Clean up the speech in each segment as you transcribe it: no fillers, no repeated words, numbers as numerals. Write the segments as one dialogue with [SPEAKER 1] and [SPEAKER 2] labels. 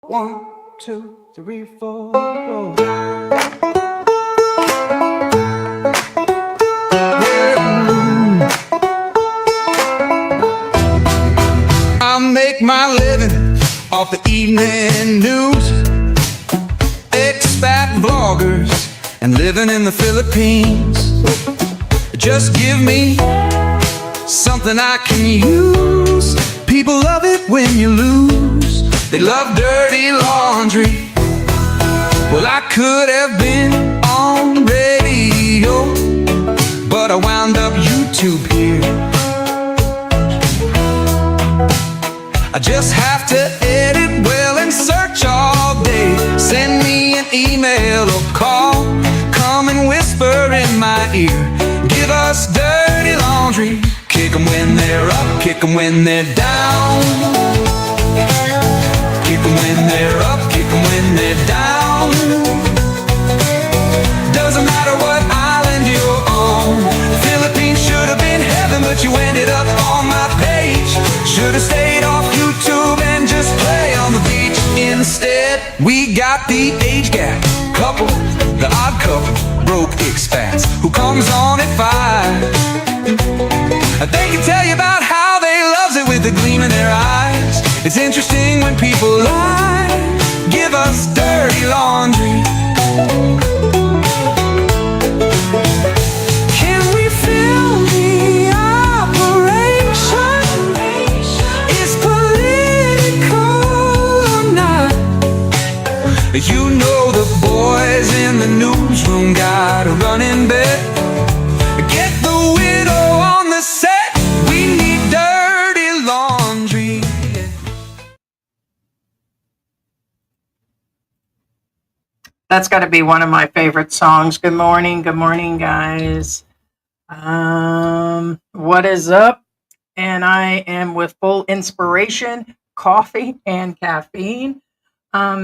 [SPEAKER 1] 1, 2, 3, 4, go. I make my living off the evening news, expat vloggers, and living in the Philippines. Just give me something I can use. People love it when you lose. They love dirty laundry. Well, I could have been on radio, but I wound up YouTube here. I just have to edit well and search all day. Send me an email or call, come and whisper in my ear. Give us dirty laundry. Kick 'em when they're up, kick 'em when they're down. Kick 'em when they're up, kick 'em when they're down. Doesn't matter what island you're on. The Philippines should have been heaven, but you ended up on my page. Should have stayed off YouTube and just play on the beach instead. We got the age gap couple, the odd couple, broke expats who comes on at 5. They can tell you about how they loves it with a gleam in their eyes. It's interesting when people lie. Give us dirty laundry. Can we film the operation? Is political or not? You know the boys in the newsroom got a running bet. Get the widow on the set. We need dirty laundry.
[SPEAKER 2] That's got to be one of my favorite songs. Good morning, guys. What is up? And I am with full inspiration, coffee and caffeine.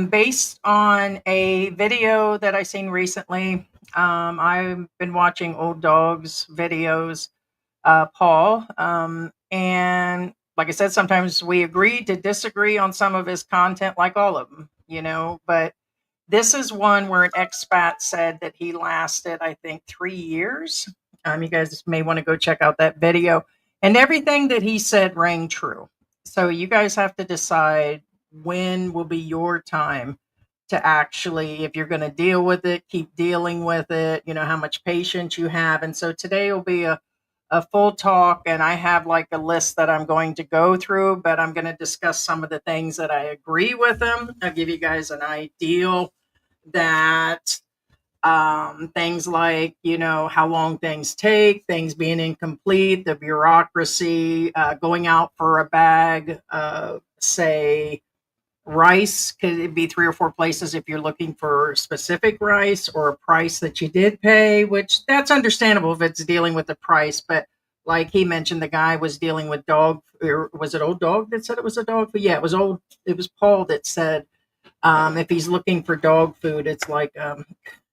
[SPEAKER 2] Based on a video that I seen recently. I've been watching Old Dog's videos, Paul. And like I said, sometimes we agree to disagree on some of his content, like all of them, but this is one where an expat said that he lasted, I think, 3 years. You guys may want to go check out that video. And everything that he said rang true. So you guys have to decide when will be your time to actually, if you're going to deal with it, keep dealing with it, how much patience you have. And so today will be a full talk, and I have like a list that I'm going to go through, but I'm going to discuss some of the things that I agree with him. I'll give you guys an ideal that things like, how long things take, things being incomplete, the bureaucracy, going out for a bag of, say, rice. Could it be 3 or 4 places if you're looking for specific rice or a price that you did pay, which that's understandable if it's dealing with the price. But like he mentioned, the guy was dealing with dog, or was it Old Dog that said it was a dog food? Yeah, it was Paul that said if he's looking for dog food, it's like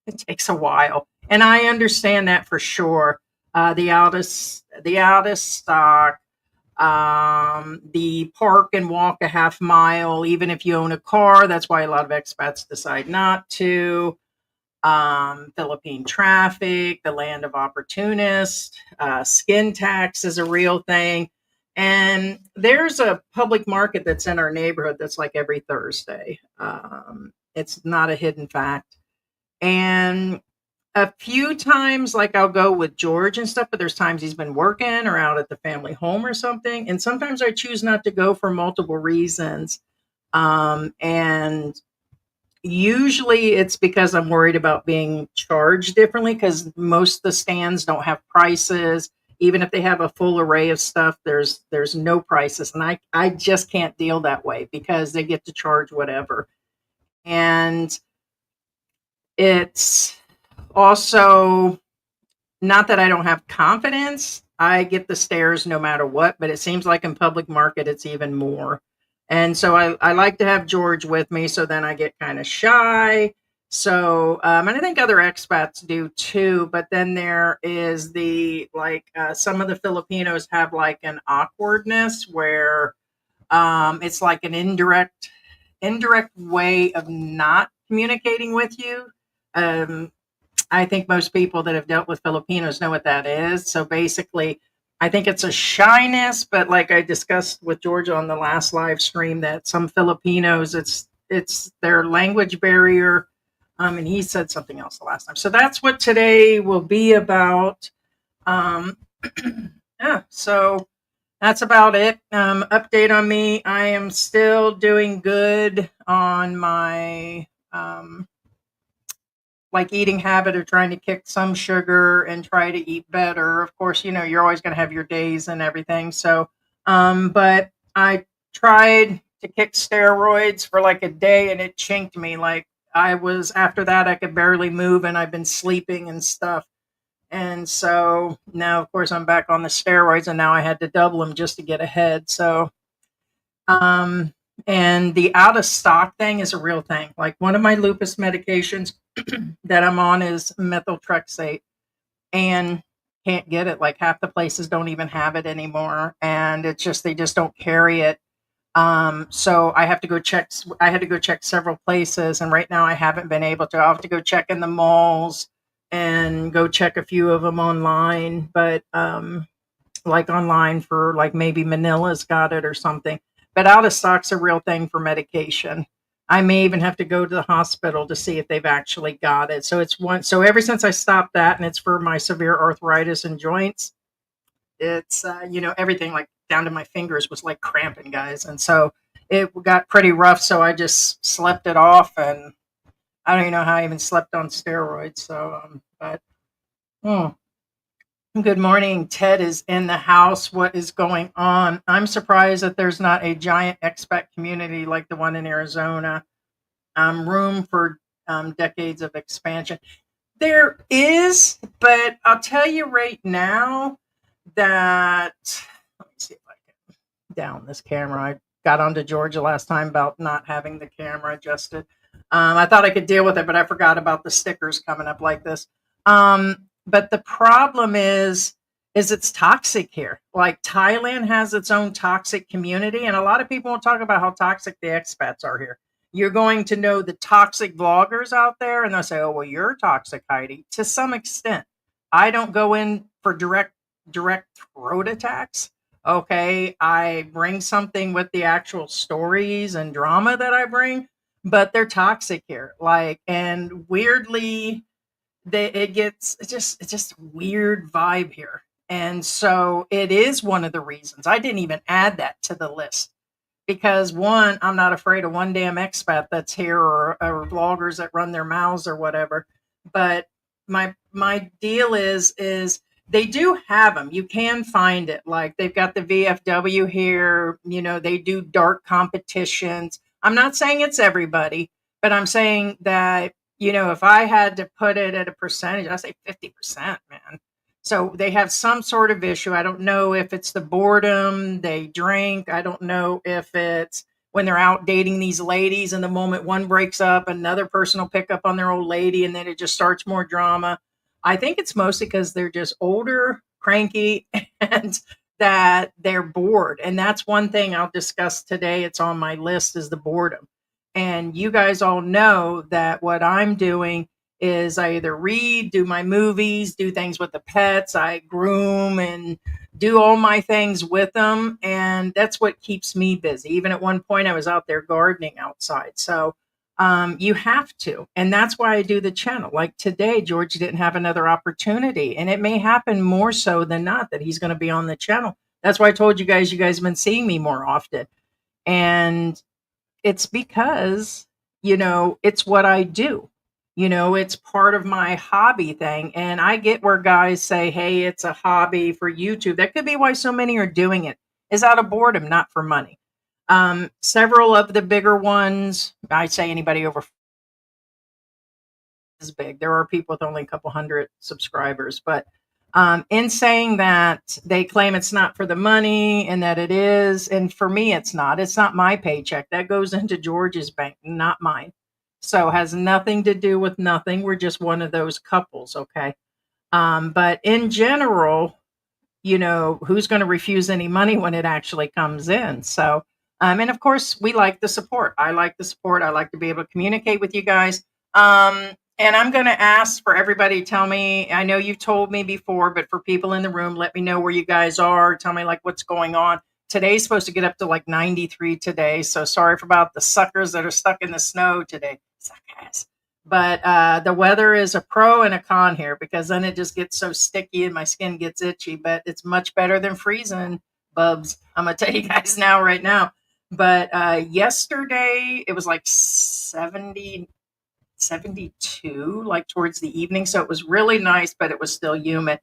[SPEAKER 2] it takes a while, and I understand that for sure. The out of stock, the park and walk a half mile, even if you own a car. That's why a lot of expats decide not to. Philippine traffic, the land of opportunists, skin tax is a real thing. And there's a public market that's in our neighborhood that's like every Thursday. It's not a hidden fact. And a few times, like I'll go with George and stuff, but there's times he's been working or out at the family home or something. And sometimes I choose not to go for multiple reasons. And usually it's because I'm worried about being charged differently, because most of the stands don't have prices. Even if they have a full array of stuff, there's no prices. And I just can't deal that way because they get to charge whatever. And it's also not that I don't have confidence. I get the stares no matter what, but it seems like in public market, it's even more. And so I like to have George with me, so then I get kind of shy. So, and I think other expats do too, but then there is some of the Filipinos have like an awkwardness where it's like an indirect indirect way of not communicating with you. I think most people that have dealt with Filipinos know what that is. So basically, I think it's a shyness, but like I discussed with George on the last live stream, that some Filipinos, it's their language barrier. And he said something else the last time. So that's what today will be about. Um, yeah, so that's about it. Update on me. I am still doing good on my like eating habit of trying to kick some sugar and try to eat better. Of course, you know, you're always going to have your days and everything. So, but I tried to kick steroids for like a day and it chinked me. Like I was, after that, I could barely move and I've been sleeping and stuff. And so now, of course, I'm back on the steroids and now I had to double them just to get ahead. So, um, and the out of stock thing is a real thing. Like one of my lupus medications that I'm on is methotrexate and can't get it. Like half the places don't even have it anymore. And it's just, they just don't carry it. So I have to go check, I had to go check several places. And right now I haven't been able to. I'll have to go check in the malls and go check a few of them online. But, like online for like maybe Manila's got it or something. But out of stock's a real thing for medication. I may even have to go to the hospital to see if they've actually got it. So it's one. So ever since I stopped that, and it's for my severe arthritis and joints, it's you know, everything like down to my fingers was like cramping, guys, and so it got pretty rough. So I just slept it off, and I don't even know how I even slept on steroids. So, but. Hmm. Good morning. Ted is in the house. What is going on? I'm surprised that there's not a giant expat community like the one in Arizona. Room for decades of expansion. There is, but I'll tell you right now that, let me see if I can down this camera. I got onto Georgia last time about not having the camera adjusted. I thought I could deal with it, but I forgot about the stickers coming up like this. But the problem is it's toxic here. Like Thailand has its own toxic community, and a lot of people won't talk about how toxic the expats are here. You're going to know the toxic vloggers out there, and they'll say, "Oh, well, you're toxic, Heidi." To some extent, I don't go in for direct throat attacks. Okay, I bring something with the actual stories and drama that I bring, but they're toxic here. Like, and weirdly, it's just a weird vibe here. And so it is one of the reasons I didn't even add that to the list, because one, I'm not afraid of one damn expat that's here, or vloggers that run their mouths or whatever. But my deal is they do have them. You can find it. Like they've got the VFW here. You know, they do dark competitions. I'm not saying it's everybody, but I'm saying that, you know, if I had to put it at a percentage, I say 50%, man. So they have some sort of issue. I don't know if it's the boredom, they drink. I don't know if it's when they're out dating these ladies, and the moment one breaks up, another person will pick up on their old lady, and then it just starts more drama. I think it's mostly because they're just older, cranky, and that they're bored. And that's one thing I'll discuss today. It's on my list, is the boredom. And you guys all know that what I'm doing is I either read, do my movies, do things with the pets, I groom and do all my things with them. And that's what keeps me busy. Even at one point, I was out there gardening outside. So you have to. And that's why I do the channel. Like today, George didn't have another opportunity. And it may happen more so than not that he's going to be on the channel. That's why I told you guys have been seeing me more often. And it's because, you know, it's what I do. You know, it's part of my hobby thing. And I get where guys say, hey, it's a hobby for YouTube. That could be why so many are doing it, is out of boredom, not for money. Several of the bigger ones, I'd say anybody over is big. There are people with only a couple hundred subscribers. But in saying that, they claim it's not for the money and that it is. And for me, it's not. It's not my paycheck. That goes into George's bank, not mine. So has nothing to do with nothing. We're just one of those couples, okay? But in general, you know, who's going to refuse any money when it actually comes in? So And of course, we like the support. I like the support. I like to be able to communicate with you guys. And I'm going to ask for everybody to tell me. I know you've told me before, but for people in the room, let me know where you guys are. Tell me like what's going on. Today's supposed to get up to like 93 today. So sorry for about the suckers that are stuck in the snow today. Suckers. But the weather is a pro and a con here because then it just gets so sticky and my skin gets itchy. But it's much better than freezing, bubs. I'm going to tell you guys now, right now. But yesterday it was like 70, 72, like towards the evening. So it was really nice, but it was still humid.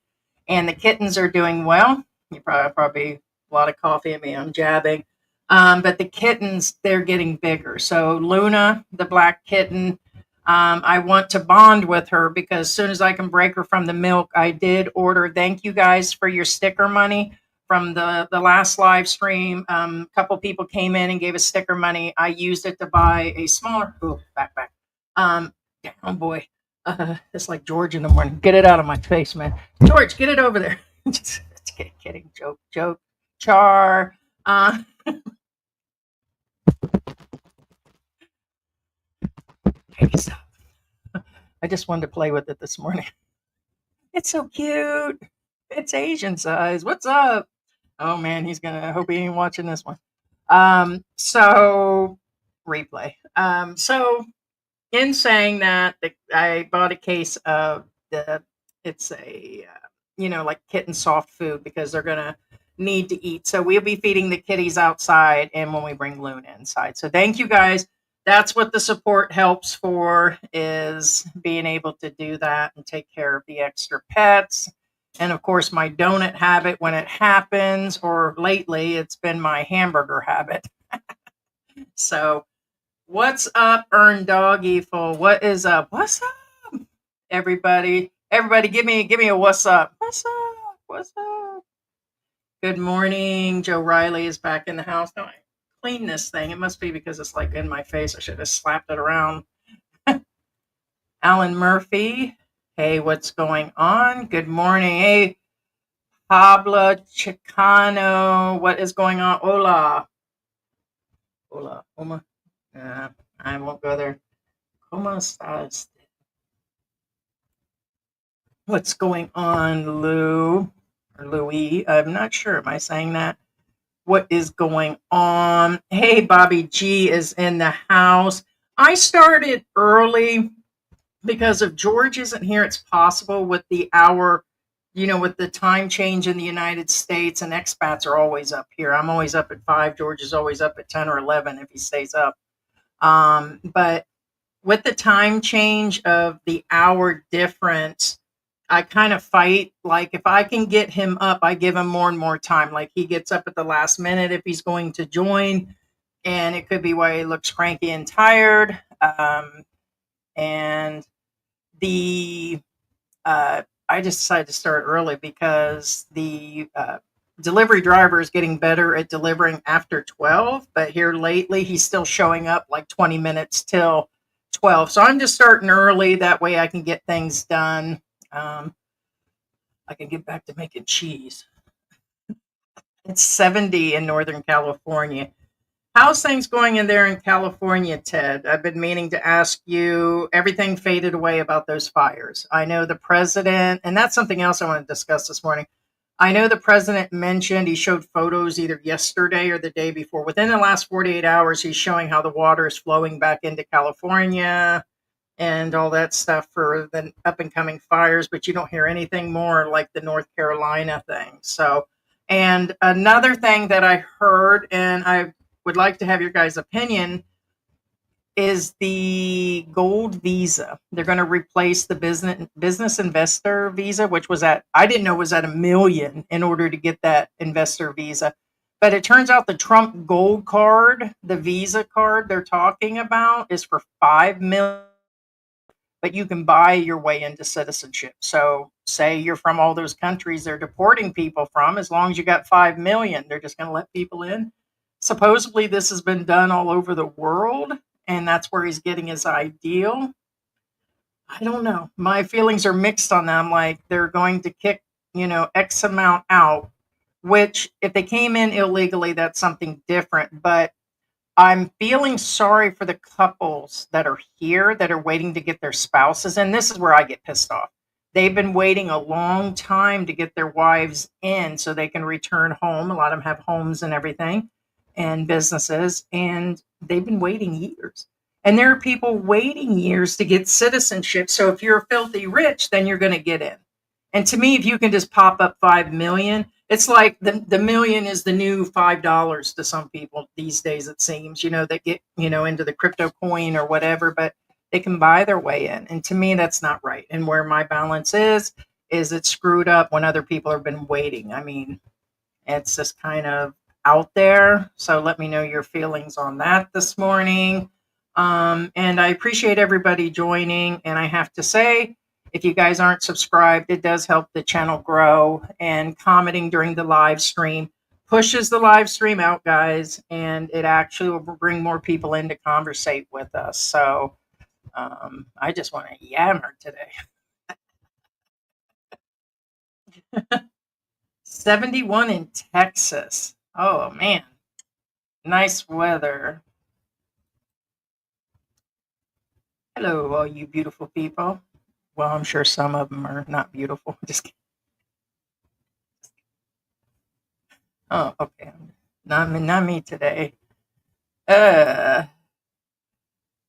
[SPEAKER 2] And the kittens are doing well. You probably a lot of coffee at me. I'm jabbing. But the kittens, they're getting bigger. So Luna, the black kitten, I want to bond with her because as soon as I can break her from the milk, I did order. Thank you guys for your sticker money from the last live stream. A couple people came in and gave us sticker money. I used it to buy a smaller. Oh, back. Down, boy. It's like George in the morning. Get it out of my face, man. George, get it over there. Just kidding. Joke. Char. Stop. I just wanted to play with it this morning. It's so cute. It's Asian size. What's up? Oh man, I hope he ain't watching this one. So replay. So in saying that, I bought a case of it's a, like kitten soft food because they're going to need to eat. So we'll be feeding the kitties outside and when we bring Luna inside. So thank you guys. That's what the support helps for, is being able to do that and take care of the extra pets. And of course, my donut habit when it happens, or lately, it's been my hamburger habit. So, what's up, Earn Doggyful? What is up? What's up, everybody? Everybody, give me a what's up? What's up? What's up? Good morning. Joe Riley is back in the house. No, I clean this thing. It must be because it's like in my face. I should have slapped it around. Alan Murphy. Hey, what's going on? Good morning. Hey, Pablo Chicano. What is going on? Hola. Oma. I won't go there. ¿Cómo estás? What's going on, Lou? Or Louis? I'm not sure. Am I saying that? What is going on? Hey, Bobby G is in the house. I started early because if George isn't here, it's possible with the hour, with the time change in the United States, and expats are always up here. I'm always up at 5. George is always up at 10 or 11 if he stays up. But with the time change of the hour difference, I kind of fight. Like if I can get him up, I give him more and more time. Like he gets up at the last minute if he's going to join, and it could be why he looks cranky and tired. And I just decided to start early because the delivery driver is getting better at delivering after 12, but here lately he's still showing up like 20 minutes till 12. So I'm just starting early. That way I can get things done. I can get back to making cheese. It's 70 in Northern California. How's things going in there in California, Ted? I've been meaning to ask you. Everything faded away about those fires. I know the president, and that's something else I want to discuss this morning. I know the president mentioned, he showed photos either yesterday or the day before. Within the last 48 hours, he's showing how the water is flowing back into California and all that stuff for the up and coming fires, but you don't hear anything more like the North Carolina thing. So, and another thing that I heard, and I would like to have your guys' opinion, is the gold visa. They're going to replace the business investor visa, which I didn't know was at $1 million in order to get that investor visa. But it turns out the Trump gold card, the visa card they're talking about, is for $5 million. But you can buy your way into citizenship. So say you're from all those countries they're deporting people from, as long as you got $5 million, they're just going to let people in. Supposedly this has been done all over the world, and that's where he's getting his ideal. I don't know. My feelings are mixed on them. Like they're going to kick, X amount out, which if they came in illegally, that's something different. But I'm feeling sorry for the couples that are here that are waiting to get their spouses in. This is where I get pissed off. They've been waiting a long time to get their wives in so they can return home. A lot of them have homes and everything and businesses, and they've been waiting years. And there are people waiting years to get citizenship. So if you're filthy rich, then you're going to get in. And to me, if you can just pop up 5 million, it's like the million is the new $5 to some people these days, it seems, that get, into the crypto coin or whatever, but they can buy their way in. And to me, that's not right. And where my balance is it's screwed up when other people have been waiting. I mean, it's just kind of out there. So let me know your feelings on that this morning. And I appreciate everybody joining. And I have to say, if you guys aren't subscribed, it does help the channel grow. And commenting during the live stream pushes the live stream out, guys. And it actually will bring more people in to conversate with us. So I just want to yammer today. 71 in Texas. Oh, man. Nice weather. Hello, all you beautiful people. Well, I'm sure some of them are not beautiful. Just kidding. Oh, okay. Not me today.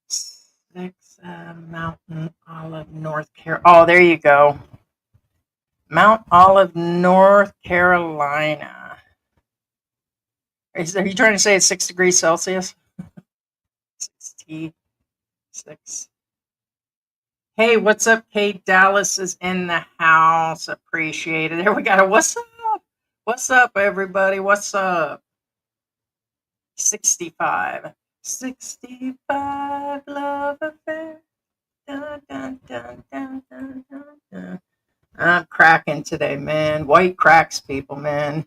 [SPEAKER 2] Six Mountain Olive, North Carolina. Oh, there you go. Mount Olive, North Carolina. Are you trying to say it's 6 degrees Celsius? 66. Hey, what's up, Kate? Dallas is in the house. Appreciate it. There we got a what's up? What's up, everybody? What's up? 65. 65 love affair. Dun, dun, dun, dun, dun, dun, dun. I'm cracking today, man. White cracks, people, man.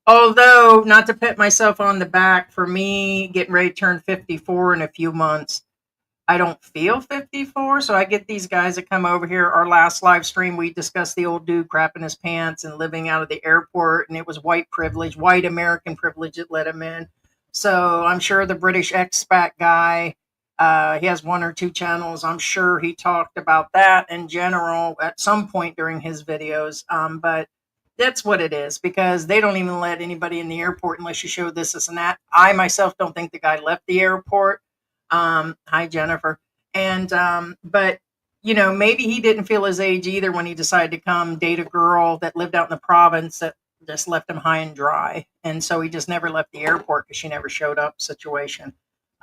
[SPEAKER 2] Although, not to pat myself on the back, for me, getting ready to turn 54 in a few months, I don't feel 54. So I get these guys that come over here. Our last live stream, we discussed the old dude crapping his pants and living out of the airport. And it was white privilege, white American privilege that let him in. So I'm sure the British expat guy, he has 1 or 2 channels. I'm sure he talked about that in general at some point during his videos. But that's what it is, because they don't even let anybody in the airport unless you show this, and that. I myself don't think the guy left the airport. Hi, Jennifer. And, but, maybe he didn't feel his age either when he decided to come date a girl that lived out in the province that just left him high and dry. And so he just never left the airport because she never showed up situation.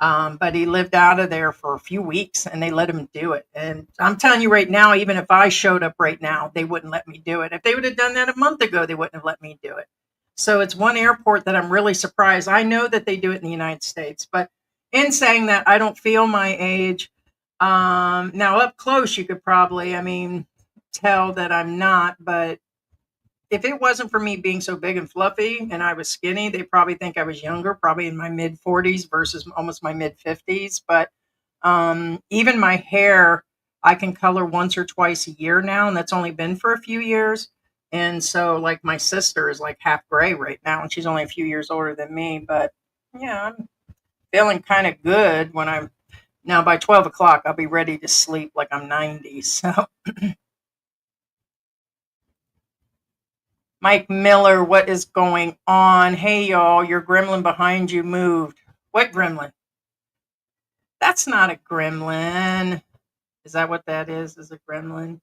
[SPEAKER 2] But he lived out of there for a few weeks and they let him do it. And I'm telling you right now, even if I showed up right now, they wouldn't let me do it. If they would have done that a month ago, they wouldn't have let me do it. So it's one airport that I'm really surprised. I know that they do it in the United States, but in saying that, I don't feel my age. Now up close, you could probably, tell that I'm not, but if it wasn't for me being so big and fluffy and I was skinny, they probably think I was younger, probably in my mid 40s versus almost my mid 50s. But even my hair, I can color once or twice a year now, and that's only been for a few years. And so, like, my sister is like half gray right now, and she's only a few years older than me. But yeah, I'm feeling kind of good when I'm now by 12 o'clock, I'll be ready to sleep like I'm 90. So, Mike Miller, what is going on? Hey, y'all, your gremlin behind you moved. What gremlin? That's not a gremlin. Is that what that is? Is a gremlin?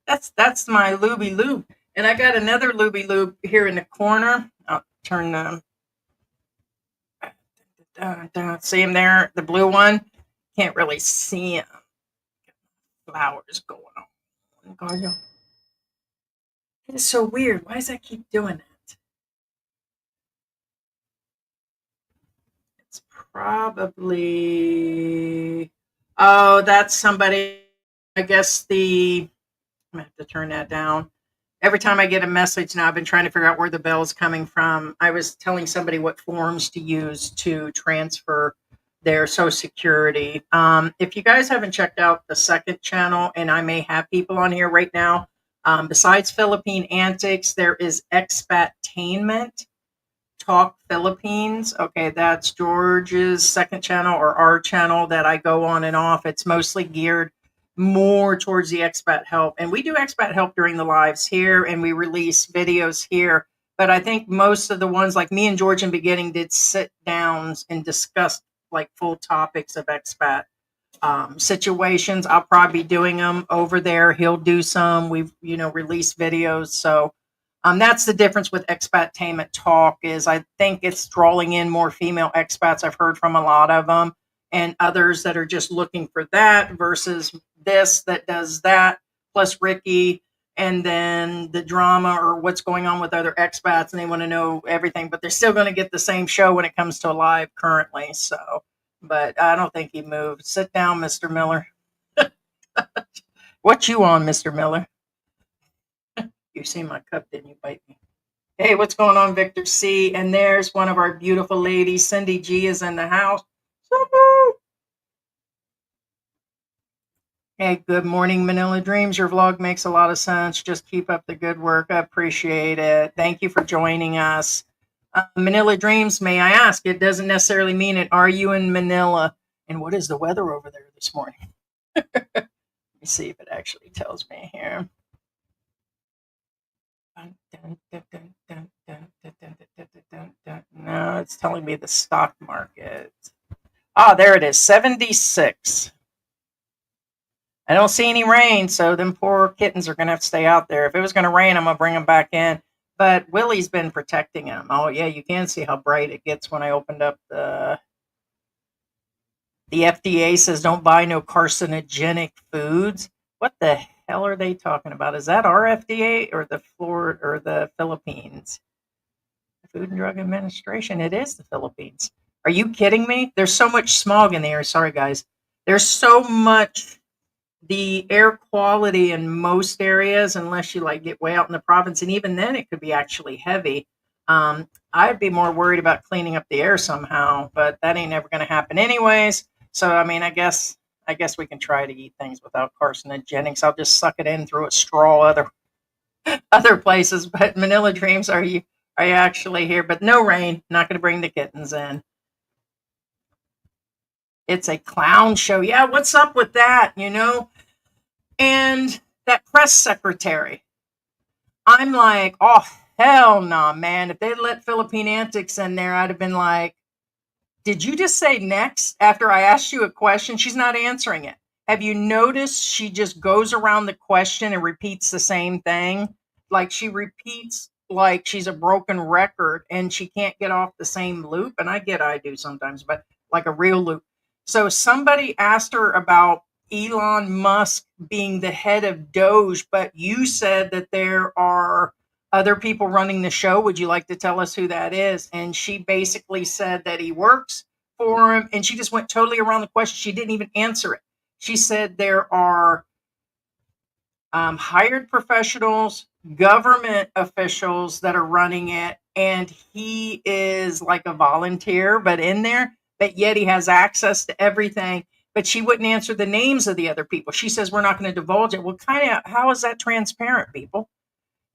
[SPEAKER 2] That's my Looby Loop. And I got another Looby Loop here in the corner. I'll turn them. See him there, the blue one? Can't really see him. Flowers going on. It is so weird. Why does that keep doing that? It's probably. Oh, that's somebody. I guess I'm gonna have to turn that down. Every time I get a message now, I've been trying to figure out where the bell's coming from. I was telling somebody what forms to use to transfer their Social Security. If you guys haven't checked out the second channel, and I may have people on here right now, besides Philippine Antics, there is Expat-tainment. Talk Philippines. Okay, that's George's second channel or our channel that I go on and off. It's mostly geared more towards the expat help. And we do expat help during the lives here and we release videos here. But I think most of the ones like me and George in the beginning did sit downs and discuss like full topics of expat situations. I'll probably be doing them over there. He'll do some. We've, released videos. So that's the difference with Expatainment Talk is I think it's drawing in more female expats. I've heard from a lot of them and others that are just looking for that versus this that does that plus Ricky and then the drama or what's going on with other expats and they want to know everything, but they're still going to get the same show when it comes to live currently. So, but I don't think he moved. Sit down, Mr. Miller. What you on, Mr. Miller? You see my cup, didn't you, bite me? Hey, what's going on, Victor C? And there's one of our beautiful ladies. Cindy G is in the house. Hey, good morning, Manila Dreams. Your vlog makes a lot of sense. Just keep up the good work. I appreciate it. Thank you for joining us. Manila Dreams, may I ask? It doesn't necessarily mean it. Are you in Manila? And what is the weather over there this morning? Let me see if it actually tells me here. No, it's telling me the stock market. Ah, there it is, 76. I don't see any rain, so them poor kittens are going to have to stay out there. If it was going to rain, I'm going to bring them back in. But Willie's been protecting them. Oh, yeah, you can see how bright it gets when I opened up the FDA says don't buy no carcinogenic foods. What the hell are they talking about? Is that our FDA or the Florida or the Philippines? Food and Drug Administration. It is the Philippines. Are you kidding me? There's so much smog in the air. Sorry, guys. There's so much the air quality in most areas, unless you like get way out in the province, and even then it could be actually heavy. I'd be more worried about cleaning up the air somehow, but that ain't never going to happen anyways. So I mean, I guess we can try to eat things without carcinogenics. I'll just suck it in through a straw other places. But Manila Dreams, are you actually here? But no rain. Not going to bring the kittens in. It's a clown show. Yeah, what's up with that? And that press secretary. I'm like, oh hell nah, man. If they let Philippine Antics in there, I'd have been like, did you just say next after I asked you a question? She's not answering it. Have you noticed she just goes around the question and repeats the same thing? Like she repeats like she's a broken record and she can't get off the same loop. And I do sometimes, but like a real loop. So somebody asked her about Elon Musk being the head of Doge, but you said that there are other people running the show. Would you like to tell us who that is? And she basically said that he works for him. And she just went totally around the question. She didn't even answer it. She said there are hired professionals, government officials that are running it. And he is like a volunteer, but in there, but yet he has access to everything. But she wouldn't answer the names of the other people. She says, we're not going to divulge it. Well, how is that transparent, people?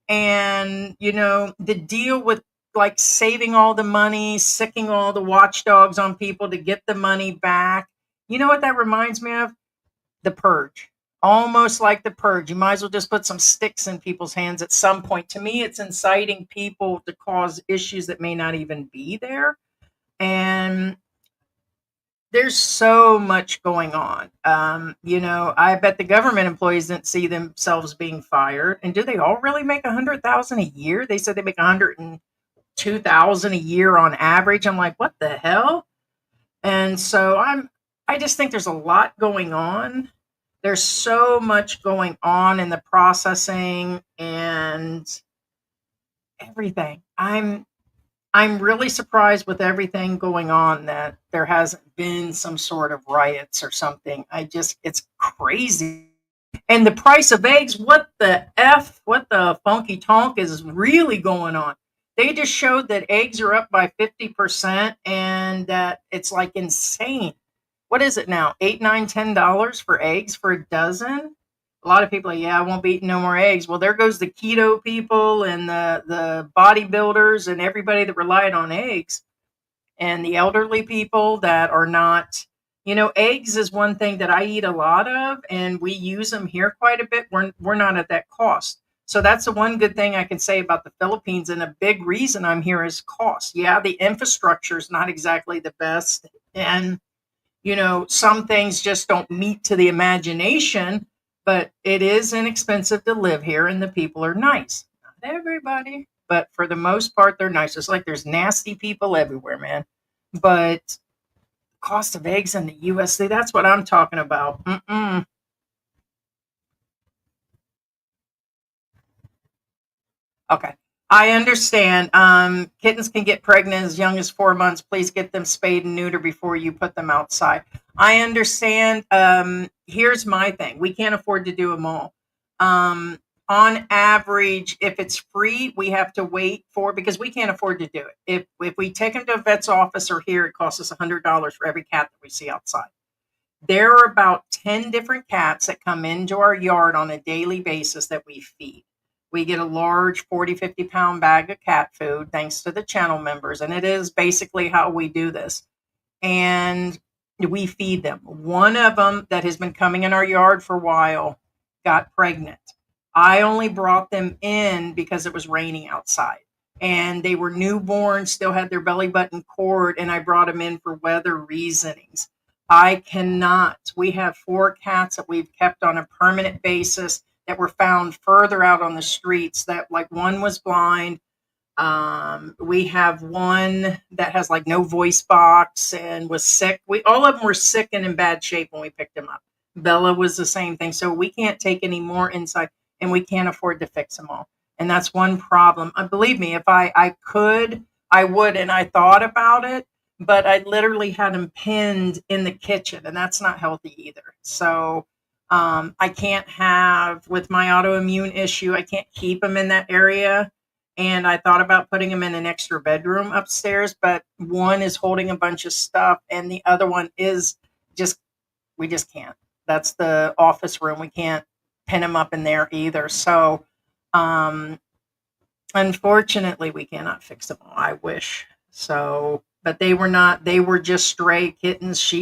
[SPEAKER 2] And, the deal with like saving all the money, sicking all the watchdogs on people to get the money back. You know what that reminds me of? The Purge. Almost like the Purge. You might as well just put some sticks in people's hands at some point. To me, it's inciting people to cause issues that may not even be there. And there's so much going on. I bet the government employees didn't see themselves being fired. And do they all really make $100,000 a year? They said they make $102,000 a year on average. I'm like, what the hell? And so I just think there's a lot going on. There's so much going on in the processing and everything. I'm really surprised with everything going on that there hasn't been some sort of riots or something. It's crazy. And the price of eggs, what the funky tonk is really going on? They just showed that eggs are up by 50% and that it's like insane. What is it now? $8, $9, $10 for eggs for a dozen? A lot of people are, yeah, I won't be eating no more eggs. Well, there goes the keto people and the bodybuilders and everybody that relied on eggs, and the elderly people that are not, eggs is one thing that I eat a lot of, and we use them here quite a bit. We're not at that cost. So that's the one good thing I can say about the Philippines, and a big reason I'm here is cost. Yeah, the infrastructure is not exactly the best, and some things just don't meet to the imagination, but it is inexpensive to live here and the people are nice. Not everybody, but for the most part, they're nice. It's like there's nasty people everywhere, man. But cost of eggs in the USD, that's what I'm talking about. Mm-mm. Okay. I understand. Kittens can get pregnant as young as 4 months. Please get them spayed and neutered before you put them outside. I understand. Here's my thing. We can't afford to do them all. On average, if it's free, we have to wait for, because we can't afford to do it. If we take them to a vet's office or here, it costs us $100 for every cat that we see outside. There are about 10 different cats that come into our yard on a daily basis that we feed. We get a large 40, 50 pound bag of cat food thanks to the channel members. And it is basically how we do this. And we feed them. One of them that has been coming in our yard for a while got pregnant. I only brought them in because it was raining outside. And they were newborn, still had their belly button cord, and I brought them in for weather reasonings. I cannot. We have 4 cats that we've kept on a permanent basis that were found further out on the streets, that like one was blind. We have one that has like no voice box and was sick. We all of them were sick and in bad shape when we picked them up. Bella was the same thing. So we can't take any more inside, and we can't afford to fix them all. And that's one problem. Believe me, if I could, I would. And I thought about it, but I literally had them pinned in the kitchen, and that's not healthy either. So I can't have, with my autoimmune issue, I can't keep them in that area. And I thought about putting them in an extra bedroom upstairs, but one is holding a bunch of stuff, and the other one is just, we just can't. That's the office room. We can't pin them up in there either. So, um, unfortunately, we cannot fix them all. I wish so, but they were not. They were just stray kittens.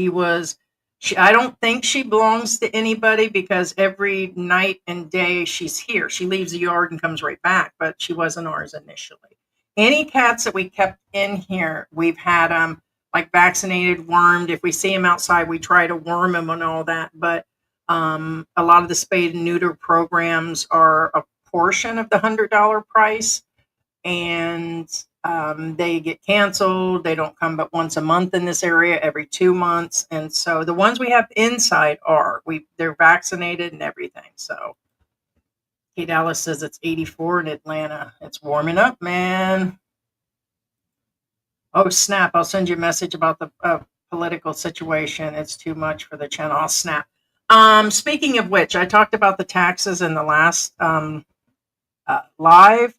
[SPEAKER 2] I don't think she belongs to anybody, because every night and day she's here. She leaves the yard and comes right back, but she wasn't ours initially. Any cats that we kept in here, we've had them like vaccinated, wormed. If we see them outside, we try to worm them and all that. But a lot of the spayed and neuter programs are a portion of the $100 price, and they get canceled. They don't come but once a month in this area, every 2 months. And so the ones we have inside they're vaccinated and everything. So Kate Dallas says it's 84 in Atlanta. It's warming up, man. Oh, snap. I'll send you a message about the political situation. It's too much for the channel. I'll snap. Speaking of which, I talked about the taxes in the last live.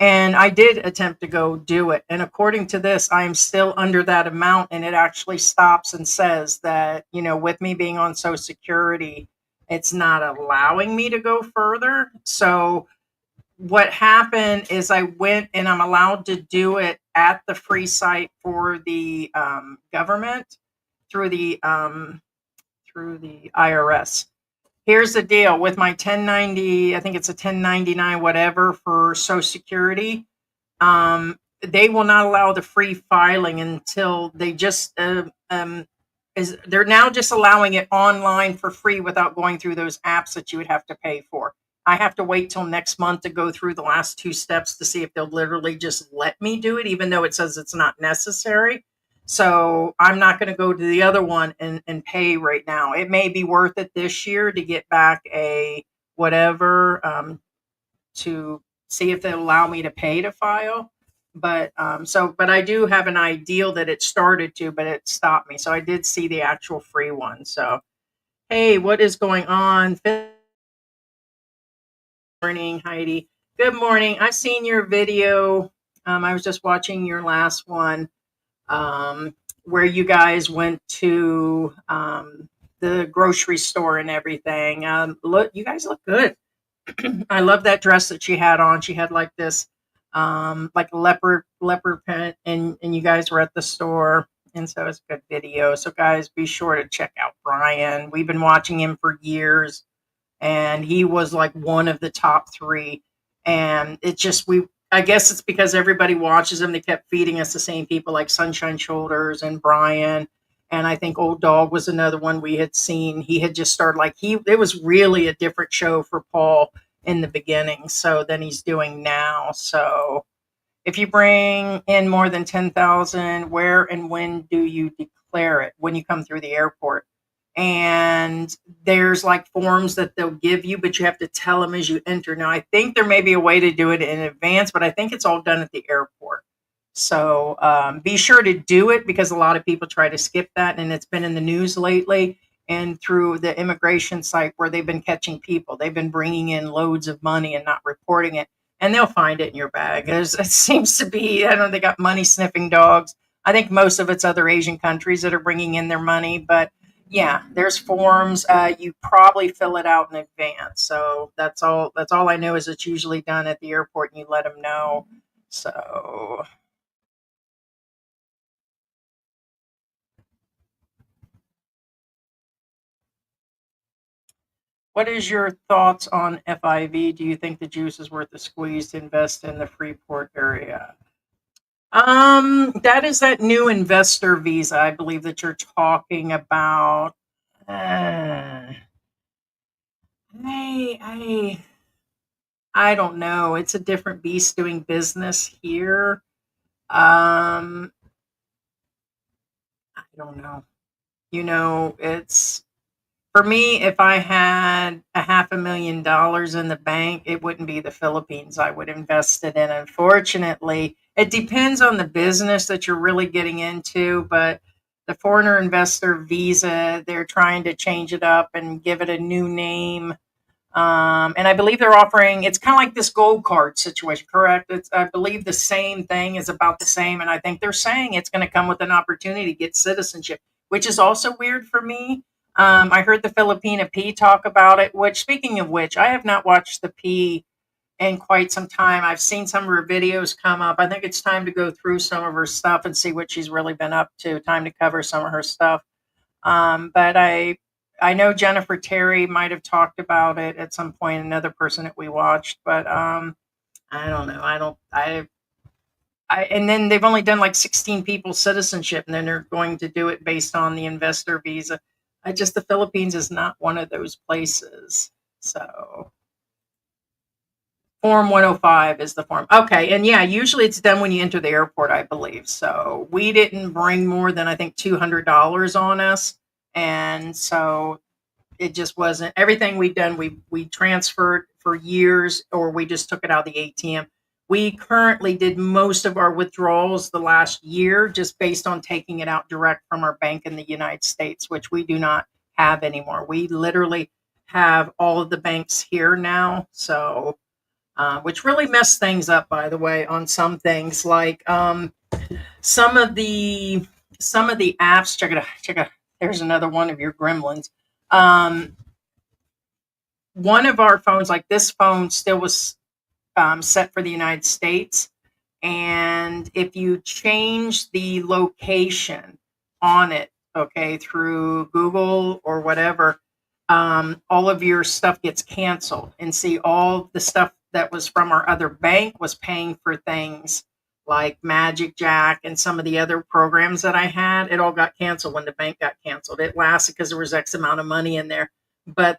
[SPEAKER 2] And I did attempt to go do it. And according to this, I am still under that amount. And it actually stops and says that, with me being on Social Security, it's not allowing me to go further. So what happened is I went, and I'm allowed to do it at the free site for the government through the IRS. Here's the deal with my 1090, I think it's a 1099, whatever, for Social Security. They will not allow the free filing until they just, they're now just allowing it online for free without going through those apps that you would have to pay for. I have to wait till next month to go through the last 2 steps to see if they'll literally just let me do it, even though it says it's not necessary. So I'm not going to go to the other one and pay right now. It may be worth it this year to get back a whatever, to see if they'll allow me to pay to file. But but I do have an ideal that it started to, but it stopped me. So I did see the actual free one. So, hey, what is going on? Good morning, Heidi. Good morning. I seen your video. I was just watching your last one. Where you guys went to the grocery store and everything. Look, you guys look good. I love that dress that she had on. She had like this, like leopard print, and you guys were at the store, and so it's a good video. So guys, be sure to check out Brian. We've been watching him for years, and he was like one of the top three. And it just we I guess it's because everybody watches him. They kept feeding us the same people like Sunshine Shoulders and Brian. And I think Old Dog was another one we had seen. He had just started like he it was really a different show for Paul in the beginning. So than he's doing now. So if you bring in more than 10,000, where and when do you declare it? When you come through the airport. And there's like forms that they'll give you, but you have to tell them as you enter. Now, I think there may be a way to do it in advance, but I think it's all done at the airport. So be sure to do it because a lot of people try to skip that, and it's been in the news lately and through the immigration site where they've been catching people. They've been bringing in loads of money and not reporting it, and they'll find it in your bag. It seems to be, I don't know, they got money sniffing dogs. I think most of it's other Asian countries that are bringing in their money, but yeah, there's forms. You probably fill it out in advance. So that's all. That's all I know is it's usually done at the airport, and you let them know. So what is your thoughts on FIV? Do you think the juice is worth the squeeze to invest in the Freeport area? That is that new investor visa, I believe that you're talking about. Uh, I, I, I don't know. It's a different beast doing business here. Um, I don't know. It's for me, if I had a $500,000 in the bank, it wouldn't be the Philippines I would invest it in. Unfortunately, it depends on the business that you're really getting into, but the foreigner investor visa, they're trying to change it up and give it a new name. And I believe they're offering, it's kind of like this gold card situation, correct? I believe the same thing is about the same. And I think they're saying it's going to come with an opportunity to get citizenship, which is also weird for me. I heard the Filipina P talk about it, which, speaking of which, I have not watched the P in quite some time. I've seen some of her videos come up. I think it's time to go through some of her stuff and see what she's really been up to. Time to cover some of her stuff. But I know Jennifer Terry might have talked about it at some point, another person that we watched, but I don't know. And then they've only done like 16 people citizenship, and then they're going to do it based on the investor visa. The Philippines is not one of those places. So Form 105 is the form. Okay. And yeah, usually it's done when you enter the airport, I believe. So we didn't bring more than I think $200 on us. And so it just wasn't everything we've done. We transferred for years, or we just took it out of the ATM. We currently did most of our withdrawals the last year just based on taking it out direct from our bank in the United States, which we do not have anymore. We literally have all of the banks here now. So which really messed things up, by the way, on some things like some of the some of the apps. Check it out. There's another one of your gremlins. Um, One of our phones, like this phone, still was set for the United States, and if you change the location on it, okay, through Google or whatever, all of your stuff gets canceled. And see, all the stuff that was from our other bank was paying for things like Magic Jack and some of the other programs that I had. It all got canceled when the bank got canceled. It lasted because there was X amount of money in there. But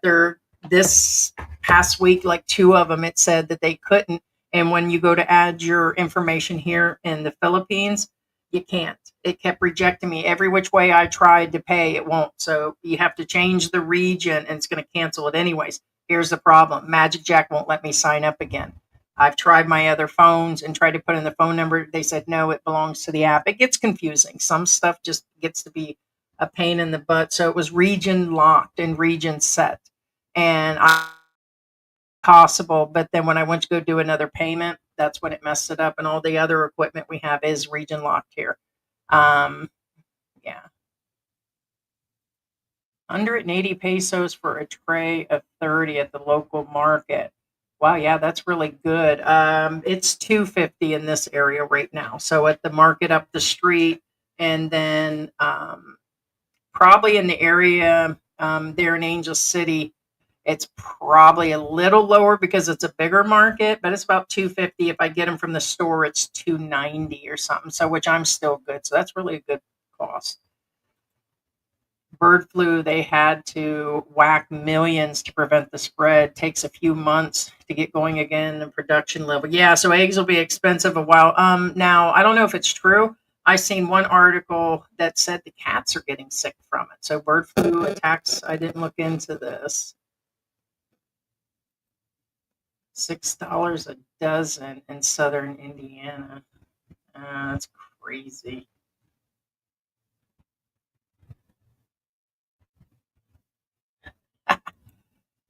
[SPEAKER 2] this past week, like two of them, it said that they couldn't. And when you go to add your information here in the Philippines, you can't. It kept rejecting me every which way I tried to pay. It won't. So you have to change the region, and it's going to cancel it anyways. Here's the problem: Magic Jack won't let me sign up again. I've tried my other phones and tried to put in the phone number. They said no, it belongs to the app. It gets confusing. Some stuff just gets to be a pain in the butt. So it was region locked and region set, and I possible. But then when I went to go do another payment, that's when it messed it up. And all the other equipment we have is region locked here. Um, yeah. 180 pesos for a tray of 30 at the local market. Wow, yeah, that's really good. It's 250 in this area right now. So at the market up the street, and then probably in the area there in Angel City, it's probably a little lower because it's a bigger market, but it's about 250. If I get them from the store, it's 290 or something. So which I'm still good. So that's really a good cost. Bird flu, they had to whack millions to prevent the spread. Takes a few months to get going again in production level. Yeah, so eggs will be expensive a while. Now I don't know if it's true. I seen one article that said the cats are getting sick from it. So bird flu attacks. I didn't look into this. $6 a dozen in southern Indiana. That's crazy.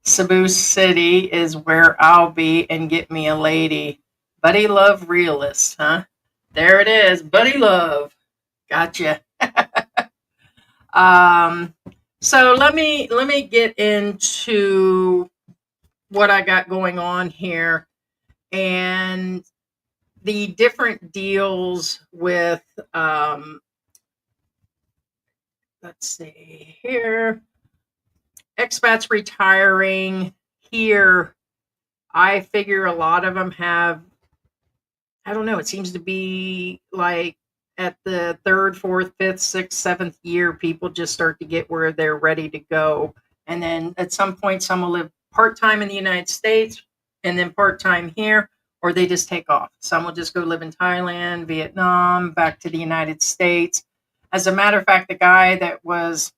[SPEAKER 2] Cebu City is where I'll be and get me a lady. Buddy Love Realist, huh? There it is, Buddy Love. Gotcha. Um, so let me get into what I got going on here and the different deals with let's see here. Expats retiring here. I figure a lot of them have, I don't know, it seems to be like at the third, fourth, fifth, sixth, seventh year, people just start to get where they're ready to go. And then at some point, some will live part time in the United States and then part time here, or they just take off. Some will just go live in Thailand, Vietnam, back to the United States. As a matter of fact, the guy that was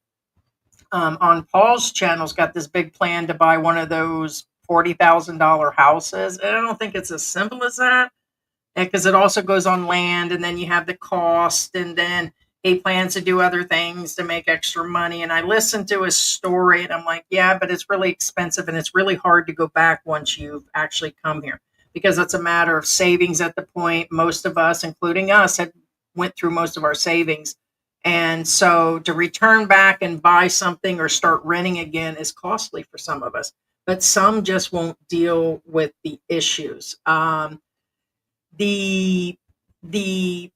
[SPEAKER 2] on Paul's channel's got this big plan to buy one of those $40,000 houses. And I don't think it's as simple as that because it also goes on land and then you have the cost and then he plans to do other things to make extra money. And I listened to his story and I'm like, yeah, but it's really expensive and it's really hard to go back once you've actually come here because it's a matter of savings at the point. Most of us, including us, had went through most of our savings. And so to return back and buy something or start renting again is costly for some of us, but some just won't deal with the issues. The the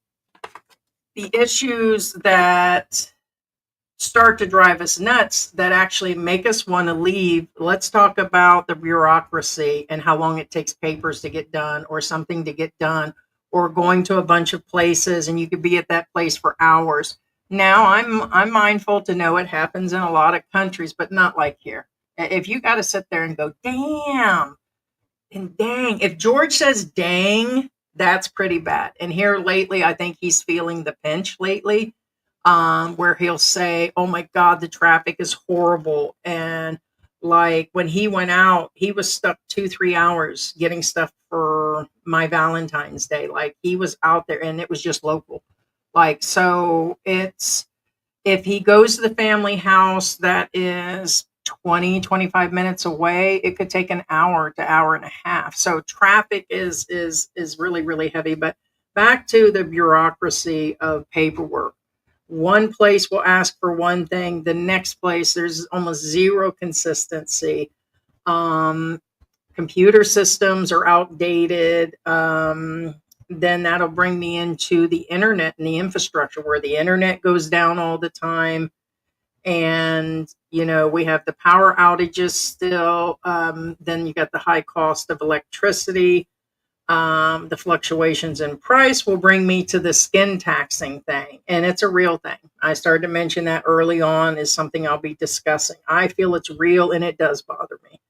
[SPEAKER 2] the issues that start to drive us nuts that actually make us want to leave. Let's talk about the bureaucracy and how long it takes papers to get done or something to get done or going to a bunch of places and you could be at that place for hours. Now I'm mindful to know it happens in a lot of countries, but not like here. If you got to sit there and go, damn, and dang, if George says dang, that's pretty bad. And here lately, I think he's feeling the pinch lately, where he'll say, oh my God, the traffic is horrible. And like when he went out, he was stuck 2, 3 hours getting stuff for my Valentine's Day. Like he was out there and it was just local. Like, so it's, if he goes to the family house that is 20, 25 minutes away, it could take an hour to hour and a half. So traffic is really, really heavy. But back to the bureaucracy of paperwork. One place will ask for one thing, the next place there's almost zero consistency. Computer systems are outdated. Then that'll bring me into the internet and the infrastructure where the internet goes down all the time. And, you know, we have the power outages still. Then you got the high cost of electricity. The fluctuations in price will bring me to the skin taxing thing. And it's a real thing. I started to mention that early on is something I'll be discussing. I feel it's real and it does bother me.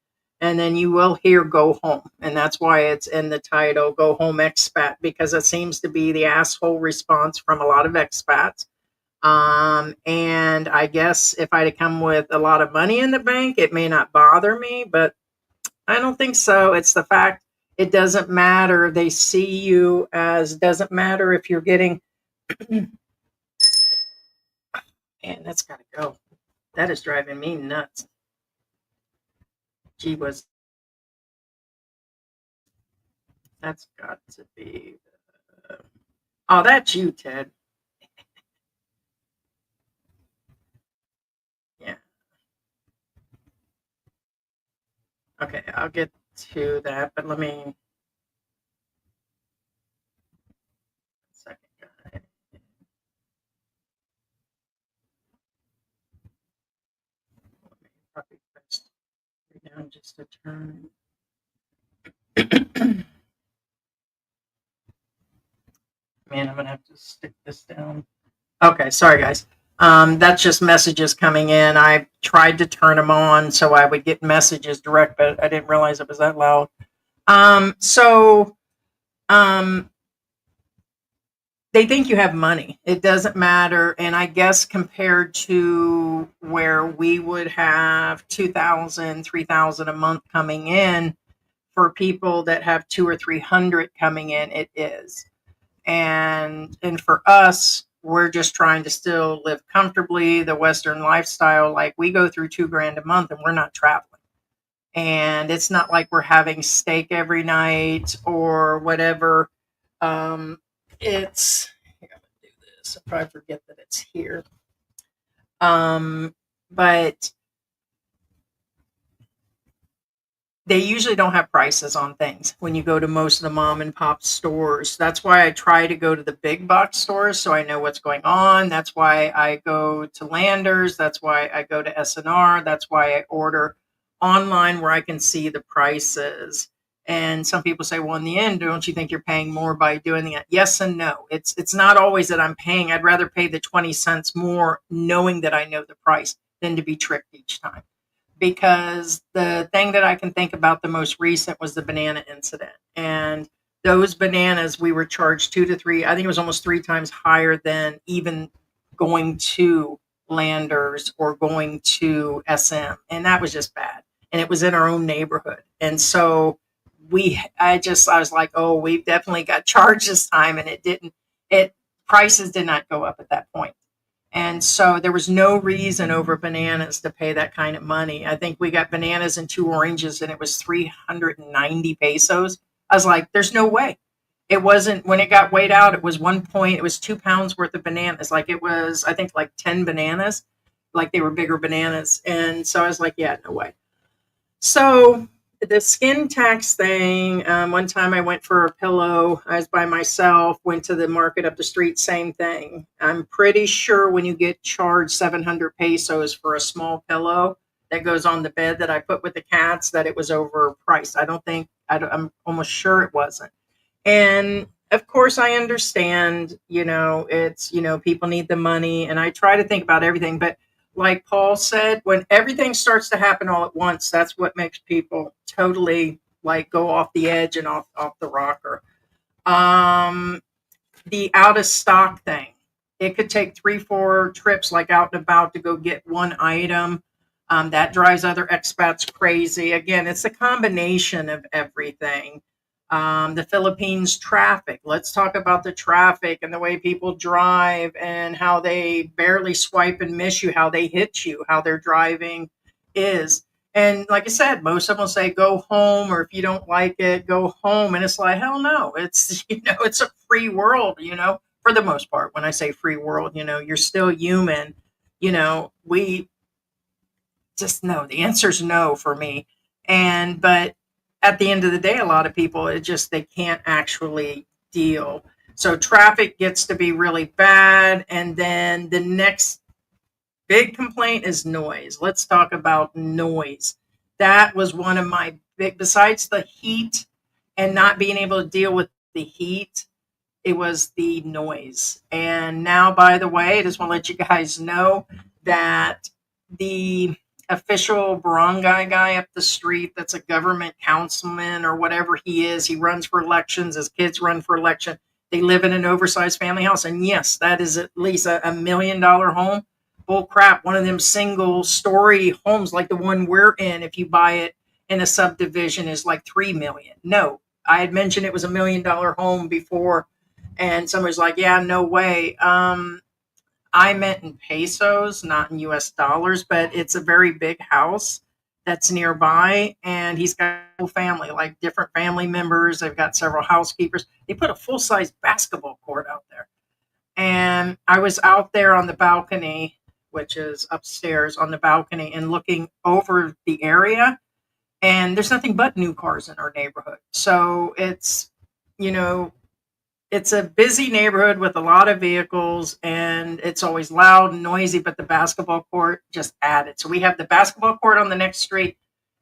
[SPEAKER 2] And then you will hear go home. And that's why it's in the title, Go Home Expat, because it seems to be the asshole response from a lot of expats. And I guess if I'd come with a lot of money in the bank, it may not bother me, but I don't think so. It's the fact it doesn't matter. They see you as, doesn't matter if you're getting, man, that's got to go. That is driving me nuts. Gee whiz. That's got to be. Oh, that's you, Ted. Yeah. Okay, I'll get to that, but let me second, guys. Let me probably press down just a turn. Man, I'm gonna have to stick this down. Okay, sorry guys. That's just messages coming in. I tried to turn them on so I would get messages direct, but I didn't realize it was that loud. So they think you have money. It doesn't matter. And I guess compared to where we would have 2,000, 3,000 a month coming in, for people that have two or 300 coming in, it is. And for us, we're just trying to still live comfortably, the Western lifestyle. Like we go through 2 grand a month and we're not traveling. And it's not like we're having steak every night or whatever. It's here, I'm gonna do this. I probably forget that it's here. But they usually don't have prices on things when you go to most of the mom and pop stores. That's why I try to go to the big box stores so I know what's going on. That's why I go to Landers. That's why I go to SNR. That's why I order online where I can see the prices. And some people say, well, in the end, don't you think you're paying more by doing that? Yes and no. It's not always that I'm paying. I'd rather pay the 20 cents more knowing that I know the price than to be tricked each time, because the thing that I can think about the most recent was the banana incident. And those bananas, we were charged 2 to 3, I think it was almost 3 times higher than even going to Landers or going to SM. And that was just bad. And it was in our own neighborhood. And so I was like, oh, we've definitely got charged this time. And it prices did not go up at that point. And so there was no reason over bananas to pay that kind of money. I think we got bananas and 2 oranges and it was 390 pesos. I was like, there's no way. It wasn't, when it got weighed out, it was it was 2 pounds worth of bananas. Like it was, I think like 10 bananas, like they were bigger bananas. And so I was like, yeah, no way. So the skin tax thing, one time I went for a pillow. I was by myself, went to the market up the street, same thing. I'm pretty sure when you get charged 700 pesos for a small pillow that goes on the bed that I put with the cats, that it was overpriced. I'm almost sure it wasn't. And of course, I understand, people need the money, and I try to think about everything. But like Paul said, when everything starts to happen all at once, that's what makes people totally like go off the edge and off the rocker. Um, the out of stock thing, it could take 3, 4 trips, like out and about, to go get one item. That drives other expats crazy. Again, it's a combination of everything. The Philippines traffic. Let's talk about the traffic and the way people drive and how they barely swipe and miss you, how they hit you, how their driving is. And like I said, most of them will say go home, or if you don't like it, go home. And it's like, hell no. It's it's a free world, for the most part. When I say free world, you're still human. We just no. The answer is no for me. But at the end of the day, a lot of people, they can't actually deal. So traffic gets to be really bad, and then the next big complaint is noise. Let's talk about noise. That was one of my big, besides the heat and not being able to deal with the heat, it was the noise. And now, by the way, I just want to let you guys know that the official barangay guy up the street, that's a government councilman or whatever he is, he runs for elections, his kids run for election. They live in an oversized family house. And yes, that is at least a $1 million home. Bull crap. One of them single story homes like the one we're in, if you buy it in a subdivision, is like 3 million. No, I had mentioned it was $1 million home before, and somebody's like, yeah, no way. I meant in pesos, not in US dollars, but it's a very big house that's nearby. And he's got a whole family, like different family members. They've got several housekeepers. They put a full size basketball court out there. And I was out there on the balcony, which is upstairs on the balcony, and looking over the area. and there's nothing but new cars in our neighborhood. So it's, you know, it's a busy neighborhood with a lot of vehicles, and it's always loud and noisy, but the basketball court just added. So we have the basketball court on the next street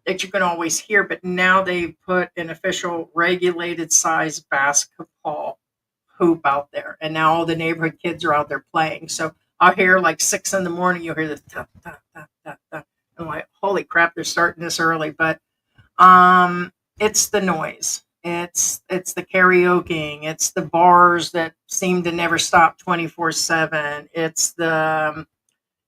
[SPEAKER 2] that you can always hear, but now they put an official regulated size basketball hoop out there. And now all the neighborhood kids are out there playing. So I'll hear like 6 in the morning, you'll hear this tap, tap, tap, tap, tap. I'm like, holy crap, they're starting this early. But it's the noise. It's the karaokeing. It's the bars that seem to never stop 24/7. It's the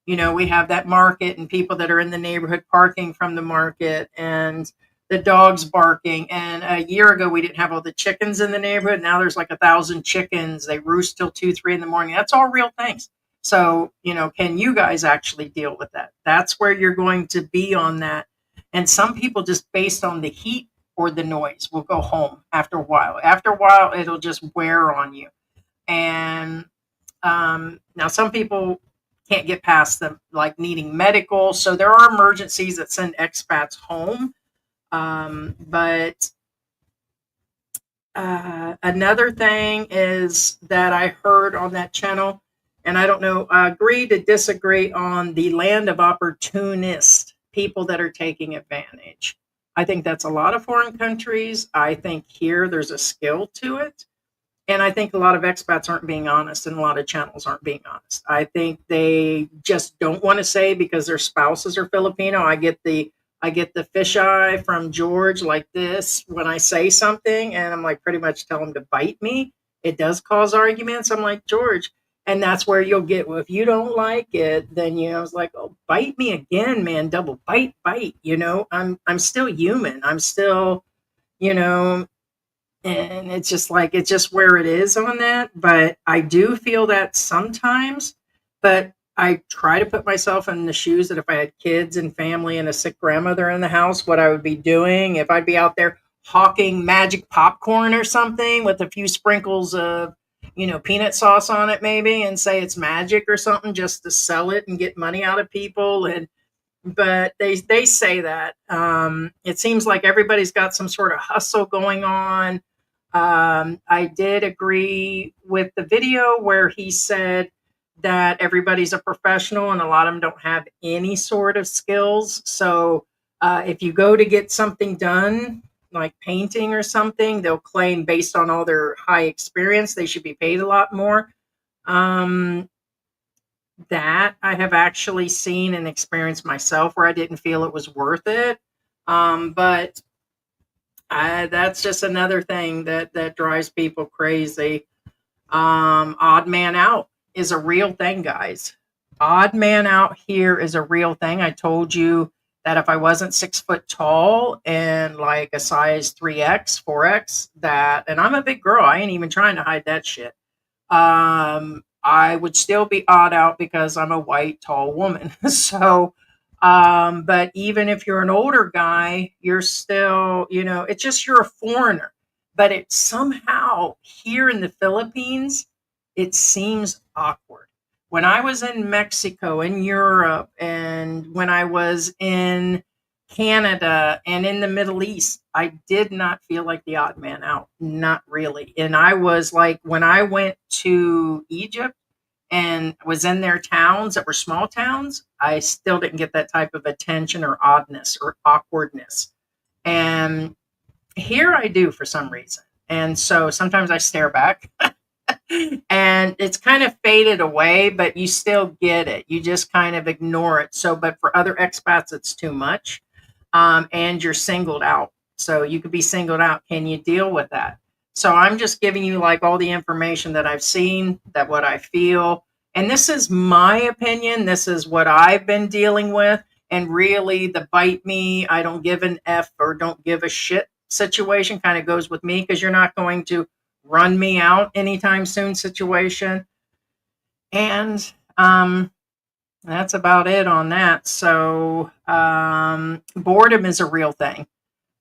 [SPEAKER 2] we have that market and people that are in the neighborhood parking from the market, and the dogs barking. And a year ago, we didn't have all the chickens in the neighborhood. Now there's like 1,000 chickens. They roost till 2, 3 in the morning. That's all real things. So, can you guys actually deal with that? That's where you're going to be on that. And some people, just based on the heat or the noise, will go home after a while. After a while, it'll just wear on you. And now some people can't get past them, like needing medical. So there are emergencies that send expats home. But another thing is that I heard on that channel, and I don't know, agree to disagree on the land of opportunists, people that are taking advantage. I think that's a lot of foreign countries. I think here there's a skill to it. And I think a lot of expats aren't being honest, and a lot of channels aren't being honest. I think they just don't want to say because their spouses are Filipino. I get the fisheye from George like this when I say something, and I'm like, pretty much tell him to bite me. It does cause arguments. I'm like, George, and that's where you'll get, well, if you don't like it, then I was like, oh, bite me again, man, double bite. I'm still human. I'm still, and it's just like, it's just where it is on that. But I do feel that sometimes, but I try to put myself in the shoes that if I had kids and family and a sick grandmother in the house, what I would be doing if I'd be out there hawking magic popcorn or something with a few sprinkles of peanut sauce on it maybe, and say it's magic or something just to sell it and get money out of people. But they say that it seems like everybody's got some sort of hustle going on. I did agree with the video where he said that everybody's a professional and a lot of them don't have any sort of skills. So if you go to get something done, like painting or something, they'll claim based on all their high experience, they should be paid a lot more. That I have actually seen and experienced myself where I didn't feel it was worth it. But that's just another thing that drives people crazy. Odd man out is a real thing, guys. Odd man out here is a real thing. I told you that if I wasn't 6 foot tall and like a size 3X, 4X, and I'm a big girl, I ain't even trying to hide that shit. I would still be odd out because I'm a white, tall woman. So, but even if you're an older guy, you're still, it's just you're a foreigner. But it somehow here in the Philippines, it seems awkward. When I was in Mexico, in Europe, and when I was in Canada and in the Middle East, I did not feel like the odd man out. Not really. And I was like, when I went to Egypt and was in their towns that were small towns, I still didn't get that type of attention or oddness or awkwardness. And here I do for some reason. And so sometimes I stare back and it's kind of faded away, but you still get it. You just kind of ignore it. So, but for other expats, it's too much. And you're singled out. So you could be singled out. Can you deal with that? So I'm just giving you like all the information that I've seen, that what I feel. And this is my opinion. This is what I've been dealing with. And really the bite me, I don't give an F or don't give a shit situation kind of goes with me, because you're not going to run me out anytime soon situation. And that's about it on that. So boredom is a real thing.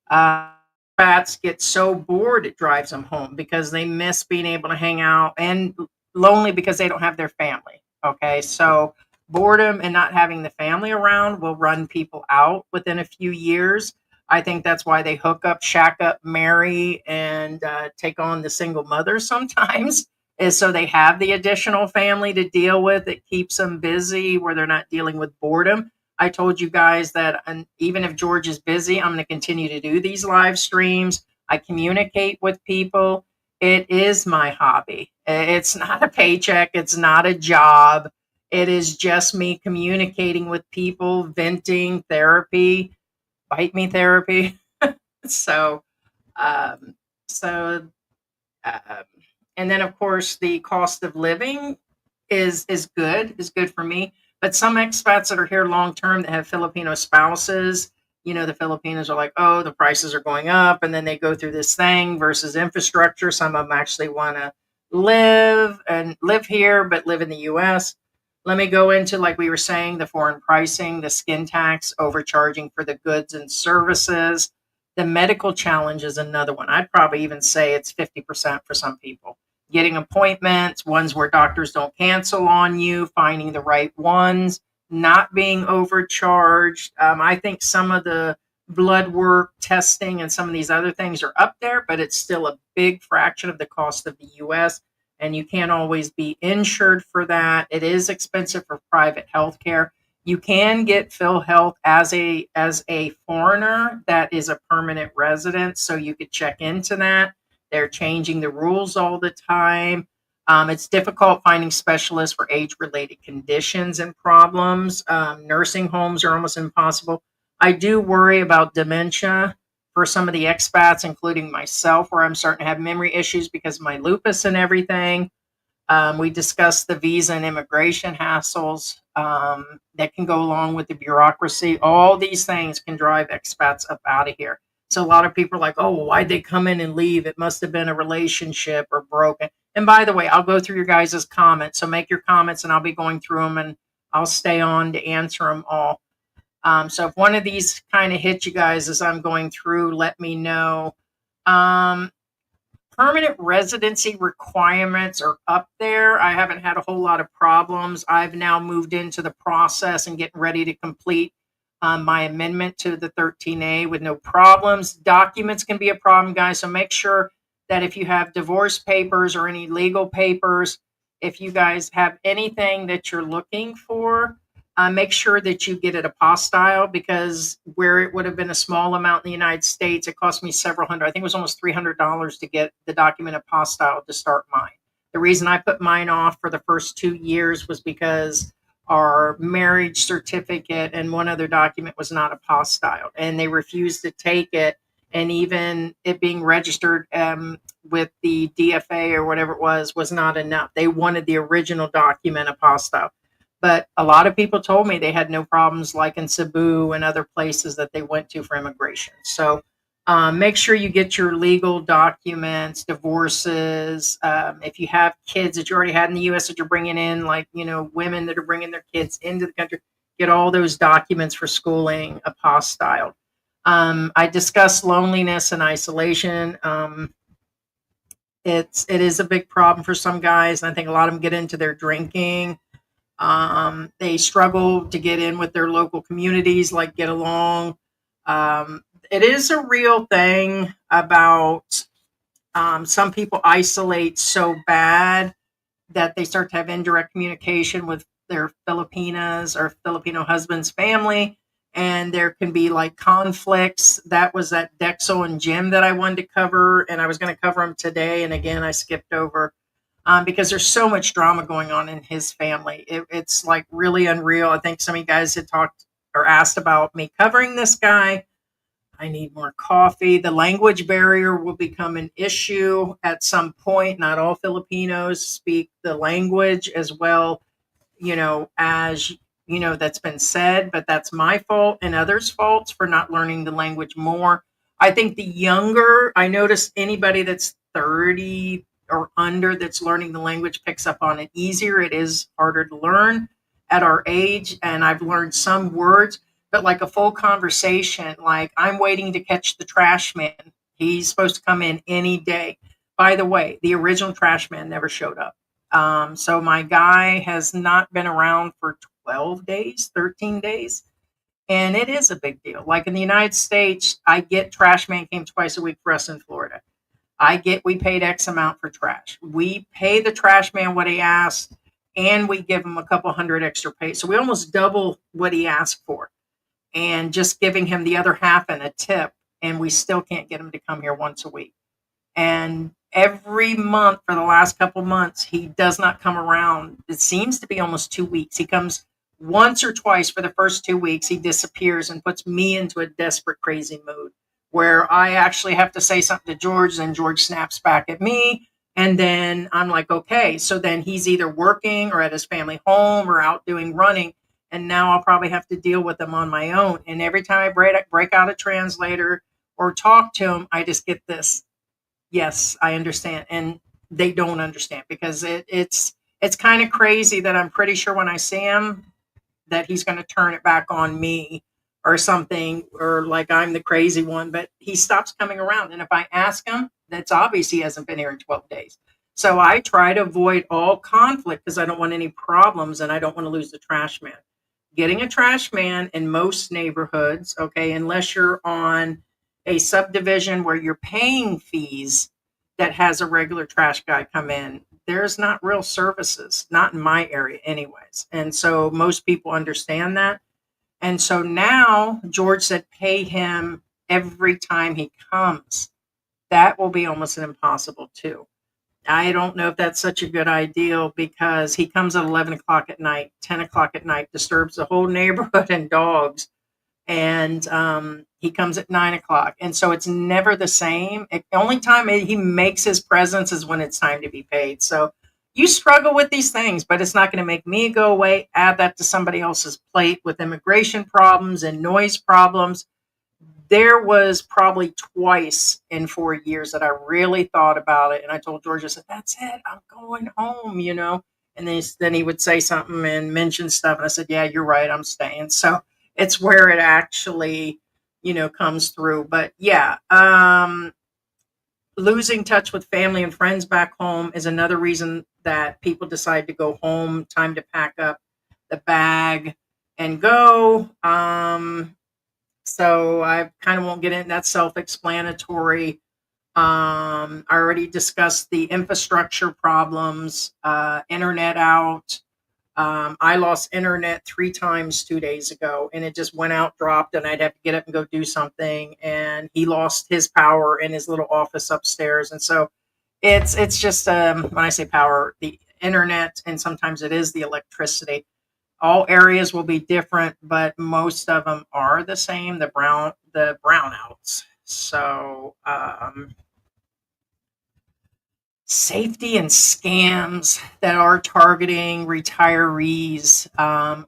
[SPEAKER 2] Bats get so bored it drives them home because they miss being able to hang out, and lonely because they don't have their family. Okay, so boredom and not having the family around will run people out within a few years. I think that's why they hook up, shack up, marry, and take on the single mothers sometimes, is so they have the additional family to deal with. It keeps them busy where they're not dealing with boredom. I told you guys that even if George is busy, I'm going to continue to do these live streams. I communicate with people. It is my hobby. It's not a paycheck, it's not a job. It is just me communicating with people, venting, therapy, bite me therapy. So, um, so, um, and then of course the cost of living is good for me. But some expats that are here long term that have Filipino spouses, the Filipinos are like, oh, the prices are going up, and then they go through this thing versus infrastructure. Some of them actually want to live here, but live in the U.S. Let me go into, like we were saying, the foreign pricing, the skin tax, overcharging for the goods and services. The medical challenge is another one. I'd probably even say it's 50% for some people. Getting appointments, ones where doctors don't cancel on you, finding the right ones, not being overcharged. I think some of the blood work testing and some of these other things are up there, but it's still a big fraction of the cost of the US. And you can't always be insured for that. It is expensive for private health care. You can get PhilHealth as a foreigner that is a permanent resident, so you could check into that. They're changing the rules all the time. It's difficult finding specialists for age-related conditions and problems. Nursing homes are almost impossible. I do worry about dementia for some of the expats, including myself, where I'm starting to have memory issues because of my lupus and everything. We discussed the visa and immigration hassles that can go along with the bureaucracy. All these things can drive expats up out of here. So a lot of people are like, oh, why'd they come in and leave? It must have been a relationship or broken. And by the way, I'll go through your guys' comments. So make your comments and I'll be going through them and I'll stay on to answer them all. So if one of these kind of hit you guys as I'm going through, let me know. Permanent residency requirements are up there. I haven't had a whole lot of problems. I've now moved into the process and getting ready to complete my amendment to the 13A with no problems. Documents can be a problem, guys. So make sure that if you have divorce papers or any legal papers, if you guys have anything that you're looking for, make sure that you get it apostille, because where it would have been a small amount in the United States, it cost me several hundred. I think it was almost $300 to get the document apostille to start mine. The reason I put mine off for the first 2 years was because our marriage certificate and one other document was not apostilled, and they refused to take it. And even it being registered with the DFA or whatever it was not enough. They wanted the original document apostille. But a lot of people told me they had no problems, like in Cebu and other places that they went to for immigration. So make sure you get your legal documents, divorces. If you have kids that you already had in the U.S. that you're bringing in, like, women that are bringing their kids into the country, get all those documents for schooling apostilled. I discussed loneliness and isolation. It is a big problem for some guys, and I think a lot of them get into their drinking. They struggle to get in with their local communities, like get along. It is a real thing about some people isolate so bad that they start to have indirect communication with their Filipinas or Filipino husband's family. And there can be like conflicts. That was that Dexel and Jim that I wanted to cover, and I was going to cover them today. And again, I skipped over because there's so much drama going on in his family. It's like really unreal. I think some of you guys had talked or asked about me covering this guy. I need more coffee. The language barrier will become an issue at some point. Not all Filipinos speak the language as well, as that's been said, but that's my fault and others' faults for not learning the language more. I think I notice anybody that's 30 or under that's learning the language picks up on it easier. It is harder to learn at our age, and I've learned some words, but like a full conversation, like I'm waiting to catch the trash man. He's supposed to come in any day. By the way, the original trash man never showed up. So my guy has not been around for 12 days, 13 days. And it is a big deal. Like in the United States, I get trash man came twice a week for us in Florida. We paid X amount for trash. We pay the trash man what he asked, and we give him a couple hundred extra pay. So we almost double what he asked for, and just giving him the other half and a tip, and we still can't get him to come here once a week. And every month for the last couple months, he does not come around. It seems to be almost 2 weeks. He comes once or twice for the first 2 weeks. He disappears and puts me into a desperate, crazy mood where I actually have to say something to George, and George snaps back at me. And then I'm like, okay. So then he's either working or at his family home or out doing running. And now I'll probably have to deal with him on my own. And every time I break out a translator or talk to him, I just get this, yes, I understand. And they don't understand because it's kind of crazy that I'm pretty sure when I see him that he's going to turn it back on me or something, or like I'm the crazy one, but he stops coming around. And if I ask him, that's obvious he hasn't been here in 12 days. So I try to avoid all conflict because I don't want any problems and I don't want to lose the trash man. Getting a trash man in most neighborhoods, okay, unless you're on a subdivision where you're paying fees that has a regular trash guy come in, there's not real services, not in my area anyways. And so most people understand that. And so now George said pay him every time he comes. That will be almost an impossible too. I don't know if that's such a good idea because he comes at 11 o'clock at night, 10 o'clock at night, disturbs the whole neighborhood and dogs. And he comes at 9 o'clock. And so it's never the same. The only time he makes his presence is when it's time to be paid. So you struggle with these things, but it's not going to make me go away. Add that to somebody else's plate with immigration problems and noise problems. There was probably twice in 4 years that I really thought about it. And I told George, I said, that's it. I'm going home, you know. And then he would say something and mention stuff. And I said, yeah, you're right. I'm staying. So it's where it actually, comes through. But yeah, losing touch with family and friends back home is another reason that people decide to go home. Time to pack up the bag and go. So I kind of won't get in. That's self-explanatory. I already discussed the infrastructure problems, internet out. I lost internet 3 times 2 days ago, and it just went out, dropped, and I'd have to get up and go do something. And he lost his power in his little office upstairs, and so it's just when I say power, the internet, and sometimes it is the electricity. All areas will be different, but most of them are the same. The brownouts. So safety and scams that are targeting retirees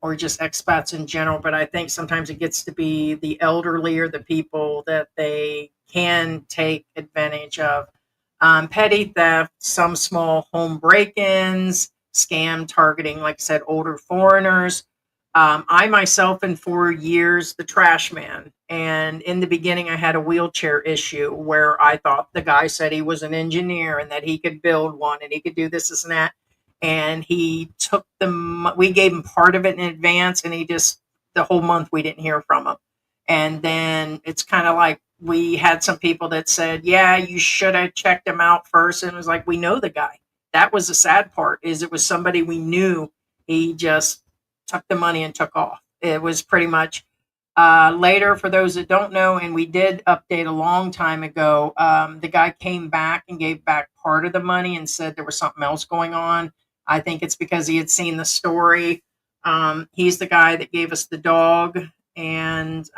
[SPEAKER 2] or just expats in general. But I think sometimes it gets to be the elderly or the people that they can take advantage of. Petty theft, some small home break-ins, scam targeting, like I said, older foreigners. I myself, in 4 years, the trash man. And in the beginning, I had a wheelchair issue where I thought the guy said he was an engineer and that he could build one and he could do this and that. And he took we gave him part of it in advance, and the whole month we didn't hear from him. And then it's kind of like we had some people that said, yeah, you should have checked him out first. And it was like, we know the guy. That was the sad part, is it was somebody we knew. He just took the money and took off. It was pretty much later, for those that don't know, and we did update a long time ago, the guy came back and gave back part of the money and said there was something else going on. I think it's because he had seen the story. He's the guy that gave us the dog, and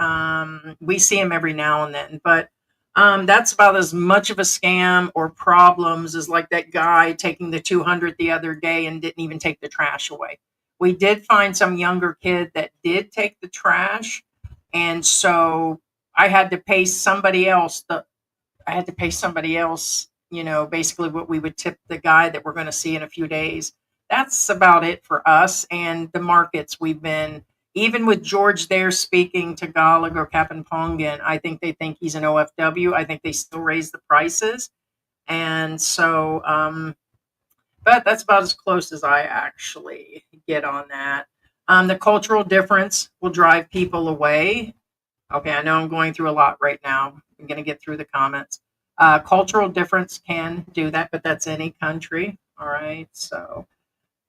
[SPEAKER 2] we see him every now and then. But that's about as much of a scam or problems as like that guy taking the 200 the other day and didn't even take the trash away. We did find some younger kid that did take the trash, and so I had to pay somebody else. Basically what we would tip the guy that we're going to see in a few days. That's about it for us. And the markets we've been, even with George there speaking Tagalog or Kapampangan, I think they think he's an OFW. I think they still raise the prices. And so, but that's about as close as I actually get on that. The cultural difference will drive people away. Okay, I know I'm going through a lot right now. I'm going to get through the comments. Cultural difference can do that, but that's any country. All right, so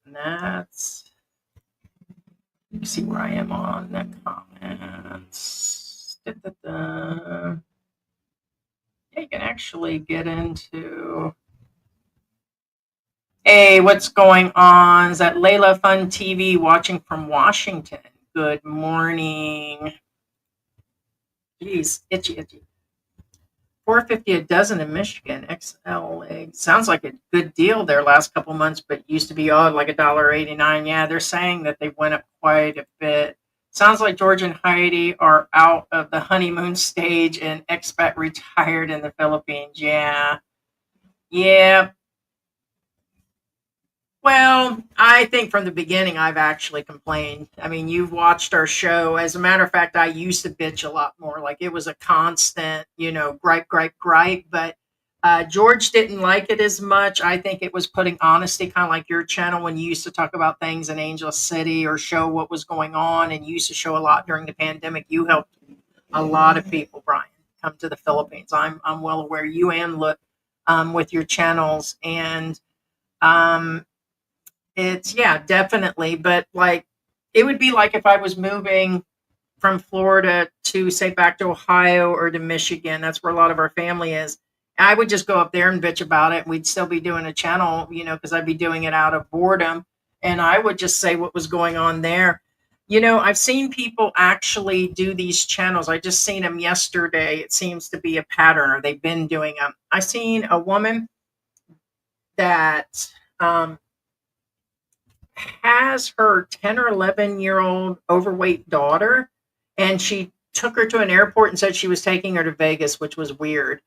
[SPEAKER 2] that's, you see where I am on the comments. Da-da-da. Yeah, you can actually get into, hey, what's going on? Is that Layla Fun TV watching from Washington? Good morning. Geez, itchy, itchy. 450 a dozen in Michigan. XL egg. Sounds like a good deal there last couple months, but used to be like $1.89. Yeah, they're saying that they went up quite a bit. Sounds like George and Heidi are out of the honeymoon stage and expat retired in the Philippines. Yeah. Yeah. Well, I think from the beginning I've actually complained. I mean, you've watched our show. As a matter of fact, I used to bitch a lot more. Like it was a constant, gripe, gripe, gripe. But George didn't like it as much. I think it was putting honesty, kind of like your channel when you used to talk about things in Angel City or show what was going on. And you used to show a lot during the pandemic. You helped a lot of people, Brian, come to the Philippines. I'm well aware you and look with your channels and. Um, it's yeah, definitely. But like it would be like if I was moving from Florida to say back to Ohio or to Michigan. That's where a lot of our family is. I would just go up there and bitch about it. We'd still be doing a channel, because I'd be doing it out of boredom. And I would just say what was going on there. I've seen people actually do these channels. I just seen them yesterday. It seems to be a pattern, or they've been doing them. I seen a woman that has her 10 or 11-year-old overweight daughter, and she took her to an airport and said she was taking her to Vegas, which was weird.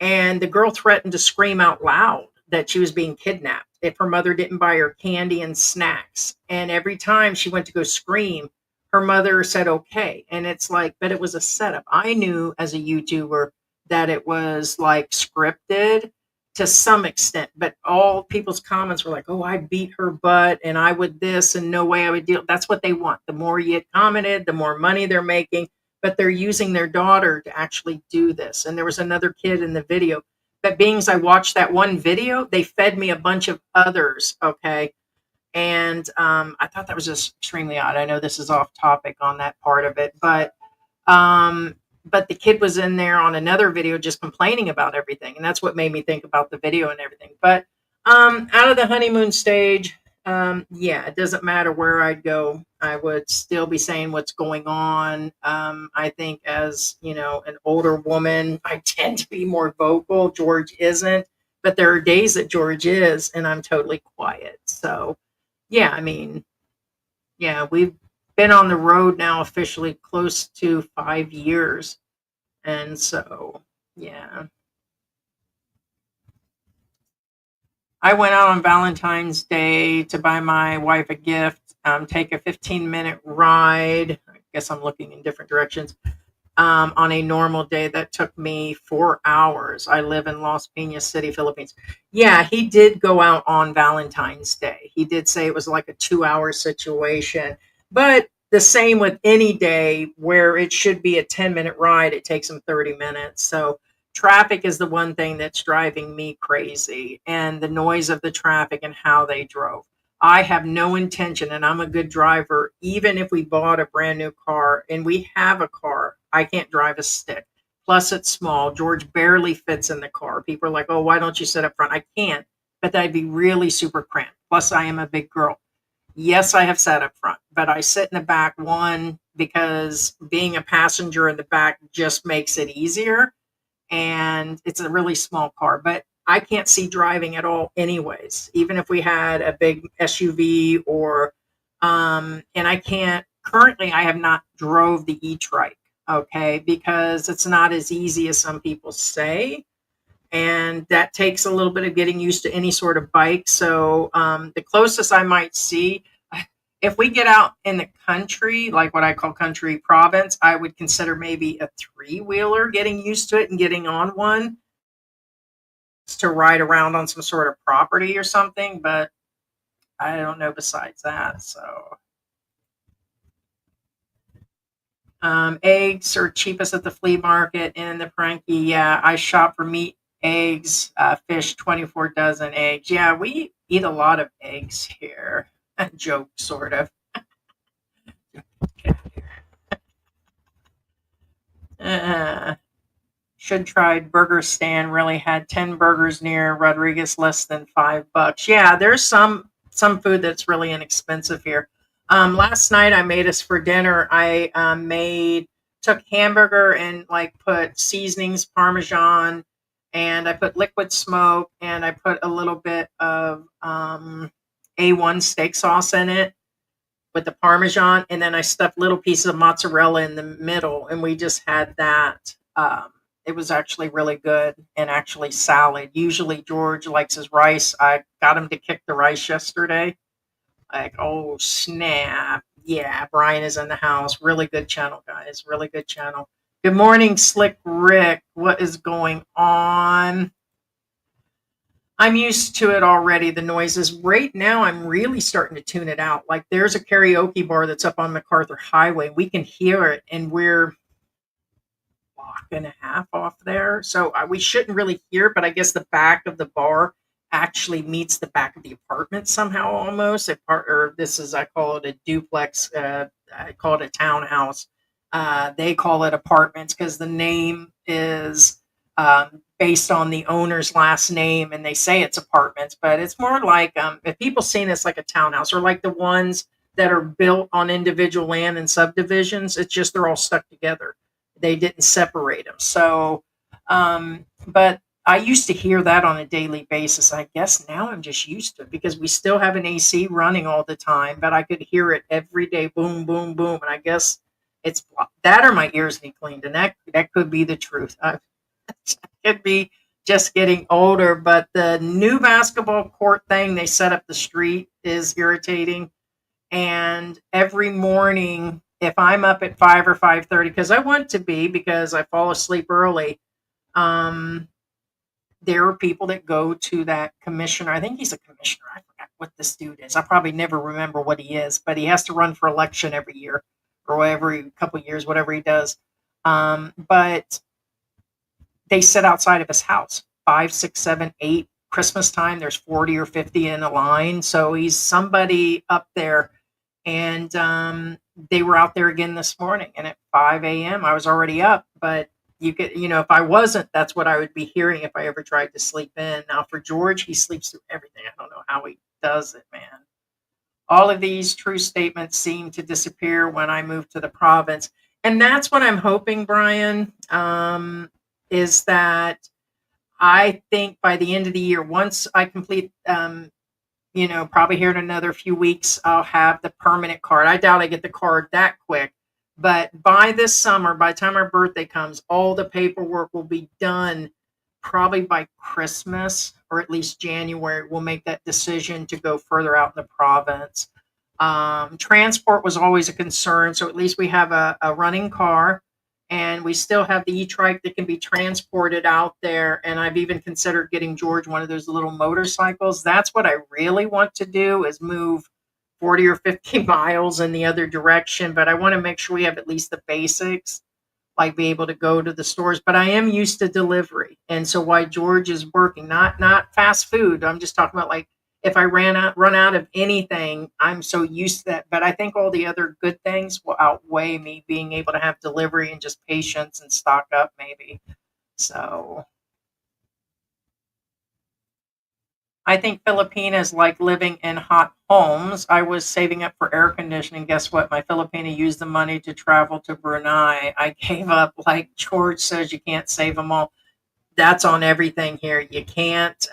[SPEAKER 2] And the girl threatened to scream out loud that she was being kidnapped if her mother didn't buy her candy and snacks. And every time she went to go scream, her mother said okay. And it's like, but it was a setup. I knew as a YouTuber that it was like scripted to some extent, but all people's comments were like, oh, I beat her butt and I would this and no way I would deal. That's what they want. The more you commented, the more money they're making, but they're using their daughter to actually do this. And there was another kid in the video. But being as I watched that one video, they fed me a bunch of others. Okay. And I thought that was just extremely odd. I know this is off topic on that part of it, but the kid was in there on another video just complaining about everything, and that's what made me think about the video and everything. But out of the honeymoon stage, yeah, it doesn't matter where I'd go, I would still be saying what's going on. I think as an older woman, I tend to be more vocal. George isn't, but there are days that George is, and I'm totally quiet. So yeah, I mean, yeah, we've been on the road now officially close to 5 years. And so, yeah. I went out on Valentine's Day to buy my wife a gift, take a 15-minute ride. I guess I'm looking in different directions. On a normal day, that took me 4 hours. I live in Las Piñas City, Philippines. Yeah, he did go out on Valentine's Day. He did say it was like a 2-hour situation, but the same with any day where it should be a 10-minute ride, it takes him 30 minutes. So traffic is the one thing that's driving me crazy, and the noise of the traffic and how they drove. I have no intention, and I'm a good driver. Even if we bought a brand new car and we have a car, I can't drive a stick. Plus, it's small. George barely fits in the car. People are like, oh, why don't you sit up front? I can't, but that'd be really super cramped. Plus, I am a big girl. Yes, I have sat up front, but I sit in the back, one, because being a passenger in the back just makes it easier. And it's a really small car, but I can't see driving at all anyways, even if we had a big SUV or and I can't currently, I have not drove the e-trike, okay, because it's not as easy as some people say, and that takes a little bit of getting used to any sort of bike. So the closest I might see, if we get out in the country, like what I call country province, I would consider maybe a three-wheeler, getting used to it and getting on one to ride around on some sort of property or something. But I don't know besides that. So Eggs are cheapest at the flea market in the Frankie. Yeah, I shop for meat, eggs, fish, 24 dozen eggs. Yeah, we eat a lot of eggs here. Joke, sort of. Uh, should try burger stand. Really had 10 burgers near Rodriguez, less than $5. Yeah, there's some food that's really inexpensive here. Last night I made us for dinner. I made took hamburger and like put seasonings, Parmesan, and I put liquid smoke, and I put a little bit of A1 steak sauce in it with the Parmesan, and then I stuffed little pieces of mozzarella in the middle, and we just had that. It was actually really good, and actually salad. Usually George likes his rice. I got him to kick the rice yesterday. Like, oh snap. Yeah, Brian is in the house. Really good channel, guys. Really good channel. Good morning, Slick Rick. What is going on? I'm used to it already, the noises. Right now, I'm really starting to tune it out. Like, there's a karaoke bar that's up on MacArthur Highway. We can hear it, and we're a block and a half off there. So we shouldn't really hear it, but I guess the back of the bar actually meets the back of the apartment somehow almost. Or this is, I call it a duplex. I call it a townhouse. They call it apartments because the name is based on the owner's last name, and they say it's apartments, but it's more like if people see this like a townhouse or like the ones that are built on individual land and subdivisions. It's just they're all stuck together. They didn't separate them. So, but I used to hear that on a daily basis. I guess now I'm just used to it because we still have an AC running all the time, but I could hear it every day, boom, boom, boom. And I guess it's that or my ears need cleaned, and that could be the truth. Could be just getting older, but the new basketball court thing they set up the street is irritating. And every morning, if I'm up at 5 or 5:30, because I want to be because I fall asleep early, um, there are people that go to that commissioner. I think he's a commissioner. I forgot what this dude is. I probably never remember what he is, but he has to run for election every year or every couple of years, whatever he does. But they sit outside of his house 5, 6, 7, 8. Christmas time, there's 40 or 50 in a line. So he's somebody up there. And they were out there again this morning. And at 5 a.m., I was already up. But if I wasn't, that's what I would be hearing if I ever tried to sleep in. Now, for George, he sleeps through everything. I don't know how he does it, man. All of these true statements seem to disappear when I move to the province. And that's what I'm hoping, Brian, is that I think by the end of the year, once I complete, probably here in another few weeks, I'll have the permanent card. I doubt I get the card that quick. But by this summer, by the time our birthday comes, all the paperwork will be done probably by Christmas or at least January. We'll make that decision to go further out in the province. Transport was always a concern. So at least we have a running car. And we still have the e-trike that can be transported out there. And I've even considered getting George one of those little motorcycles. That's what I really want to do, is move 40 or 50 miles in the other direction. But I want to make sure we have at least the basics, like be able to go to the stores. But I am used to delivery. And so while George is working, not fast food, I'm just talking about like if I run out of anything, I'm so used to that. But I think all the other good things will outweigh me being able to have delivery and just patience and stock up maybe. So I think Filipina is like living in hot homes. I was saving up for air conditioning. Guess what? My Filipina used the money to travel to Brunei. I gave up. Like George says, you can't save them all. That's on everything here. You can't.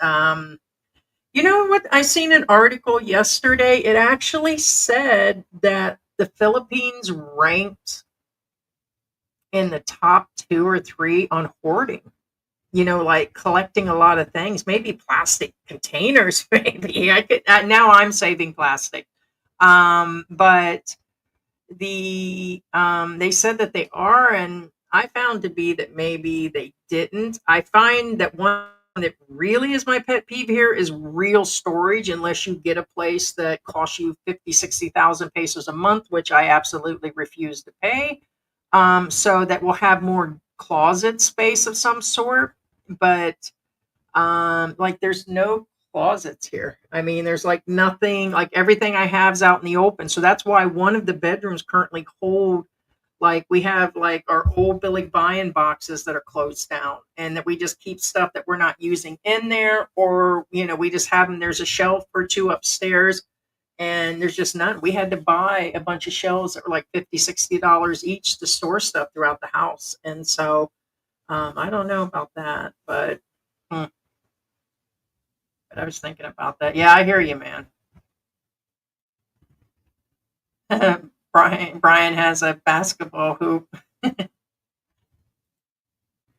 [SPEAKER 2] You know what? I seen an article yesterday. It actually said that the Philippines ranked in the top 2 or 3 on hoarding. Like collecting a lot of things, maybe plastic containers. Maybe I could. Now I'm saving plastic, but they said that they are, and I found to be that maybe they didn't. I find that one that really is my pet peeve here is real storage, unless you get a place that costs you 50, 60,000 pesos a month, which I absolutely refuse to pay. so that we'll have more closet space of some sort. But like there's no closets here. I mean, there's like nothing, like everything I have's out in the open. So that's why one of the bedrooms currently hold, like we have like our old Billy Buy-in boxes that are closed down, and that we just keep stuff that we're not using in there, or we just have them. There's a shelf or two upstairs, and there's just none. We had to buy a bunch of shelves that were like $50, $60 each to store stuff throughout the house. And so I don't know about that, hmm, but I was thinking about that. Yeah, I hear you, man. Brian has a basketball hoop.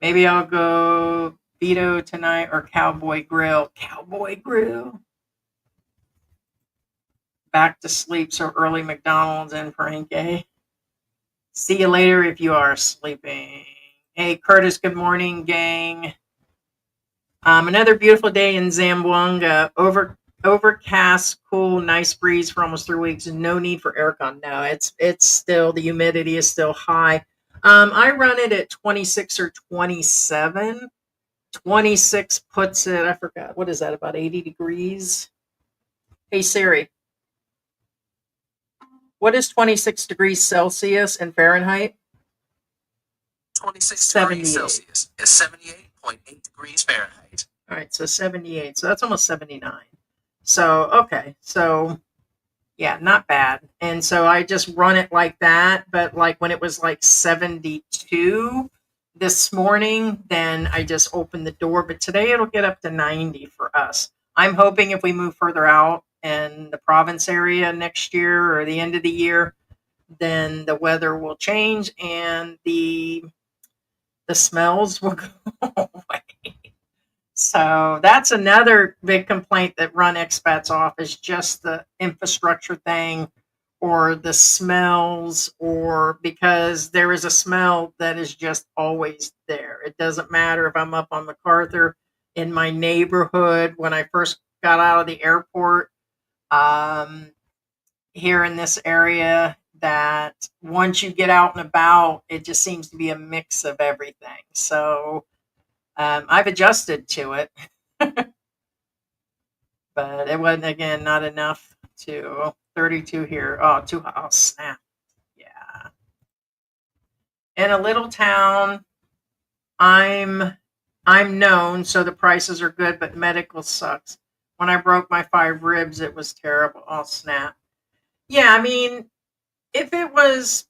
[SPEAKER 2] Maybe I'll go Vito tonight or Cowboy Grill. Cowboy Grill. Back to sleep so early, McDonald's and Frank, eh? See you later if you are sleeping. Hey, Curtis, good morning, gang. Another beautiful day in Zamboanga. Overcast, cool, nice breeze for almost 3 weeks. No need for aircon. No, it's still, the humidity is still high. I run it at 26 or 27. 26 puts it, I forgot, what is that, about 80 degrees? Hey Siri, what is 26 degrees Celsius in Fahrenheit?
[SPEAKER 3] 26 degrees Celsius is 78.8 degrees Fahrenheit.
[SPEAKER 2] All right, so 78. So that's almost 79. So, okay. So, yeah, not bad. And so I just run it like that. But like when it was like 72 this morning, then I just opened the door. But today it'll get up to 90 for us. I'm hoping if we move further out in the province area next year or the end of the year, then the weather will change and the smells will go away. So that's another big complaint that run expats off, is just the infrastructure thing or the smells, or because there is a smell that is just always there. It doesn't matter if I'm up on MacArthur in my neighborhood when I first got out of the airport, um, here in this area, that once you get out and about, it just seems to be a mix of everything. So I've adjusted to it, but it wasn't, again, not enough to 32 here. Oh, too hot. Oh, snap. Yeah. In a little town, I'm known, so the prices are good, but medical sucks. When I broke my 5 ribs, it was terrible. Oh, snap. Yeah, I mean, if it was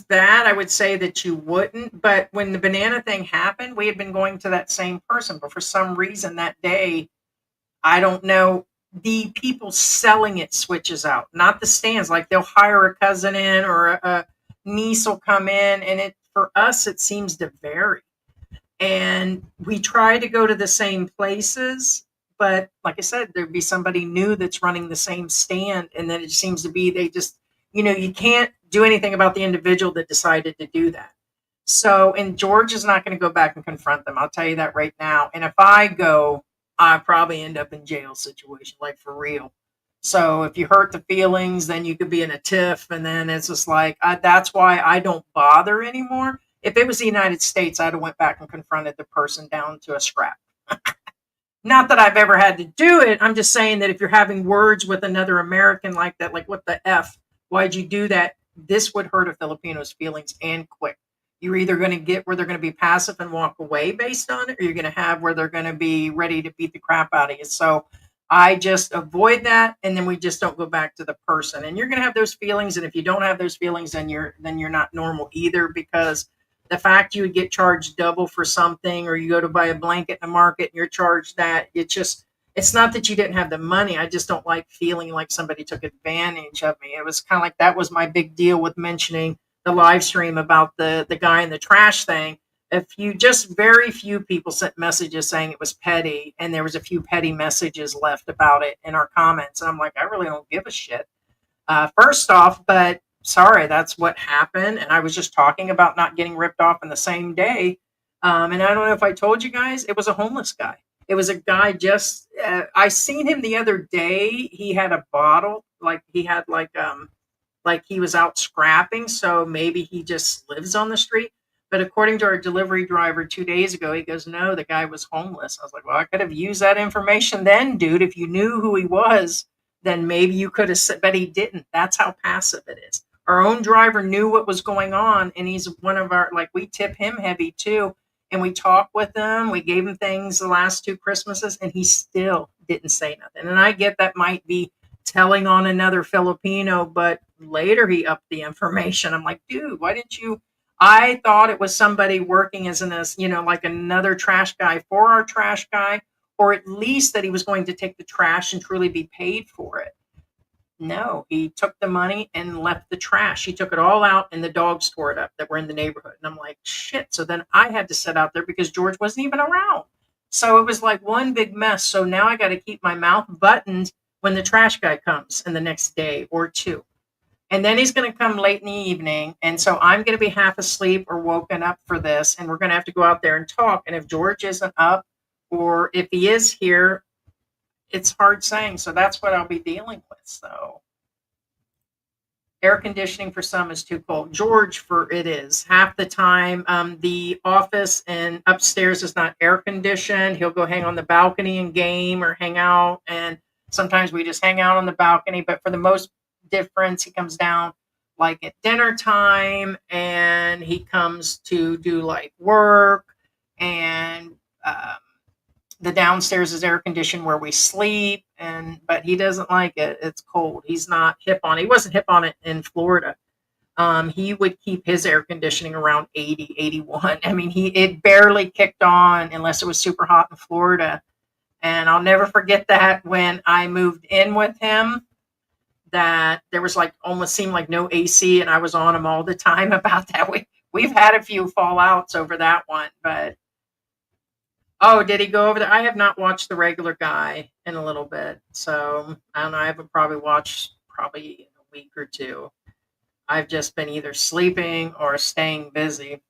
[SPEAKER 2] that, I would say that you wouldn't. But when the banana thing happened, we had been going to that same person, but for some reason that day, I don't know, the people selling it switches out, not the stands. Like they'll hire a cousin in, or a niece will come in, and it, for us, it seems to vary. And we try to go to the same places, but like I said, there'd be somebody new that's running the same stand, and then it seems to be, they just, you can't do anything about the individual that decided to do that. So, and George is not going to go back and confront them, I'll tell you that right now. And if I go, I probably end up in jail situation, like for real. So if you hurt the feelings, then you could be in a tiff, and then it's just like, that's why I don't bother anymore. If it was the United States, I'd have went back and confronted the person down to a scrap. Not that I've ever had to do it. I'm just saying that if you're having words with another American like that, like, what the F? Why'd you do that? This would hurt a Filipino's feelings, and quick. You're either going to get where they're going to be passive and walk away based on it, or you're going to have where they're going to be ready to beat the crap out of you. So I just avoid that, and then we just don't go back to the person. And you're going to have those feelings, and if you don't have those feelings, then you're not normal either, because the fact you would get charged double for something, or you go to buy a blanket in the market and you're charged that, it's not that you didn't have the money. I just don't like feeling like somebody took advantage of me. It was kind of like, that was my big deal with mentioning the live stream about the guy in the trash thing. Very few people sent messages saying it was petty, and there was a few petty messages left about it in our comments, and I'm like, I really don't give a shit, first off, but sorry, that's what happened. And I was just talking about not getting ripped off in the same day. And I don't know if I told you guys, it was a homeless guy. It was a guy I seen him the other day. He had a bottle, like he had like like he was out scrapping, so maybe he just lives on the street. But according to our delivery driver 2 days ago, he goes, no, the guy was homeless. I was like, well, I could have used that information then, dude. If you knew who he was, then maybe you could have said, but he didn't. That's how passive it is. Our own driver knew what was going on, and he's one of our, like, we tip him heavy too. And we talked with him. We gave him things the last 2 Christmases, and he still didn't say nothing. And I get that might be telling on another Filipino, but later he upped the information. I'm like, dude, why didn't you? I thought it was somebody working as like another trash guy for our trash guy, or at least that he was going to take the trash and truly be paid for it. No, he took the money and left the trash. He took it all out and the dogs tore it up that were in the neighborhood. And I'm like, shit. So then I had to sit out there because George wasn't even around. So it was like one big mess. So now I got to keep my mouth buttoned when the trash guy comes in the next day or two. And then he's going to come late in the evening. And so I'm going to be half asleep or woken up for this. And we're going to have to go out there and talk. And if George isn't up, or if he is here, it's hard saying. So that's what I'll be dealing with. So air conditioning for some is too cold. George, for it is. Half the time, the office and upstairs is not air conditioned. He'll go hang on the balcony and game or hang out. And sometimes we just hang out on the balcony. But for the most difference, he comes down like at dinner time, and he comes to do like work, and the downstairs is air conditioned where we sleep, but he doesn't like it. It's cold. He's not hip on it. He wasn't hip on it in Florida. He would keep his air conditioning around 80, 81. I mean, it barely kicked on unless it was super hot in Florida. And I'll never forget that when I moved in with him, that there was like almost seemed like no AC, and I was on him all the time about that. We've had a few fallouts over that one, but oh, did he go over there? I have not watched The Regular Guy in a little bit, so I don't know. I haven't probably watched in a week or two. I've just been either sleeping or staying busy.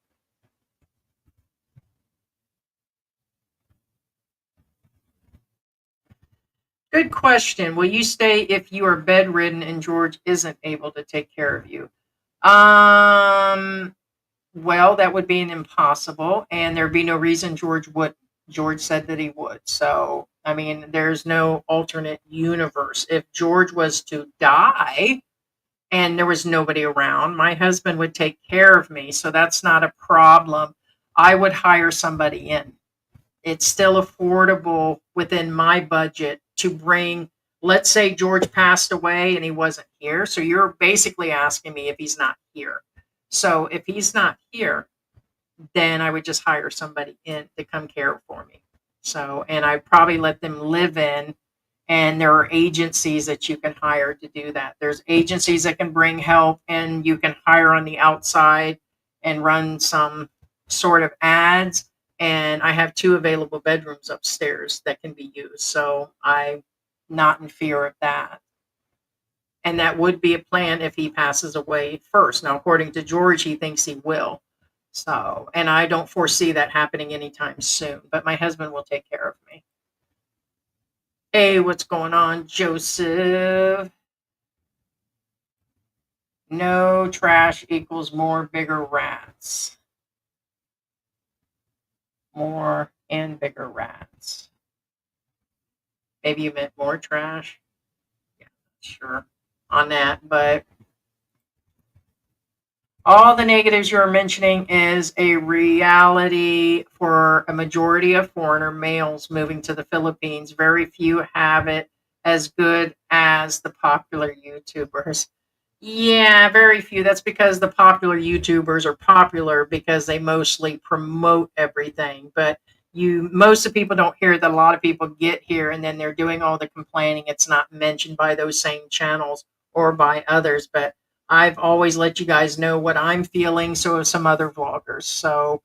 [SPEAKER 2] Good question. Will you stay if you are bedridden and George isn't able to take care of you? Well, that would be an impossible, and there'd be no reason George would. George said that he would. So, I mean, there's no alternate universe. If George was to die and there was nobody around, my husband would take care of me. So that's not a problem. I would hire somebody in. It's still affordable within my budget to bring, let's say George passed away and he wasn't here. So you're basically asking me if he's not here. So if he's not here, then I would just hire somebody in to come care for me. So, and I'd probably let them live in, and there are agencies that you can hire to do that. There's agencies that can bring help, and you can hire on the outside and run some sort of ads. And I have 2 available bedrooms upstairs that can be used. So I'm not in fear of that. And that would be a plan if he passes away first. Now, according to George, he thinks he will. So, and I don't foresee that happening anytime soon, but my husband will take care of me. Hey, what's going on, Joseph? No trash equals more bigger rats. More and bigger rats. Maybe you meant more trash. Yeah, sure on that, but all the negatives you're mentioning is a reality for a majority of foreigner males moving to the Philippines. Very few have it as good as the popular YouTubers. Yeah, very few. That's because the popular YouTubers are popular because they mostly promote everything. But most of the people don't hear that a lot of people get here and then they're doing all the complaining. It's not mentioned by those same channels or by others. But I've always let you guys know what I'm feeling. So have some other vloggers. So,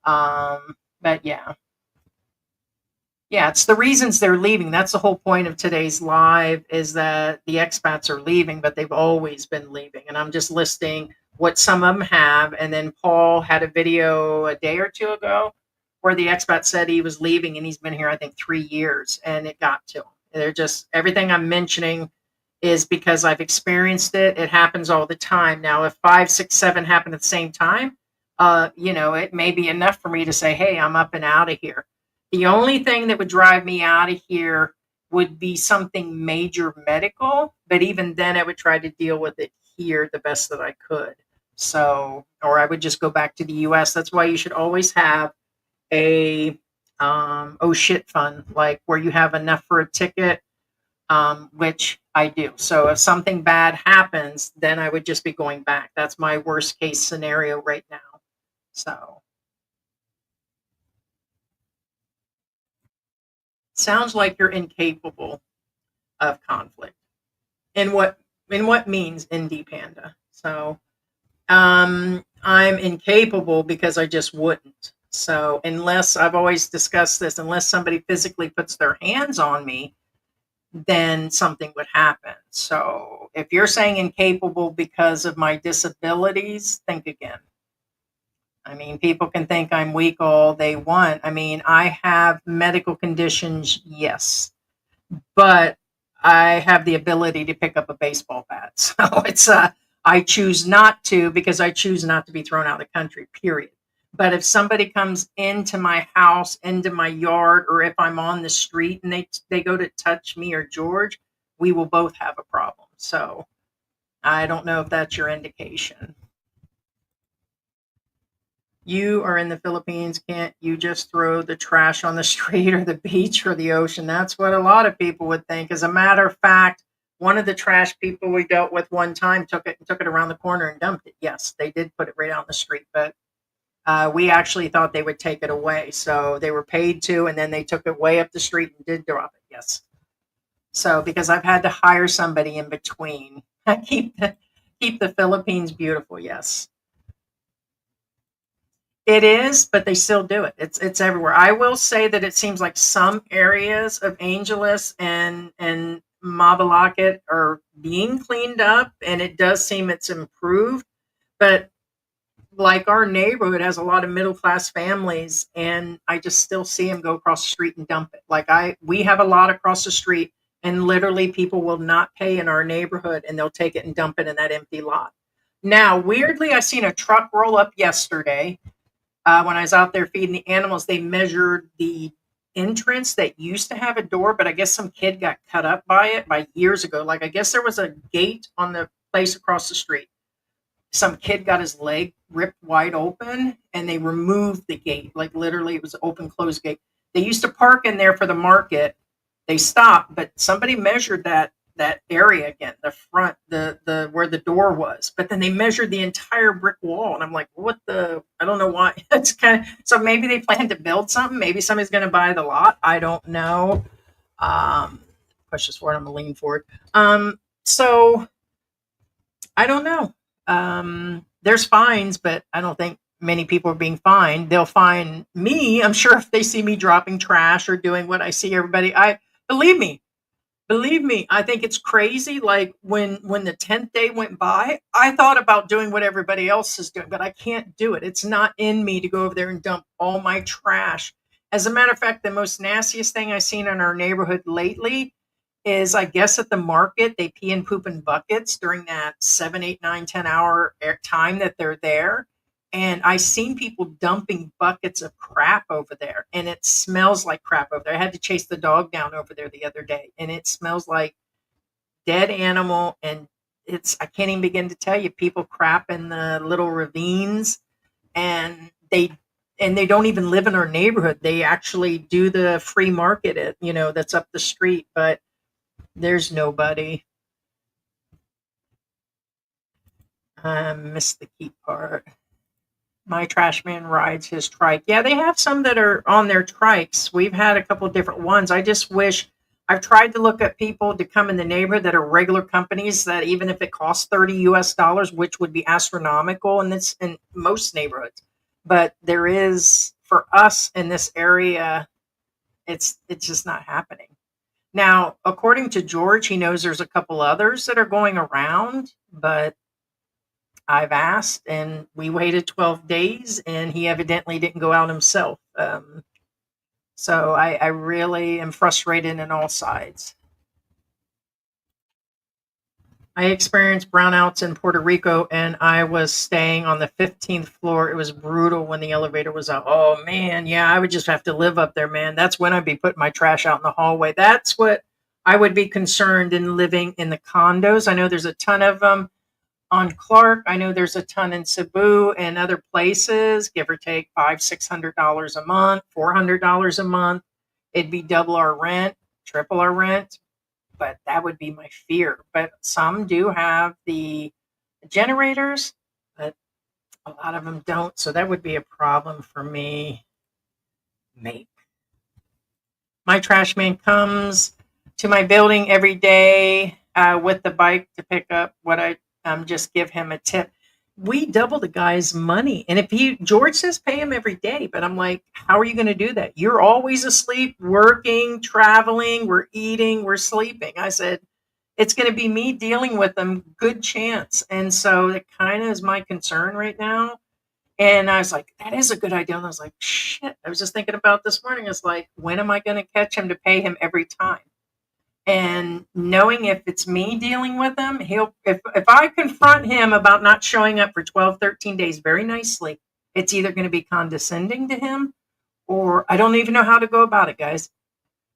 [SPEAKER 2] but yeah. Yeah, it's the reasons they're leaving. That's the whole point of today's live, is that the expats are leaving, but they've always been leaving. And I'm just listing what some of them have. And then Paul had a video a day or two ago where the expat said he was leaving, and he's been here, I think, 3 years, and it got to him. They're just, everything I'm mentioning is because I've experienced it. It happens all the time. Now, if 5, 6, 7 happen at the same time, it may be enough for me to say, hey, I'm up and out of here. The only thing that would drive me out of here would be something major medical, but even then I would try to deal with it here the best that I could. So, or I would just go back to the US. That's why you should always have a oh shit fund, like where you have enough for a ticket, which I do. So if something bad happens, then I would just be going back. That's my worst case scenario right now. So sounds like you're incapable of conflict. In what means, Indie Panda? So I'm incapable because I just wouldn't. So unless, I've always discussed this, unless somebody physically puts their hands on me, then something would happen. So if you're saying incapable because of my disabilities, think again. I mean, people can think I'm weak all they want. I mean, I have medical conditions, yes, but I have the ability to pick up a baseball bat. So I choose not to, because I choose not to be thrown out of the country, period. But if somebody comes into my house, into my yard, or if I'm on the street and they go to touch me or George, we will both have a problem. So I don't know if that's your indication. You are in the Philippines. Can't you just throw the trash on the street or the beach or the ocean? That's what a lot of people would think. As a matter of fact, one of the trash people we dealt with one time took it around the corner and dumped it. Yes, they did put it right out in the street, but we actually thought they would take it away. So they were paid to, and then they took it way up the street and did drop it. Yes. So because I've had to hire somebody in between, keep the Philippines beautiful. Yes. It is, but they still do it. It's everywhere. I will say that it seems like some areas of Angeles and Mavalacat are being cleaned up, and it does seem it's improved. But like our neighborhood has a lot of middle class families, and I just still see them go across the street and dump it. We have a lot across the street, and literally people will not pay in our neighborhood, and they'll take it and dump it in that empty lot. Now, weirdly, I seen a truck roll up yesterday when I was out there feeding the animals. They measured the entrance that used to have a door, but I guess some kid got cut up by it by years ago. Like, I guess there was a gate on the place across the street. Some kid got his leg ripped wide open, and they removed the gate. Like, literally, it was an open closed gate. They used to park in there for the market. They stopped, but somebody measured that area again, the front, the where the door was. But then they measured the entire brick wall, and I'm like, what the? I don't know why. It's kind of, so maybe they plan to build something. Maybe somebody's going to buy the lot. I don't know. Push this forward. I'm gonna lean forward. So I don't know. There's fines, but I don't think many people are being fined. They'll fine me, I'm sure, if they see me dropping trash or doing what I see everybody. I believe me, Believe me, I think it's crazy. Like when the 10th day went by, I thought about doing what everybody else is doing, but I can't do it. It's not in me to go over there and dump all my trash. As a matter of fact, the most nastiest thing I've seen in our neighborhood lately is, I guess, at the market, they pee and poop in buckets during that 7, 8, 9, 10 hour time that they're there. And I seen people dumping buckets of crap over there, and it smells like crap over there. I had to chase the dog down over there the other day, and it smells like dead animal. And I can't even begin to tell you, people crap in the little ravines, and they don't even live in our neighborhood. They actually do the free market that's up the street, but there's nobody. I missed the key part. My trash man rides his trike. Yeah, they have some that are on their trikes. We've had a couple of different ones. I just wish, I've tried to look at people to come in the neighborhood that are regular companies, that even if it costs $30 US, which would be astronomical in most neighborhoods. But there is, for us in this area, it's just not happening. Now, according to George, he knows there's a couple others that are going around, but I've asked, and we waited 12 days, and he evidently didn't go out himself. So I really am frustrated in all sides. I experienced brownouts in Puerto Rico, and I was staying on the 15th floor. It was brutal when the elevator was up. Oh man, yeah, I would just have to live up there, man. That's when I'd be putting my trash out in the hallway. That's what I would be concerned in living in the condos. I know there's a ton of them on Clark. I know there's a ton in Cebu and other places, give or take $500-600 a month, $400 a month. It'd be double our rent, triple our rent, but that would be my fear. But some do have the generators, but a lot of them don't. So that would be a problem for me. Mate. My trash man comes to my building every day with the bike to pick up what I just give him a tip. We double the guy's money. And if George says pay him every day, but I'm like, how are you going to do that? You're always asleep, working, traveling, we're eating, we're sleeping. I said, it's going to be me dealing with them. Good chance. And so that kind of is my concern right now. And I was like, that is a good idea. And I was like, shit. I was just thinking about this morning. It's like, when am I going to catch him to pay him every time? And knowing if it's me dealing with him, if I confront him about not showing up for 12, 13 days very nicely, it's either going to be condescending to him, or I don't even know how to go about it, guys.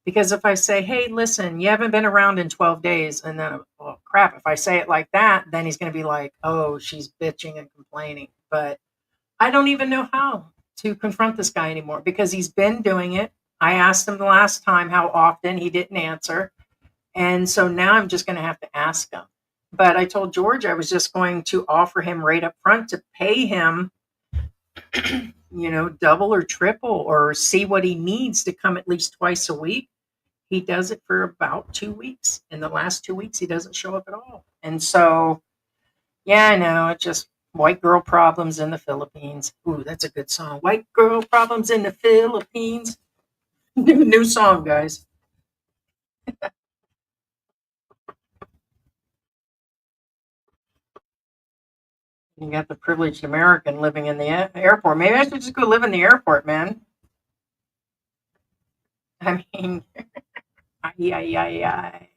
[SPEAKER 2] Because if I say, hey, listen, you haven't been around in 12 days, and then, well, crap, if I say it like that, then he's going to be like, oh, she's bitching and complaining. But I don't even know how to confront this guy anymore because he's been doing it. I asked him the last time how often, he didn't answer. And so now I'm just going to have to ask him. But I told George I was just going to offer him right up front to pay him, double or triple, or see what he needs to come at least twice a week. He does it for about 2 weeks. In the last 2 weeks, he doesn't show up at all. And so, yeah, I know. It's just white girl problems in the Philippines. Ooh, that's a good song. White girl problems in the Philippines. New song, guys. You got the privileged American living in the airport. Maybe I should just go live in the airport, man. I mean, ay, ay, ay, ay.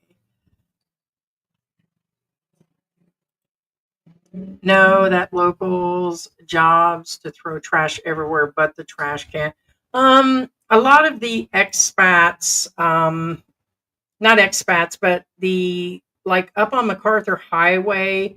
[SPEAKER 2] No, that locals jobs to throw trash everywhere but the trash can. A lot of the expats, not expats, but the like up on MacArthur Highway,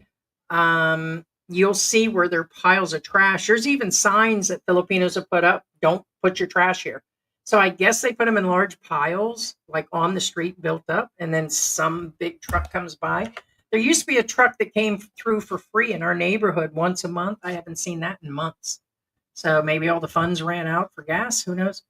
[SPEAKER 2] you'll see where there are piles of trash. There's even signs that Filipinos have put up, don't put your trash here. So I guess they put them in large piles, like on the street built up, and then some big truck comes by. There used to be a truck that came through for free in our neighborhood once a month. I haven't seen that in months. So maybe all the funds ran out for gas. Who knows?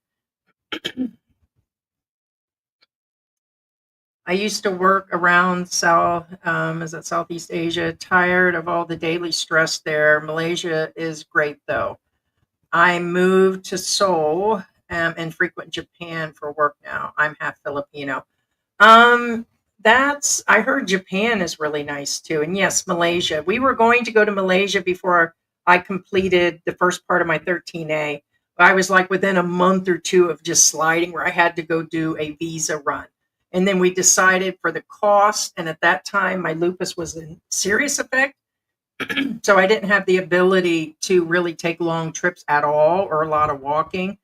[SPEAKER 2] I used to work around Southeast Asia, tired of all the daily stress there. Malaysia is great though. I moved to Seoul and frequent Japan for work now. I'm half Filipino. Um, I heard Japan is really nice too. And yes, Malaysia. We were going to go to Malaysia before I completed the first part of my 13A. I was like within a month or two of just sliding where I had to go do a visa run. And then we decided for the cost. And at that time, my lupus was in serious effect. So I didn't have the ability to really take long trips at all or a lot of walking.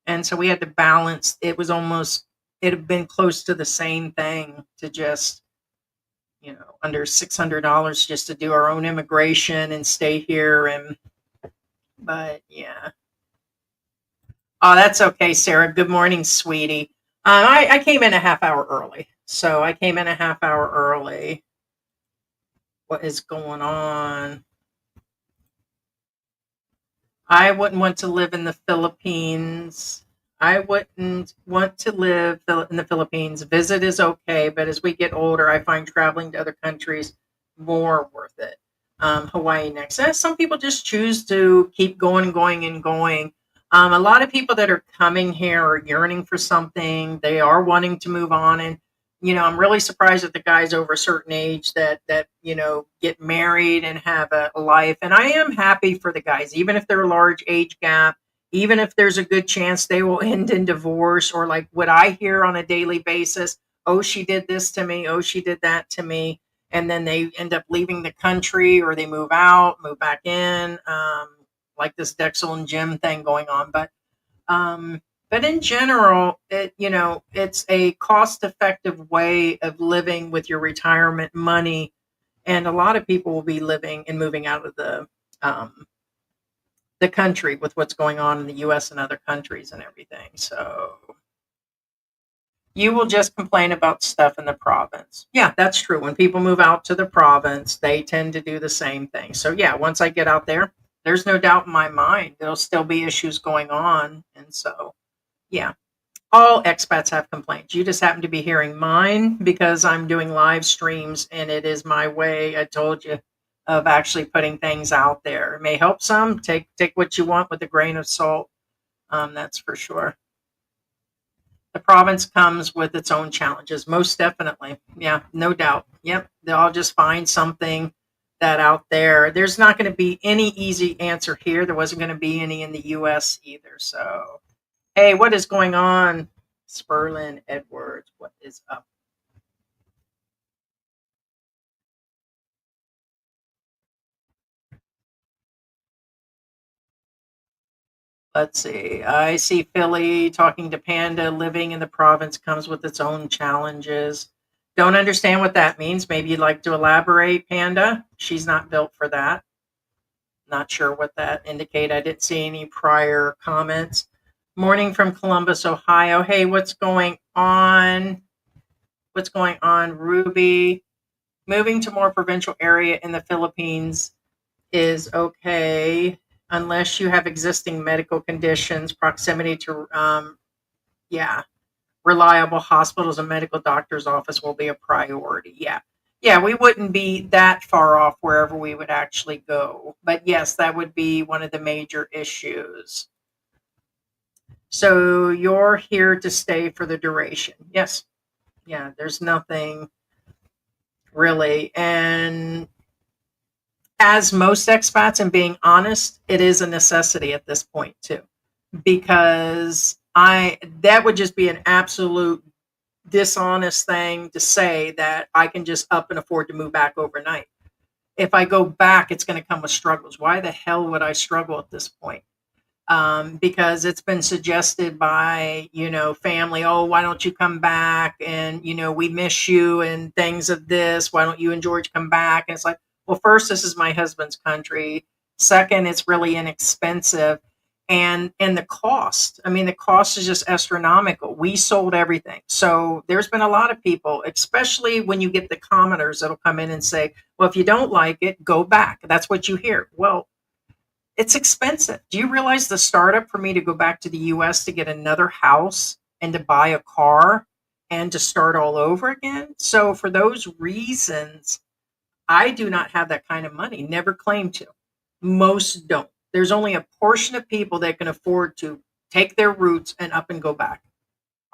[SPEAKER 2] And so we had to balance. It had been close to the same thing to just, under $600 just to do our own immigration and stay here. But yeah. Oh, that's okay, Sarah. Good morning, sweetie. I came in a half hour early. So I came in a half hour early. What is going on? I wouldn't want to live in the Philippines. I wouldn't want to live in the Philippines. Visit is okay, but as we get older, I find traveling to other countries more worth it. Hawaii next. Some people just choose to keep going and going and going. A lot of people that are coming here are yearning for something. They are wanting to move on, and I'm really surprised at the guys over a certain age that get married and have a life. And I am happy for the guys, even if they're a large age gap, even if there's a good chance they will end in divorce, or like what I hear on a daily basis. Oh, she did this to me. Oh, she did that to me. and then they end up leaving the country, or they move out, move back in, like this Dexel and Jim thing going on. But in general, it's a cost-effective way of living with your retirement money, and a lot of people will be living and moving out of the country with what's going on in the U.S. and other countries and everything. So you will just complain about stuff in the province. Yeah, that's true. When people move out to the province, they tend to do the same thing. So yeah, once I get out there, there's no doubt in my mind there'll still be issues going on. And so, yeah, all expats have complaints. You just happen to be hearing mine because I'm doing live streams, and it is my way, I told you, of actually putting things out there. It may help some. Take what you want with a grain of salt. That's for sure. The province comes with its own challenges, most definitely. Yeah, no doubt. Yep, they'll just find something that out there. There's not going to be any easy answer here. There wasn't going to be any in the U.S. either. So, hey, what is going on, Sperlin Edwards? What is up? Let's see. I see Philly talking to Panda. Living in the province comes with its own challenges. Don't understand what that means. Maybe you'd like to elaborate, Panda. She's not built for that. Not sure what that indicate. I didn't see any prior comments. Morning from Columbus, Ohio. Hey, what's going on? What's going on, Ruby? Moving to more provincial area in the Philippines is okay unless you have existing medical conditions, proximity to reliable hospitals and medical doctor's office will be a priority. Yeah, we wouldn't be that far off wherever we would actually go, but yes, that would be one of the major issues. So you're here to stay for the duration? Yes. Yeah, there's nothing really. And as most expats, and being honest, it is a necessity at this point too, because that would just be an absolute dishonest thing to say that I can just up and afford to move back overnight. If I go back, it's going to come with struggles. Why the hell would I struggle at this point? Because it's been suggested by, family, oh, why don't you come back? And, we miss you and things of this. Why don't you and George come back? And it's like, well, first, this is my husband's country. Second, it's really inexpensive. And the cost, the cost is just astronomical. We sold everything. So there's been a lot of people, especially when you get the commenters that'll come in and say, well, if you don't like it, go back. That's what you hear. Well, it's expensive. Do you realize the startup for me to go back to the US to get another house and to buy a car and to start all over again? So for those reasons, I do not have that kind of money, never claim to. Most don't. There's only a portion of people that can afford to take their roots and up and go back.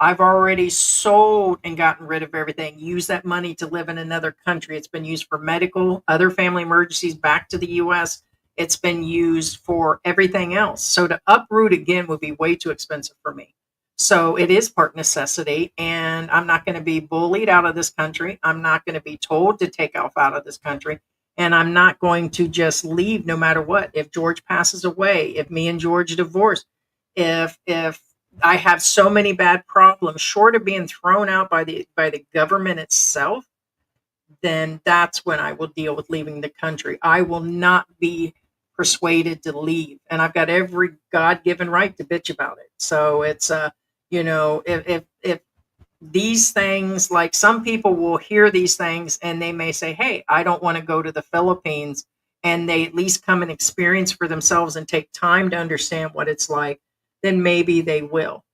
[SPEAKER 2] I've already sold and gotten rid of everything, used that money to live in another country. It's been used for medical, other family emergencies back to the US. It's been used for everything else. So to uproot again would be way too expensive for me. So it is part necessity, and I'm not going to be bullied out of this country. I'm not going to be told to take off out of this country. And I'm not going to just leave no matter what. If George passes away, if me and George divorce, if I have so many bad problems, short of being thrown out by the government itself, then that's when I will deal with leaving the country. I will not be persuaded to leave, and I've got every God-given right to bitch about it. So it's if these things, like, some people will hear these things and they may say, hey, I don't want to go to the Philippines, and they at least come and experience for themselves and take time to understand what it's like, then maybe they will.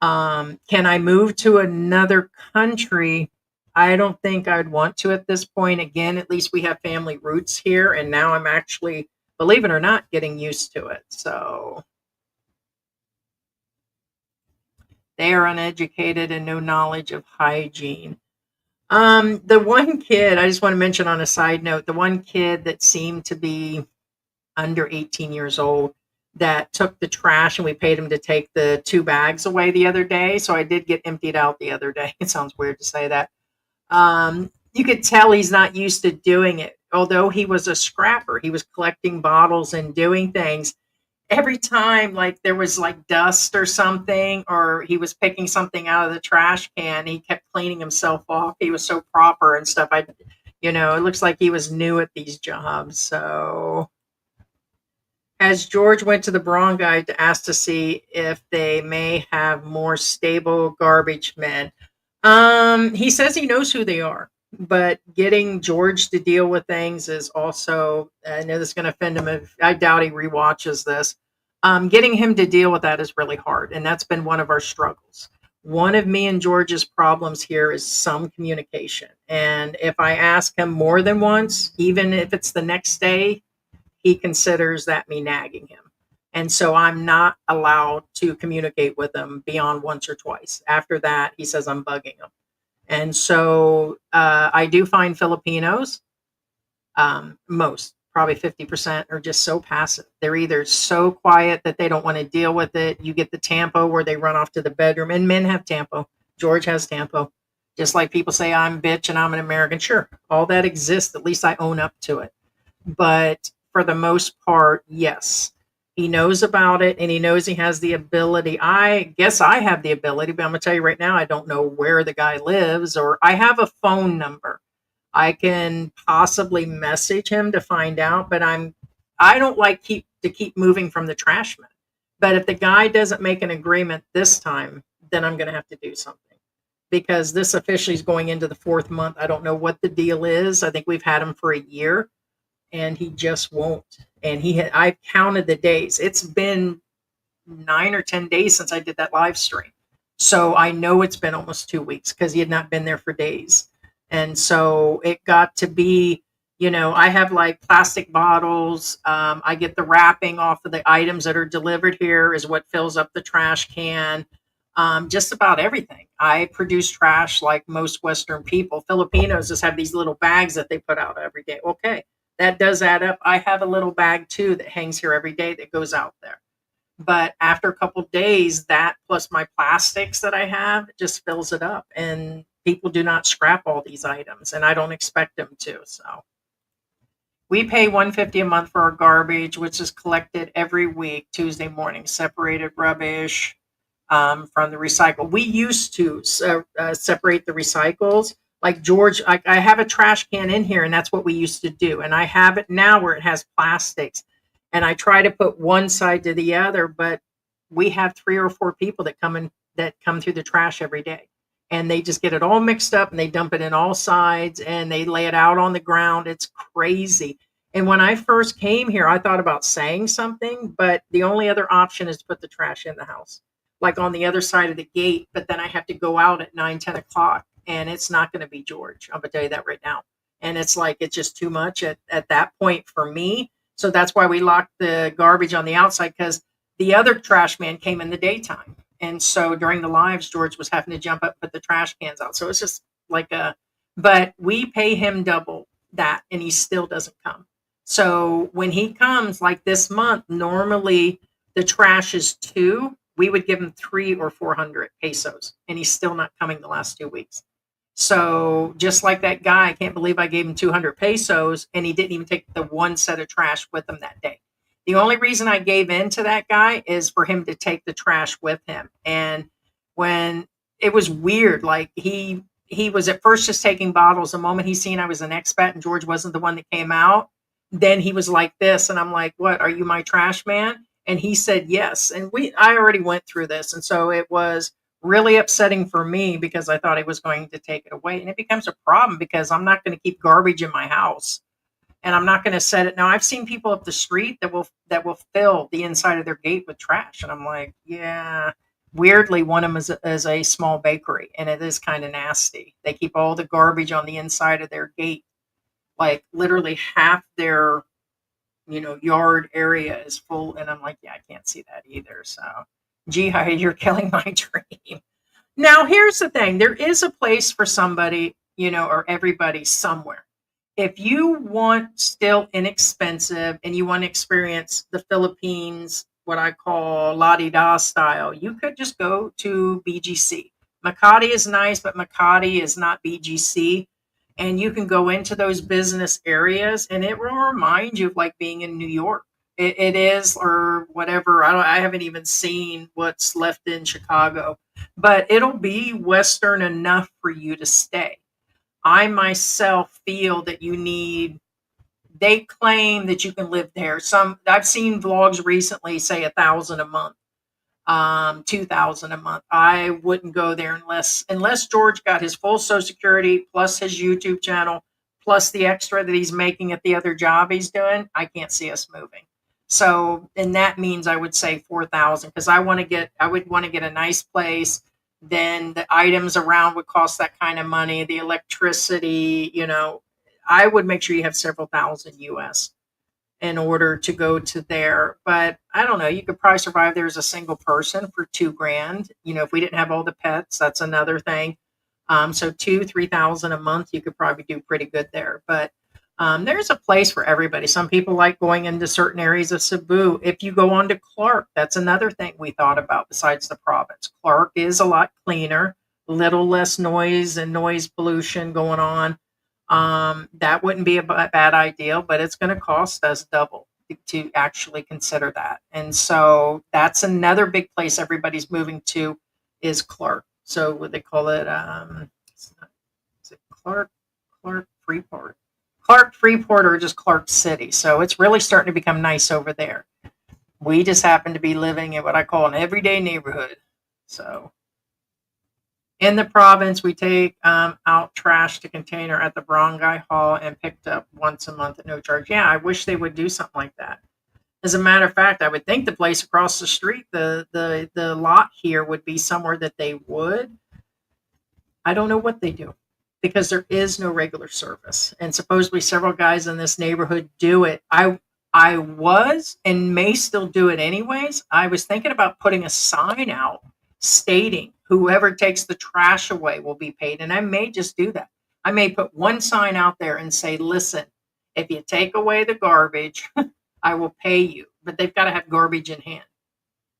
[SPEAKER 2] Can I move to another country? I don't think I'd want to at this point. Again, at least we have family roots here, and now I'm actually, believe it or not, getting used to it. So they are uneducated and no knowledge of hygiene. The one kid, I just want to mention on a side note, the one kid that seemed to be under 18 years old that took the trash, and we paid him to take the 2 bags away the other day. So I did get emptied out the other day. It sounds weird to say that. you could tell he's not used to doing it. Although he was a scrapper, he was collecting bottles and doing things. Every time, like there was like dust or something, or he was picking something out of the trash can, he kept cleaning himself off. He was so proper and stuff. It looks like he was new at these jobs. So, as George went to the Braun guy to ask to see if they may have more stable garbage men. He says he knows who they are, but getting George to deal with things is also, I know this is going to offend him. If I doubt he rewatches this. Getting him to deal with that is really hard, and that's been one of our struggles. One of me and George's problems here is some communication. And if I ask him more than once, even if it's the next day, he considers that me nagging him. And so I'm not allowed to communicate with him beyond once or twice. After that, he says I'm bugging him. And so I do find Filipinos, most, probably 50%, are just so passive. They're either so quiet that they don't want to deal with it. You get the tempo where they run off to the bedroom, and men have tempo. George has tempo. Just like people say, I'm bitch and I'm an American. Sure, all that exists. At least I own up to it. But for the most part, yes. He knows about it and he knows he has the ability. I guess I have the ability, but I'm going to tell you right now, I don't know where the guy lives, or I have a phone number. I can possibly message him to find out, but I don't like keep moving from the trash man. But if the guy doesn't make an agreement this time, then I'm going to have to do something, because this officially is going into the 4th month. I don't know what the deal is. I think we've had him for a year, and he just won't. And I counted the days. It's been 9 or 10 days since I did that live stream. So I know it's been almost 2 weeks because he had not been there for days. And so it got to be, I have like plastic bottles. I get the wrapping off of the items that are delivered here is what fills up the trash can. Just about everything. I produce trash like most Western people. Filipinos just have these little bags that they put out every day. Okay, that does add up. I have a little bag too that hangs here every day that goes out there. But after a couple of days, that plus my plastics that I have just fills it up. And people do not scrap all these items, and I don't expect them to. So we pay $150 a month for our garbage, which is collected every week, Tuesday morning, separated rubbish from the recycle. We used to separate the recycles. Like George, I have a trash can in here, and that's what we used to do. And I have it now where it has plastics. And I try to put one side to the other, but we have 3 or 4 people that come through the trash every day. And they just get it all mixed up and they dump it in all sides and they lay it out on the ground. It's crazy. And when I first came here, I thought about saying something, but the only other option is to put the trash in the house, like on the other side of the gate. But then I have to go out at 9, 10 o'clock, and it's not going to be George. I'm going to tell you that right now. And it's like, it's just too much at that point for me. So that's why we locked the garbage on the outside, because the other trash man came in the daytime. And so during the lives, George was having to jump up, put the trash cans out. So it's just like but we pay him double that and he still doesn't come. So when he comes, like this month, normally the trash is 2. We would give him 300 or 400 pesos, and he's still not coming the last 2 weeks. So just like that guy, I can't believe I gave him 200 pesos and he didn't even take the one set of trash with him that day. The only reason I gave in to that guy is for him to take the trash with him. And when it was weird, like he was at first just taking bottles. The moment he seen I was an expat and George wasn't the one that came out, then he was like this. And I'm like, what, are you my trash man? And he said yes. And I already went through this. And so it was really upsetting for me because I thought he was going to take it away. And it becomes a problem because I'm not going to keep garbage in my house, and I'm not going to set it. Now I've seen people up the street that will fill the inside of their gate with trash. And I'm like, yeah, weirdly, one of them is a small bakery, and it is kind of nasty. They keep all the garbage on the inside of their gate. Like literally half their, yard area is full. And I'm like, yeah, I can't see that either. So Gee, you're killing my dream. Now, here's the thing. There is a place for somebody, or everybody somewhere. If you want still inexpensive and you want to experience the Philippines, what I call la-di-da style, you could just go to BGC. Makati is nice, but Makati is not BGC. and you can go into those business areas, and it will remind you of like being in New York. It is, or whatever. I haven't even seen what's left in Chicago, but it'll be Western enough for you to stay. I myself feel that you need, they claim that you can live there. Some, I've seen vlogs recently say 1,000 a month, 2,000 a month. I wouldn't go there unless George got his full Social Security plus his YouTube channel plus the extra that he's making at the other job he's doing. I can't see us moving. So, and that means I would say 4,000, because I would want to get a nice place. Then the items around would cost that kind of money. The electricity, I would make sure you have several thousand US in order to go to there. But I don't know, you could probably survive there as a single person for 2 grand. If we didn't have all the pets, that's another thing. So 3,000 a month, you could probably do pretty good there. But there's a place for everybody. Some people like going into certain areas of Cebu. If you go on to Clark, that's another thing we thought about besides the province. Clark is a lot cleaner, a little less noise and noise pollution going on. That wouldn't be a bad idea, but it's going to cost us double to actually consider that. And so that's another big place everybody's moving to, is Clark. So what they call it, is it Clark, Freeport, or just Clark City. So it's really starting to become nice over there. We just happen to be living in what I call an everyday neighborhood. So in the province, we take out trash to container at the Barangay Hall and picked up once a month at no charge. Yeah, I wish they would do something like that. As a matter of fact, I would think the place across the street, the lot here, would be somewhere that they would. I don't know what they do, because there is no regular service, and supposedly several guys in this neighborhood do it. I was, and may still do it anyways. I was thinking about putting a sign out stating whoever takes the trash away will be paid, and I may just do that. I may put one sign out there and say, listen, if you take away the garbage, I will pay you, but they've got to have garbage in hand.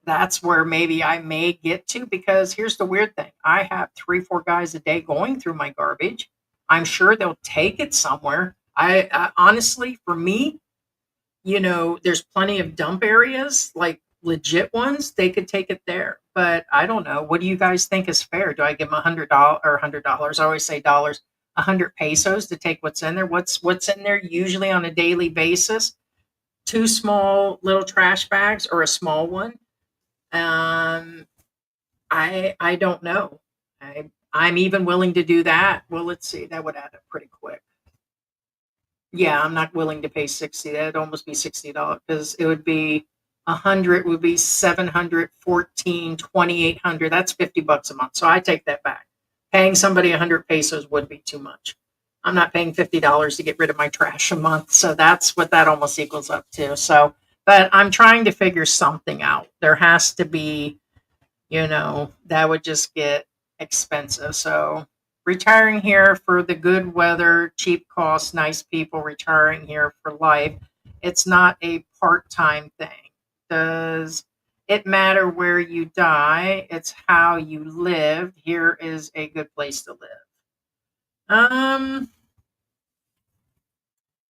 [SPEAKER 2] That's where maybe I may get to, because here's the weird thing. I have 3-4 guys a day going through my garbage. I'm sure they'll take it somewhere. I honestly, for me, there's plenty of dump areas, like legit ones. They could take it there, but I don't know. What do you guys think is fair? Do I give them $100 or $100? I always say dollars, 100 pesos to take what's in there. What's in there usually on a daily basis? 2 small little trash bags or a small one. I don't know. I'm even willing to do that. Well, let's see. That would add up pretty quick. Yeah, I'm not willing to pay 60. That'd almost be $60, because it would be 100 would be 700, 14, 2,800. That's $50 a month. So I take that back. Paying somebody 100 pesos would be too much. I'm not paying $50 to get rid of my trash a month. So that's what that almost equals up to. So, but I'm trying to figure something out. There has to be, that would just get expensive. So retiring here for the good weather, cheap costs, nice people, retiring here for life. It's not a part-time thing. Does it matter where you die? It's how you live. Here is a good place to live.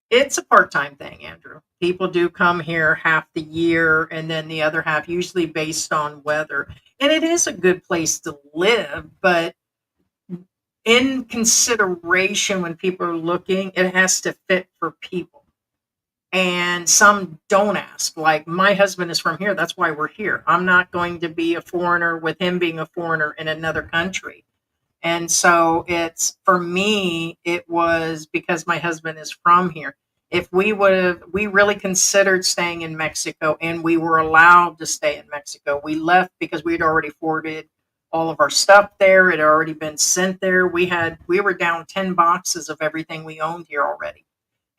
[SPEAKER 2] It's a part-time thing, Andrew. People do come here half the year, and then the other half, usually based on weather. And it is a good place to live, but in consideration, when people are looking, it has to fit for people. And some don't ask. Like, my husband is from here. That's why we're here. I'm not going to be a foreigner with him being a foreigner in another country. And so it's, for me, it was because my husband is from here. If we really considered staying in Mexico, and we were allowed to stay in Mexico. We left because we'd already forwarded all of our stuff there. It had already been sent there. We were down 10 boxes of everything we owned here already.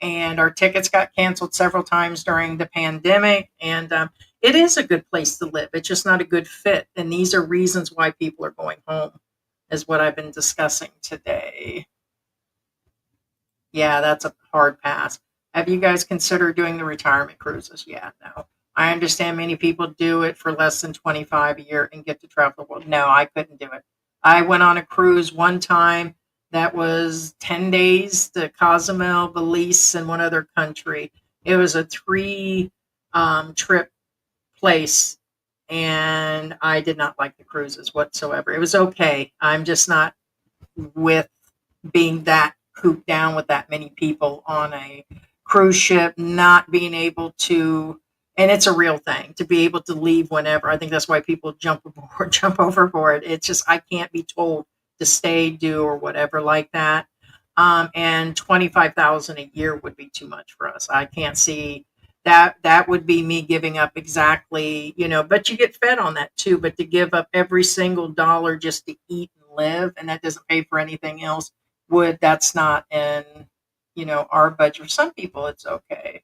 [SPEAKER 2] And our tickets got canceled several times during the pandemic. And it is a good place to live. It's just not a good fit. And these are reasons why people are going home, is what I've been discussing today. Yeah, that's a hard pass. Have you guys considered doing the retirement cruises? Yeah, no. I understand many people do it for less than 25 a year and get to travel the world. No, I couldn't do it. I went on a cruise one time That was 10 days to Cozumel, Belize, and one other country. It was a three trip place, and I did not like the cruises whatsoever. It was okay. I'm just not with being that cooped down with that many people on a cruise ship, not being able to, and it's a real thing, to be able to leave whenever. I think that's why people jump aboard, jump overboard. It's just, I can't be told to stay, do, or whatever like that. And 25,000 a year would be too much for us. I can't see that. That would be me giving up exactly, but you get fed on that too. But to give up every single dollar just to eat and live, and that doesn't pay for anything else, that's not in, our budget. For some people, it's okay.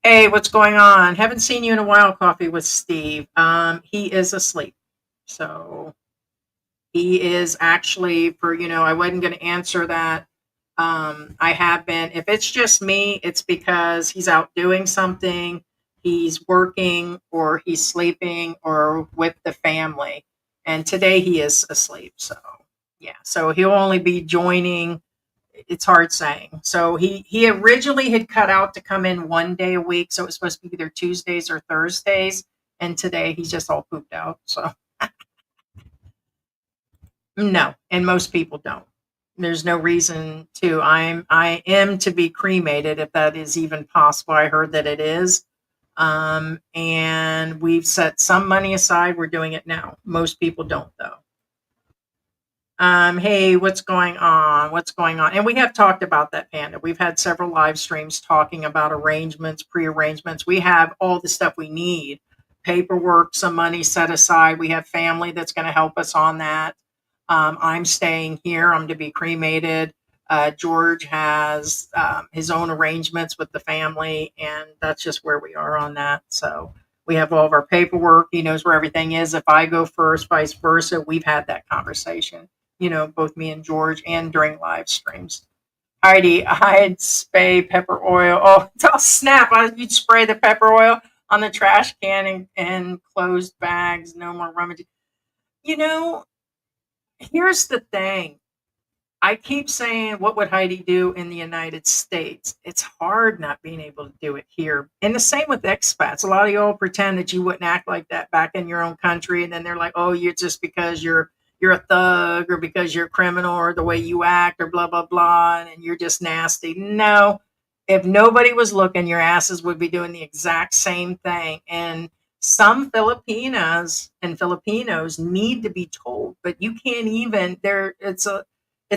[SPEAKER 2] Hey, what's going on? Haven't seen you in a while, Coffee with Steve. He is asleep. So he is actually, I wasn't going to answer that. I have been. If it's just me, it's because he's out doing something, he's working, or he's sleeping, or with the family. And today he is asleep. So, yeah. So he'll only be joining. It's hard saying. So he originally had cut out to come in one day a week. So it was supposed to be either Tuesdays or Thursdays. And today he's just all pooped out. So no, and most people don't. There's no reason to. I am to be cremated if that is even possible. I heard that it is. And we've set some money aside. We're doing it now. Most people don't though. Hey, what's going on? What's going on? And we have talked about that, Panda. We've had several live streams talking about arrangements, pre-arrangements. We have all the stuff we need. Paperwork, some money set aside. We have family that's going to help us on that. I'm staying here. I'm to be cremated. George has his own arrangements with the family, and that's just where we are on that. So we have all of our paperwork. He knows where everything is. If I go first, vice versa. We've had that conversation, both me and George, and during live streams. Heidi, I'd spray pepper oil. Oh, snap. You'd spray the pepper oil on the trash can and closed bags. No more rummaging. Here's the thing. I keep saying, what would Heidi do in the United States? It's hard not being able to do it here. And the same with expats. A lot of y'all pretend that you wouldn't act like that back in your own country. And then they're like, oh, you're just because you're a thug, or because you're a criminal, or the way you act, or blah, blah, blah. And you're just nasty. No, if nobody was looking, your asses would be doing the exact same thing. And some Filipinas and Filipinos need to be told, but you can't even it's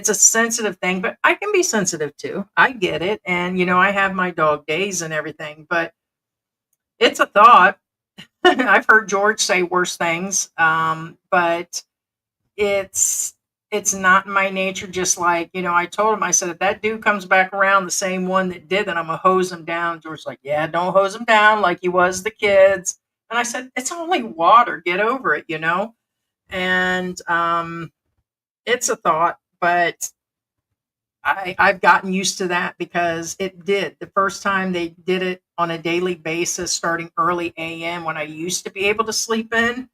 [SPEAKER 2] a sensitive thing, but I can be sensitive too. I get it. And I have my dog days and everything, but it's a thought. I've heard George say worse things. But it's not in my nature. Just like, I told him, I said, if that dude comes back around, the same one that did, then I'm gonna hose him down. George's like, yeah, don't hose him down like he was the kids. And I said, it's only water. Get over it, And it's a thought, but I've gotten used to that because it did. The first time they did it on a daily basis, starting early AM, when I used to be able to sleep in,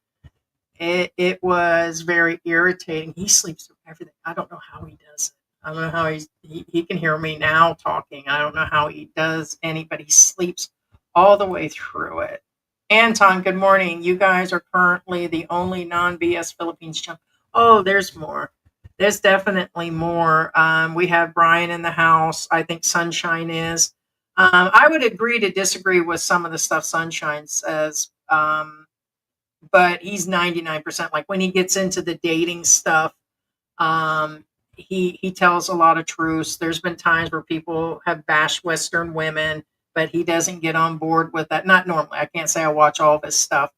[SPEAKER 2] it was very irritating. He sleeps through everything. I don't know how he does it. I don't know how he can hear me now talking. I don't know how he does but he sleeps all the way through it. Anton, good morning. You guys are currently the only non-BS Philippines channel. Oh, there's more. There's definitely more. We have Brian in the house. I think Sunshine is. I would agree to disagree with some of the stuff Sunshine says, but he's 99%. Like when he gets into the dating stuff, he tells a lot of truths. There's been times where people have bashed Western women, but he doesn't get on board with that. Not normally. I can't say I watch all of his stuff.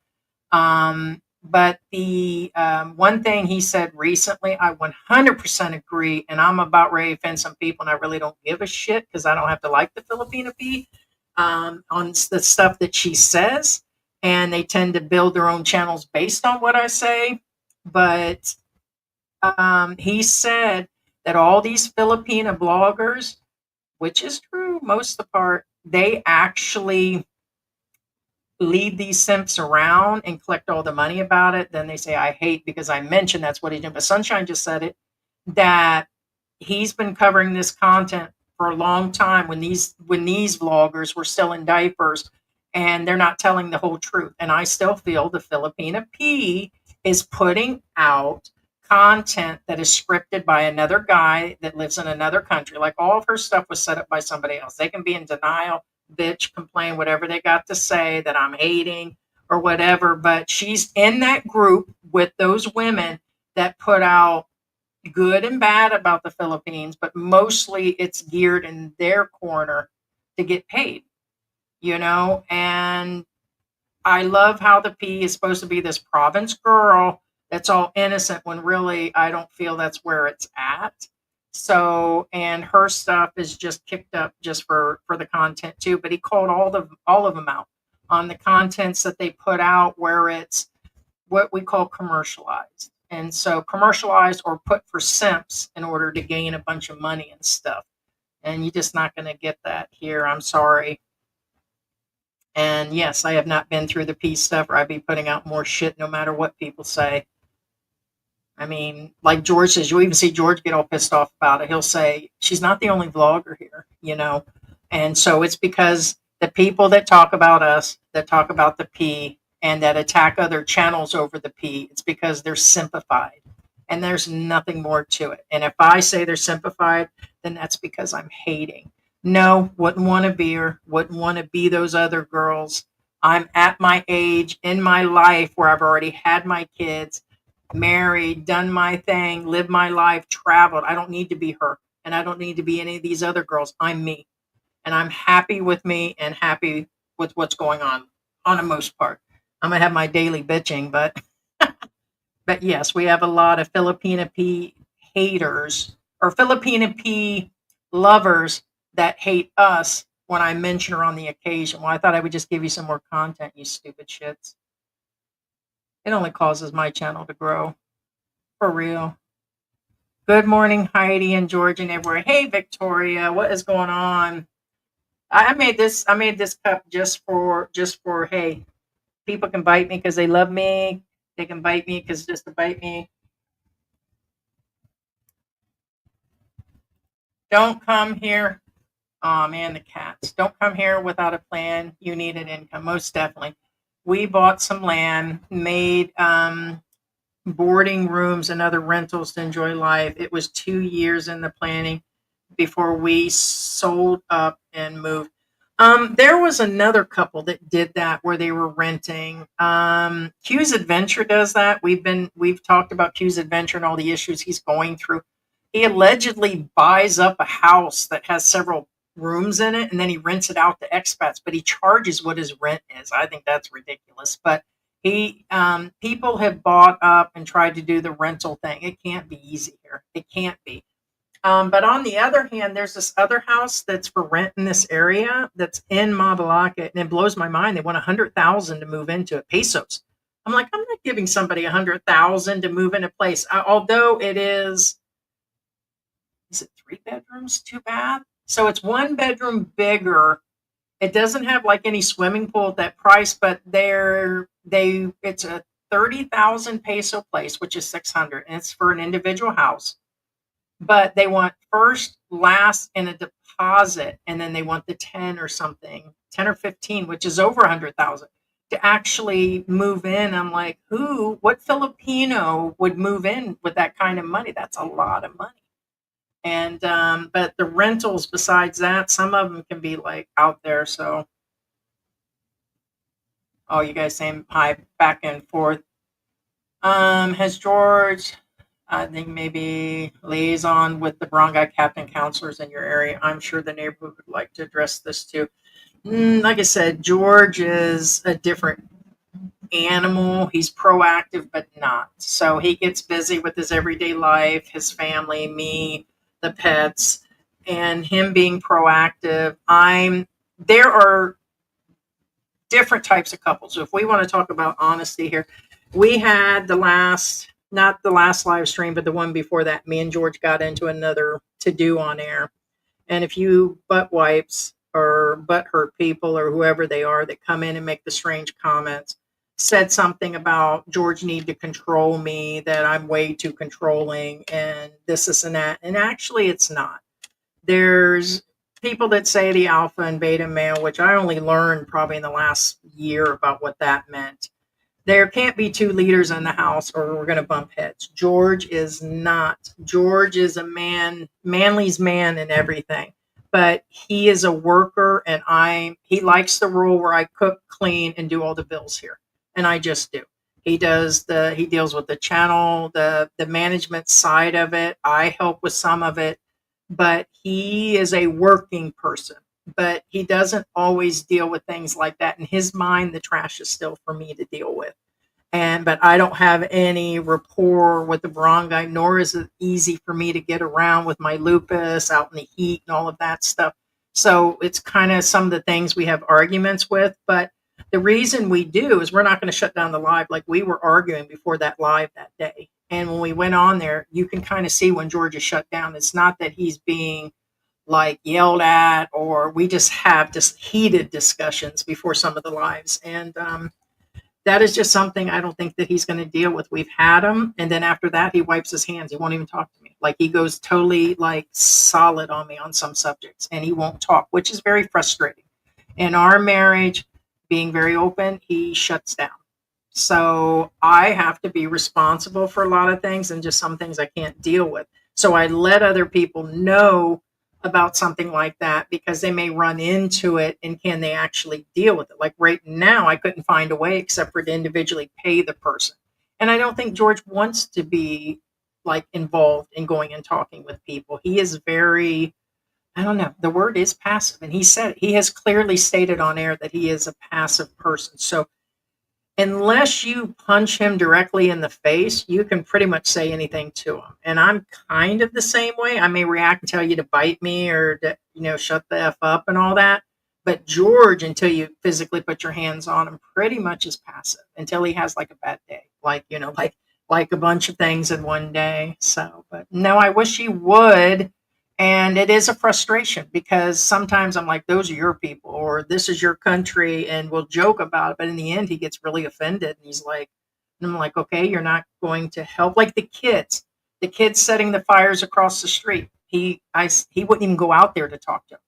[SPEAKER 2] But the one thing he said recently, I 100% agree, and I'm about ready to offend some people, and I really don't give a shit because I don't have to like the Filipina bee on the stuff that she says, and they tend to build their own channels based on what I say. But he said that all these Filipina bloggers, which is true most of the part, they actually lead these simps around and collect all the money about it. Then they say, I hate because I mentioned that's what he did. But Sunshine just said it. that he's been covering this content for a long time when these vloggers were still in diapers and they're not telling the whole truth. And I still feel the Filipina P is putting out content that is scripted by another guy that lives in another country. Like all of her stuff was set up by somebody else. They can be in denial, bitch, complain, whatever they got to say that I'm hating or whatever. But she's in that group with those women that put out good and bad about the Philippines, but mostly it's geared in their corner to get paid, and I love how the P is supposed to be this province girl that's all innocent when really I don't feel that's where it's at. So, and her stuff is just kicked up just for the content too. But he called all of them out on the contents that they put out where it's what we call commercialized. And so commercialized or put for simps in order to gain a bunch of money and stuff. And you're just not going to get that here. I'm sorry. And yes, I have not been through the peace stuff, or I'd be putting out more shit no matter what people say. I mean, like George says, you'll even see George get all pissed off about it. He'll say, she's not the only vlogger here, And so it's because the people that talk about us, that talk about the P, and that attack other channels over the P, it's because they're simplified. And there's nothing more to it. And if I say they're simplified, then that's because I'm hating. No, wouldn't want to be her, wouldn't want to be those other girls. I'm at my age in my life where I've already had my kids, married, done my thing, lived my life, traveled. I don't need to be her, and I don't need to be any of these other girls. I'm me, and I'm happy with me and happy with what's going on the most part. I'm gonna have my daily bitching, but but yes, we have a lot of Filipina P haters or Filipina P lovers that hate us when I mention her on the occasion. Well, I thought I would just give you some more content, you stupid shits. It only causes my channel to grow. For real. Good morning, Heidi and George and everywhere. Hey, Victoria, what is going on? I made this cup just for hey, people can bite me because they love me. They can bite me because just to bite me. Don't come here. Oh man, the cats. Don't come here without a plan. You need an income, most definitely. We bought some land, made boarding rooms and other rentals to enjoy life. It was 2 years in the planning before we sold up and moved. There was another couple that did that where they were renting. Q's Adventure does that. We've talked about Q's Adventure and all the issues he's going through. He allegedly buys up a house that has several rooms in it and then he rents it out to expats, but he charges what his rent is. I think that's ridiculous. But people have bought up and tried to do the rental thing. It can't be easy here. It can't be. But on the other hand, there's this other house that's for rent in this area that's in Mabalaca, and it blows my mind. They want 100,000 to move into it, pesos. I'm like, I'm not giving somebody 100,000 to move in a place. Although it is it 3 bedrooms, 2 bath? So it's 1 bedroom bigger. It doesn't have like any swimming pool at that price, but it's a 30,000 peso place, which is 600, and it's for an individual house. But they want first, last, and a deposit, and then they want the 10 or something, 10 or 15, which is over 100,000 to actually move in. I'm like, what Filipino would move in with that kind of money? That's a lot of money. And but the rentals besides that, some of them can be like out there. So oh, you guys saying hi back and forth. Has George, I think maybe liaison with the barangay captain counselors in your area? I'm sure the neighborhood would like to address this too. Like I said, George is a different animal. He's proactive, but not. So he gets busy with his everyday life, his family, me, the pets, and him being proactive. There are different types of couples. So if we want to talk about honesty here, we had not the last live stream, but the one before that, me and George got into another to-do on air. And if you butt wipes or butt hurt people or whoever they are that come in and make the strange comments, said something about George need to control me, that I'm way too controlling, and this and that. And actually, it's not. There's people that say the alpha and beta male, which I only learned probably in the last year about what that meant. There can't be two leaders in the house or we're going to bump heads. George is not. George is a man, Manly's man and everything. But he is a worker, and he likes the role where I cook, clean, and do all the bills here. And I just do. He deals with the channel, the management side of it. I help with some of it, but he is a working person. But he doesn't always deal with things like that. In his mind, the trash is still for me to deal with. But I don't have any rapport with the barangay, nor is it easy for me to get around with my lupus out in the heat and all of that stuff. So it's kind of some of the things we have arguments with. But the reason we do is we're not going to shut down the live like we were arguing before that live that day. And when we went on there, you can kind of see when George is shut down. It's not that he's being like yelled at, or we just have just heated discussions before some of the lives. And that is just something I don't think that he's going to deal with. We've had him, and then after that, he wipes his hands. He won't even talk to me. Like, he goes totally like solid on me on some subjects, and he won't talk, which is very frustrating. In our marriage, being very open, he shuts down. So I have to be responsible for a lot of things, and just some things I can't deal with. So I let other people know about something like that because they may run into it, and can they actually deal with it? Like right now, I couldn't find a way except for to individually pay the person. And I don't think George wants to be like involved in going and talking with people. He is very, I don't know, the word is passive. And he has clearly stated on air that he is a passive person. So unless you punch him directly in the face, you can pretty much say anything to him. And I'm kind of the same way. I may react and tell you to bite me or to, shut the F up and all that. But George, until you physically put your hands on him, pretty much is passive until he has like a bad day, like a bunch of things in one day. So, but no, I wish he would. And it is a frustration because sometimes I'm like, those are your people, or this is your country, and we'll joke about it. But in the end, he gets really offended. And he's like, and I'm like, okay, you're not going to help. Like the kids setting the fires across the street. He wouldn't even go out there to talk to them.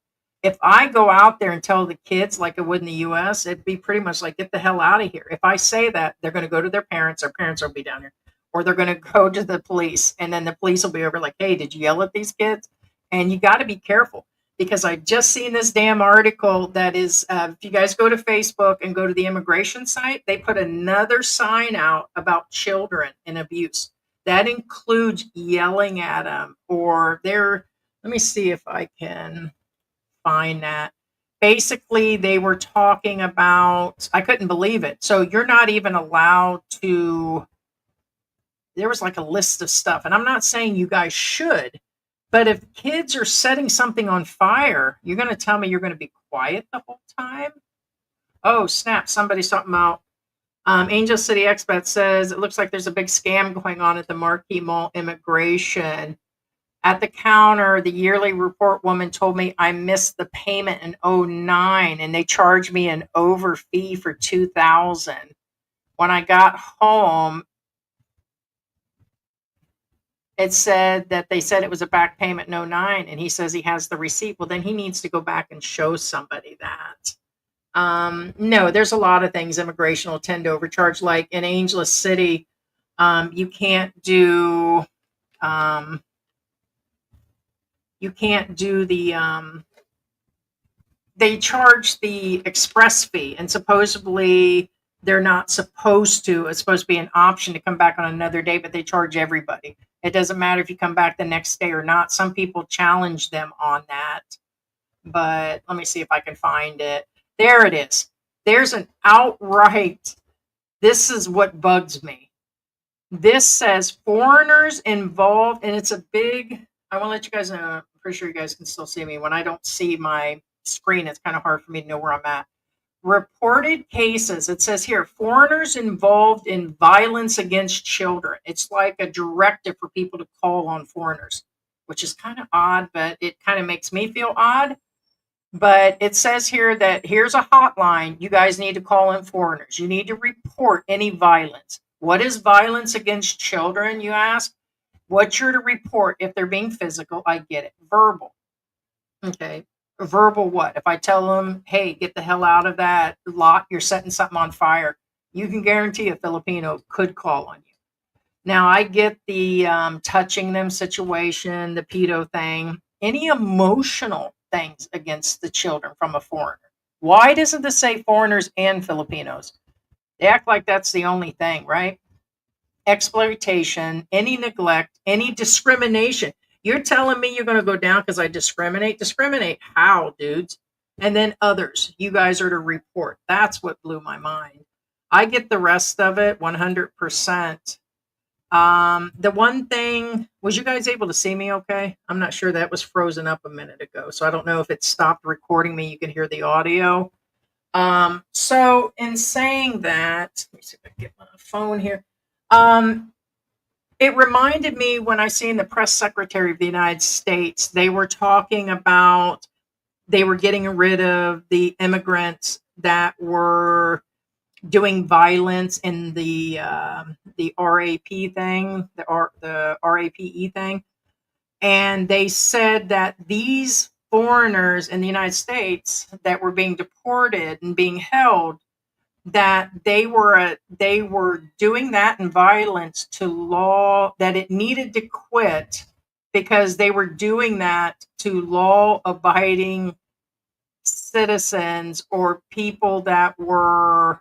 [SPEAKER 2] If I go out there and tell the kids like I would in the US, it'd be pretty much like, get the hell out of here. If I say that, they're going to go to their parents will be down here, or they're going to go to the police, and then the police will be over like, hey, did you yell at these kids? And you got to be careful, because I just seen this damn article that is, if you guys go to Facebook and go to the immigration site, they put another sign out about children and abuse. That includes yelling at them, or let me see if I can find that. Basically, they were talking about, I couldn't believe it. So you're not even allowed to, there was like a list of stuff. And I'm not saying you guys should, but if kids are setting something on fire, you're going to tell me you're going to be quiet the whole time? Oh, snap. Somebody's talking about Angel City Expat says, it looks like there's a big scam going on at the Marquee Mall immigration. At the counter, the yearly report woman told me I missed the payment in 2009, and they charged me an over fee for $2,000. When I got home, it said that they said it was a back payment in 2009, and he says he has the receipt. Well, then he needs to go back and show somebody that. No, there's a lot of things immigration will tend to overcharge. Like in Angeles City, you can't do the they charge the express fee, and supposedly they're not supposed to. It's supposed to be an option to come back on another day, but they charge everybody. It doesn't matter if you come back the next day or not. Some people challenge them on that, but let me see if I can find it. There it is. There's an outright, this is what bugs me. This says foreigners involved, and it's a big, I want to let you guys know, I'm pretty sure you guys can still see me. When I don't see my screen, it's kind of hard for me to know where I'm at. Reported cases, it says here, foreigners involved in violence against children. It's like a directive for people to call on foreigners, which is kind of odd, but it kind of makes me feel odd. But it says here that here's a hotline. You guys need to call in foreigners. You need to report any violence. What is violence against children, you ask? What you're to report if they're being physical, I get it. Verbal. Okay. Verbal what? If I tell them, hey, get the hell out of that lot, you're setting something on fire, you can guarantee a Filipino could call on you. Now, I get the touching them situation, the pedo thing, any emotional things against the children from a foreigner. Why doesn't this say foreigners and Filipinos? They act like that's the only thing, right? Exploitation, any neglect, any discrimination. You're telling me you're going to go down because I discriminate? Discriminate how, dudes? And then others. You guys are to report. That's what blew my mind. I get the rest of it 100%. The one thing was, you guys able to see me okay? I'm not sure, that was frozen up a minute ago, so I don't know if it stopped recording me. You can hear the audio. So in saying that, let me see if I can get my phone here. It reminded me when I seen the press secretary of the United States, they were talking about they were getting rid of the immigrants that were doing violence in the RAP thing, the RAPE thing, and they said that these foreigners in the United States that were being deported and being held, that they were doing that in violence to law, that it needed to quit because they were doing that to law abiding citizens or people that were,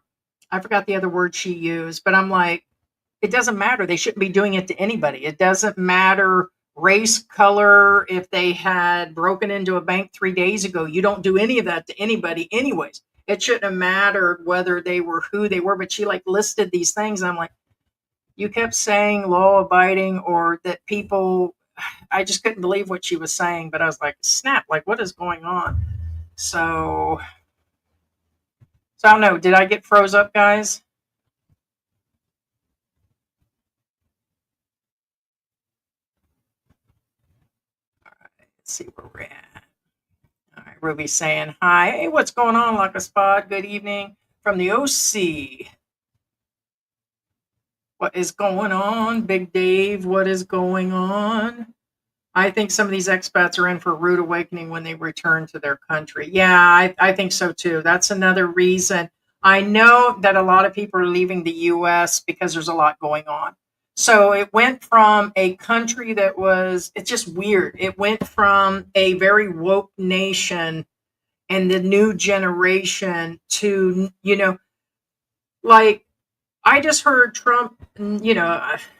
[SPEAKER 2] I forgot the other word she used, but I'm like, it doesn't matter. They shouldn't be doing it to anybody. It doesn't matter race, color, if they had broken into a bank 3 days ago. You don't do any of that to anybody anyways. It shouldn't have mattered whether they were who they were, but she like listed these things. And I'm like, you kept saying law abiding or that people, I just couldn't believe what she was saying, but I was like, snap, like what is going on? So I don't know. Did I get froze up, guys? Let's see where we're at. All right, Ruby's saying hi. Hey, what's going on, Like a Spot? Good evening from the OC. What is going on, Big Dave? What is going on? I think some of these expats are in for a rude awakening when they return to their country. Yeah, I think so too. That's another reason. I know that a lot of people are leaving the US because there's a lot going on. So it went from a country that was, it's just weird. It went from a very woke nation and the new generation to, like, I just heard Trump,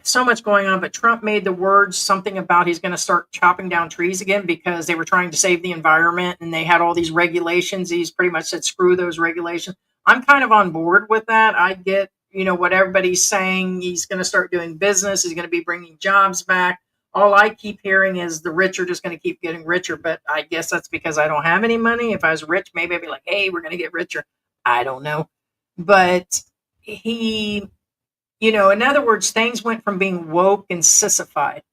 [SPEAKER 2] so much going on, but Trump made the words something about he's going to start chopping down trees again because they were trying to save the environment and they had all these regulations. He's pretty much said, screw those regulations. I'm kind of on board with that. I get, what everybody's saying. He's going to start doing business. He's going to be bringing jobs back. All I keep hearing is the rich are just going to keep getting richer. But I guess that's because I don't have any money. If I was rich, maybe I'd be like, hey, we're going to get richer. I don't know. But he, in other words, things went from being woke and sissified.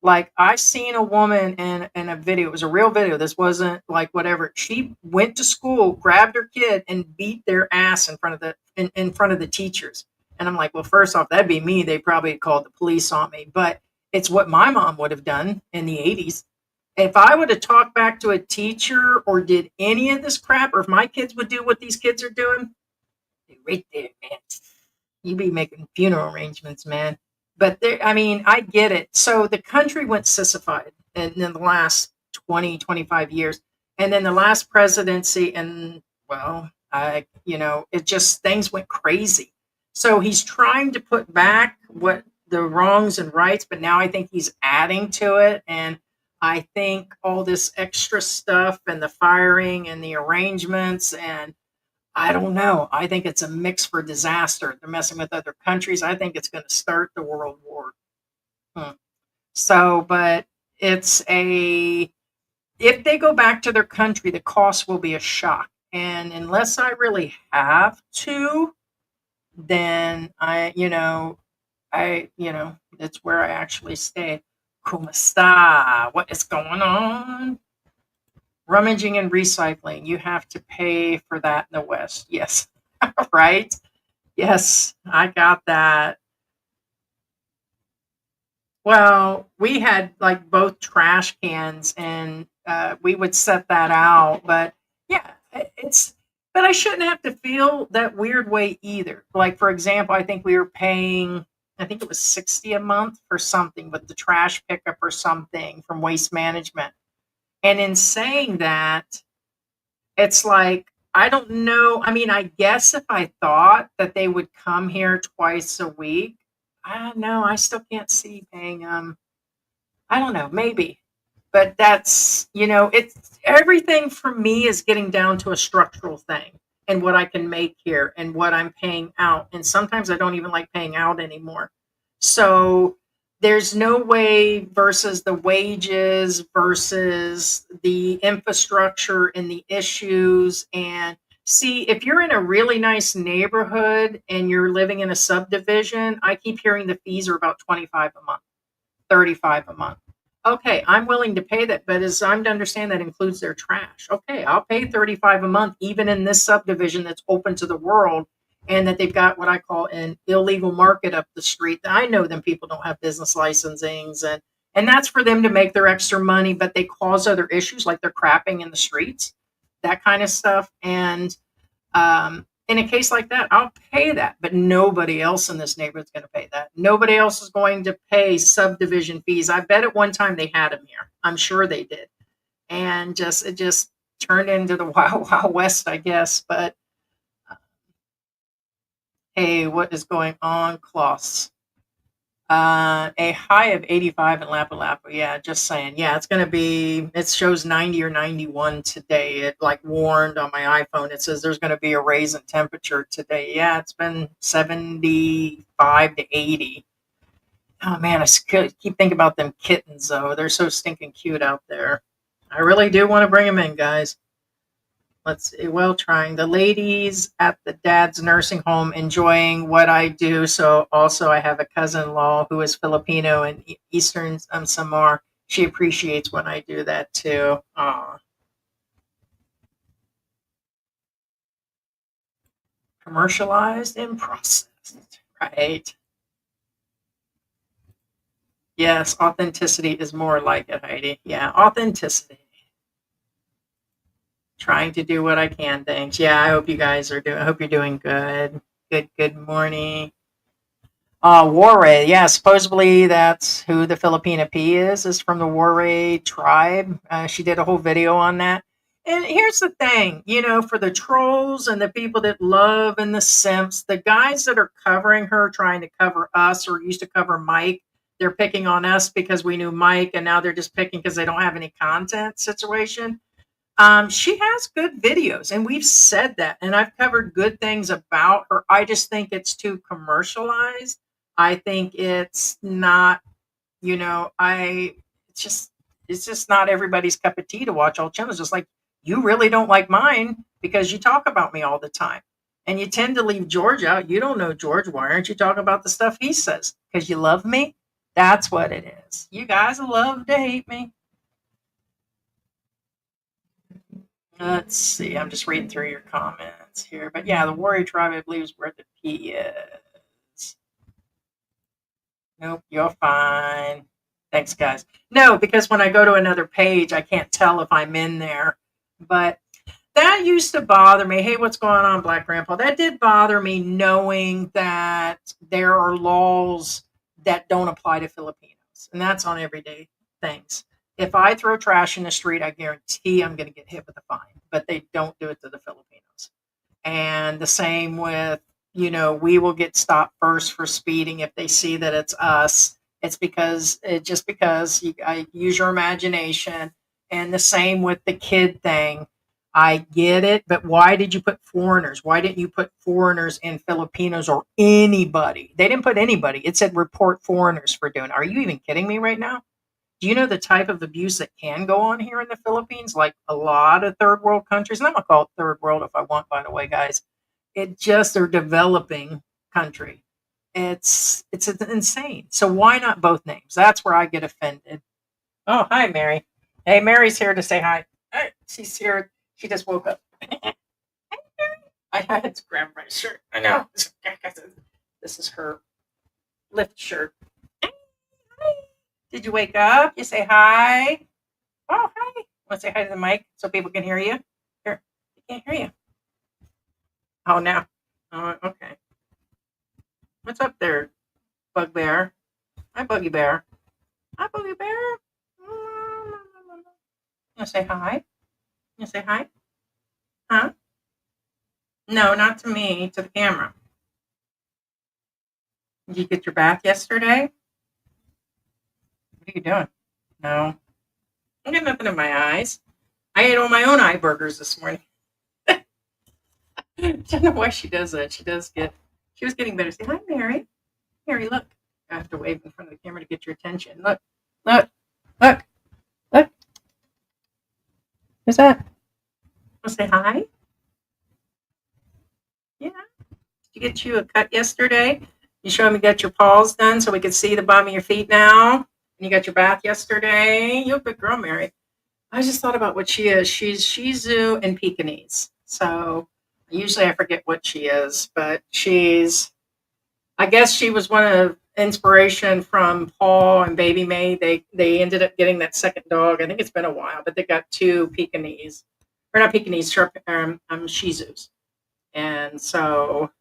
[SPEAKER 2] Like I seen a woman in a video. It was a real video. This wasn't like whatever. She went to school, grabbed her kid, and beat their ass in front of in front of the teachers. And I'm like, well, first off, that'd be me. They probably called the police on me. But it's what my mom would have done in the 80s. If I would have talked back to a teacher or did any of this crap, or if my kids would do what these kids are doing, right there, man. You be making funeral arrangements, man. But there, I mean, I get it. So the country went sissified in the last 20, 25 years. And then the last presidency, and well, it just, things went crazy. So he's trying to put back what the wrongs and rights, but now I think he's adding to it. And I think all this extra stuff and the firing and the arrangements, and I don't know. I think it's a mix for disaster. They're messing with other countries. I think it's going to start the world war. So, but if they go back to their country, the cost will be a shock. And unless I really have to, then it's where I actually stay. Como está? What is going on? Rummaging and recycling, you have to pay for that in the West. Yes. Right? Yes, I got that. Well, we had like both trash cans and we would set that out. But yeah, but I shouldn't have to feel that weird way either. Like, for example, I think we were paying, I think it was 60 a month for something with the trash pickup or something from waste management. And in saying that, it's like, I don't know. I mean, I guess if I thought that they would come here twice a week, I don't know. I still can't see paying I don't know, maybe. But that's, it's everything for me is getting down to a structural thing and what I can make here and what I'm paying out. And sometimes I don't even like paying out anymore. So there's no way versus the wages versus the infrastructure and the issues. And see, if you're in a really nice neighborhood and you're living in a subdivision, I keep hearing the fees are about 25 a month. 35 a month. Okay, I'm willing to pay that, but as I'm to understand that includes their trash. Okay, I'll pay 35 a month, even in this subdivision that's open to the world, and that they've got what I call an illegal market up the street. I know them people don't have business licensings, and that's for them to make their extra money, but they cause other issues like they're crapping in the streets, that kind of stuff. And in a case like that, I'll pay that, but nobody else in this neighborhood's going to pay that. Nobody else is going to pay subdivision fees. I bet at one time they had them here. I'm sure they did, and it just turned into the wild, wild west, I guess. But hey, what is going on, Klaus? A high of 85 in Lapu-Lapu. Yeah, just saying. Yeah, it's going to be, it shows 90 or 91 today. It like warned on my iPhone. It says there's going to be a raise in temperature today. Yeah, it's been 75 to 80. Oh man, keep thinking about them kittens though. They're so stinking cute out there. I really do want to bring them in, guys. Let's see. Well, trying. The ladies at the dad's nursing home enjoying what I do. So also I have a cousin-in-law who is Filipino and Eastern Samar. She appreciates when I do that too. Aw. Commercialized and processed, right? Yes, authenticity is more like it, Heidi. Yeah, authenticity. Trying to do what I can. Thanks. Yeah, I hope you guys are doing. I hope you're doing good. Good morning. Waray. Yeah, supposedly that's who the Filipina P is from the Waray tribe. She did a whole video on that. And here's the thing, for the trolls and the people that love and the simps, the guys that are covering her, trying to cover us or used to cover Mike, they're picking on us because we knew Mike, and now they're just picking because they don't have any content situation. She has good videos, and we've said that, and I've covered good things about her. I just think it's too commercialized. I think it's not, it's just not everybody's cup of tea to watch all channels. Just like you really don't like mine because you talk about me all the time, and you tend to leave George out. You don't know George. Why aren't you talking about the stuff he says? Because you love me. That's what it is. You guys love to hate me. Let's see. I'm just reading through your comments here. But yeah, the warrior tribe, I believe, is where the P is. Nope, you're fine. Thanks, guys. No, because when I go to another page, I can't tell if I'm in there. But that used to bother me. Hey, what's going on, Black Grandpa? That did bother me knowing that there are laws that don't apply to Filipinos. And that's on everyday things. If I throw trash in the street, I guarantee I'm going to get hit with a fine, but they don't do it to the Filipinos. And the same with, we will get stopped first for speeding if they see that it's us. It's because I use your imagination. And the same with the kid thing. I get it, but why did you put foreigners? Why didn't you put foreigners and Filipinos or anybody? They didn't put anybody. It said report foreigners for doing it. Are you even kidding me right now? Do you know the type of abuse that can go on here in the Philippines? Like a lot of third world countries, and I'm gonna call it third world if I want, by the way, guys. It just they're developing country. It's insane. So why not both names? That's where I get offended. Oh, hi, Mary. Hey, Mary's here to say hi. Hey. She's here. She just woke up. I had to grab my shirt. I know. This is her lift shirt. Did you wake up? You say hi. Oh, hi. Want to say hi to the mic so people can hear you? Here, I can't hear you. Oh, now. Oh, okay. What's up there, Bugbear? Hi, Buggy Bear. Hi, Buggy Bear. You say hi? You say hi? Huh? No, not to me, to the camera. Did you get your bath yesterday? What are you doing? No. I got nothing in my eyes. I ate all my own eye burgers this morning. I don't know why she does that. She was getting better. Say, hi, Mary. Mary, look. I have to wave in front of the camera to get your attention. Look, look, look, look. Who's that? Want to say hi? Yeah. Did you get you a cut yesterday? You showed me got your paws done so we could see the bottom of your feet now. And you got your bath yesterday. You're a good girl, Mary. I just thought about what she is. She's Shih Tzu and Pekingese. So usually I forget what she is, but I guess she was one of inspiration from Paul and Baby May. They ended up getting that second dog. I think it's been a while, but they got two Pekingese, or not Pekingese, Shih Tzus. And so,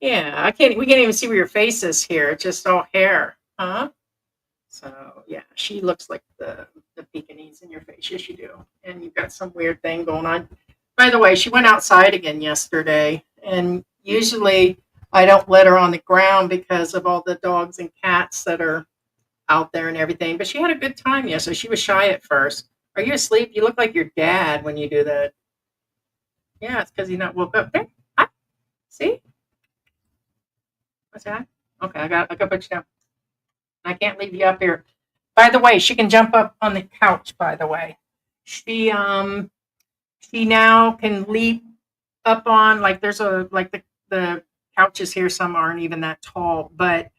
[SPEAKER 2] yeah, we can't even see where your face is here. It's just all hair, huh? So yeah, she looks like the Pekingese in your face. Yes, you do. And you've got some weird thing going on. By the way, she went outside again yesterday, and usually I don't let her on the ground because of all the dogs and cats that are out there and everything. But she had a good time yesterday. She was shy at first. Are you asleep? You look like your dad when you do that. Yeah, it's because you not woke up. There, hi. See? What's that? Okay, I got to put you down. I can't leave you up here. By the way, she can jump up on the couch. By the way, she now can leap up on, like, there's the couches here. Some aren't even that tall, but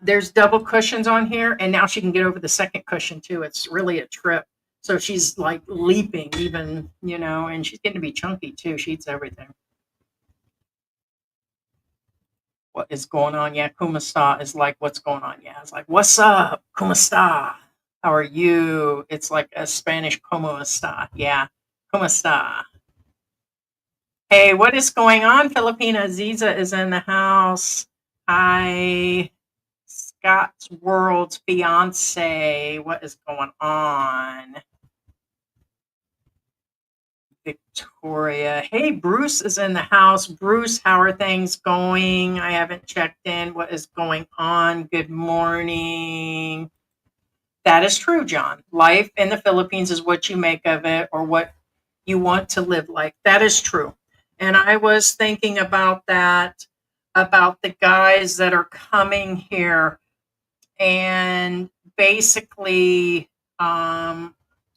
[SPEAKER 2] there's double cushions on here, and now she can get over the second cushion too. It's really a trip. So she's like leaping, even, and she's getting to be chunky too. She eats everything. What is going on? Yeah, Kumasta is like, what's going on? Yeah, it's like, what's up, Kumasta? How are you? It's like a Spanish como está. Yeah, Kumasta. Hey, what is going on? Filipina Aziza is in the house. Hi, Scott's World's fiance. What is going on? Victoria. Hey, Bruce is in the house. Bruce, how are things going? I haven't checked in. What is going on? Good morning. That is true, John. Life in the Philippines is what you make of it, or what you want to live like. That is true. And I was thinking about that, about the guys that are coming here, and basically,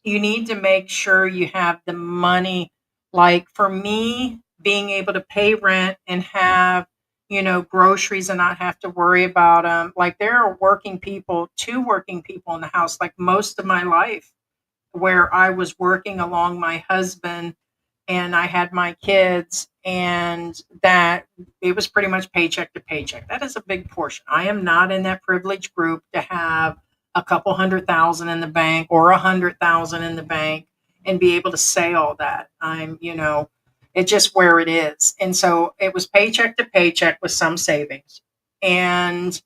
[SPEAKER 2] you need to make sure you have the money. Like for me, being able to pay rent and have, groceries and not have to worry about them. Like there are two working people in the house, like most of my life, where I was working along my husband and I had my kids, and that it was pretty much paycheck to paycheck. That is a big portion. I am not in that privileged group to have a couple 100,000 in the bank or 100,000 in the bank and be able to say all that. It's just where it is. And so it was paycheck to paycheck with some savings. And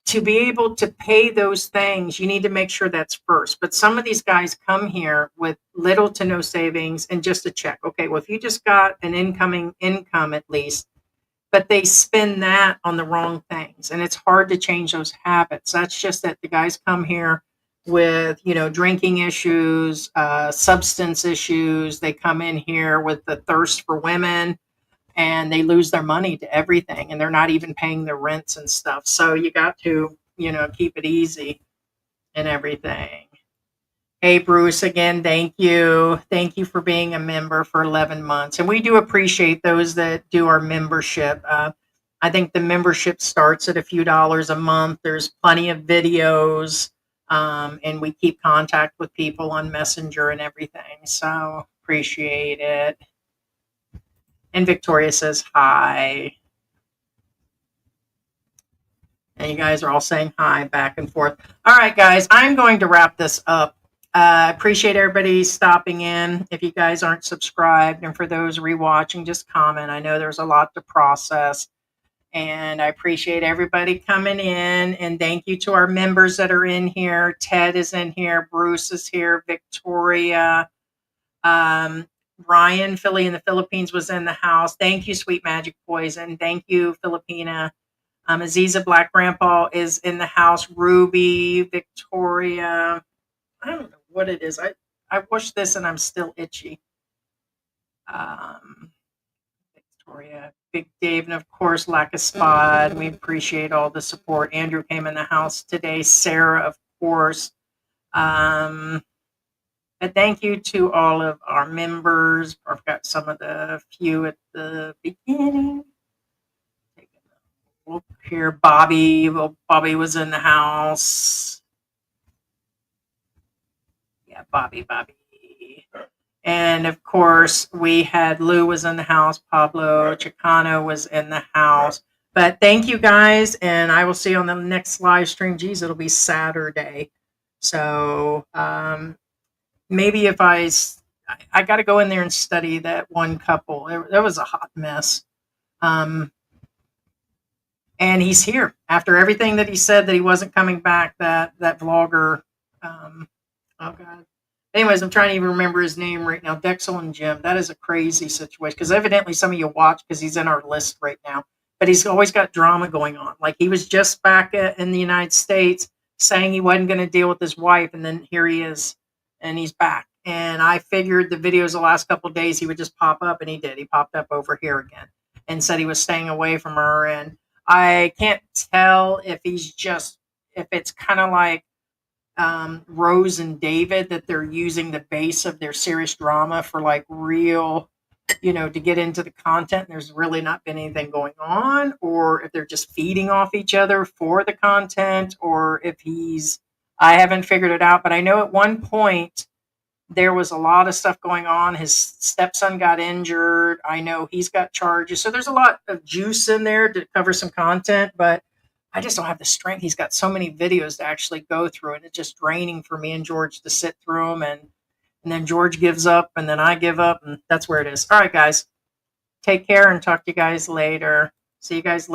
[SPEAKER 2] to be able to pay those things, you need to make sure that's first. But some of these guys come here with little to no savings and just a check. Okay, well, if you just got an incoming income at least, but they spend that on the wrong things. And it's hard to change those habits. That's just that the guys come here with, drinking issues, substance issues. They come in here with the thirst for women, and they lose their money to everything, and they're not even paying their rents and stuff. So you got to, keep it easy and everything. Hey, Bruce, again, thank you. Thank you for being a member for 11 months. And we do appreciate those that do our membership. I think the membership starts at a few dollars a month. There's plenty of videos. And we keep contact with people on Messenger and everything. So appreciate it. And Victoria says hi. And you guys are all saying hi back and forth. All right, guys, I'm going to wrap this up. Appreciate everybody stopping in. If you guys aren't subscribed, and for those rewatching, just comment. I know there's a lot to process. And I appreciate everybody coming in. And thank you to our members that are in here. Ted is in here. Bruce is here. Victoria. Ryan, Philly in the Philippines, was in the house. Thank you, Sweet Magic Poison. Thank you, Filipina. Aziza Black Grandpa is in the house. Ruby, Victoria. I don't know what it is. I washed this and I'm still itchy. Victoria, Big Dave, and of course, Lack of Spot. We appreciate all the support. Andrew came in the house today. Sarah, of course. But thank you to all of our members. I've got some of the few at the beginning. Look here, Bobby. Well, Bobby was in the house. Yeah, Bobby. And of course, we had Lou was in the house. Pablo Chicano was in the house. But thank you guys, and I will see you on the next live stream. Geez, it'll be Saturday. So maybe if I got to go in there and study that one couple. That was a hot mess. And he's here after everything that he said that he wasn't coming back. That vlogger. Oh God. Anyways, I'm trying to even remember his name right now. Dexel and Jim. That is a crazy situation because evidently some of you watch because he's in our list right now. But he's always got drama going on. Like he was just back in the United States saying he wasn't going to deal with his wife, and then here he is, and he's back. And I figured the videos the last couple of days he would just pop up, and he did. He popped up over here again and said he was staying away from her. And I can't tell if it's kind of like Rose and David, that they're using the base of their serious drama for like real, to get into the content. And there's really not been anything going on, or if they're just feeding off each other for the content, or if I haven't figured it out. But I know at one point there was a lot of stuff going on. His stepson got injured. I know he's got charges. So there's a lot of juice in there to cover some content, but I just don't have the strength. He's got so many videos to actually go through, and it's just draining for me and George to sit through them. And then George gives up, and then I give up, and that's where it is. All right, guys. Take care and talk to you guys later. See you guys later.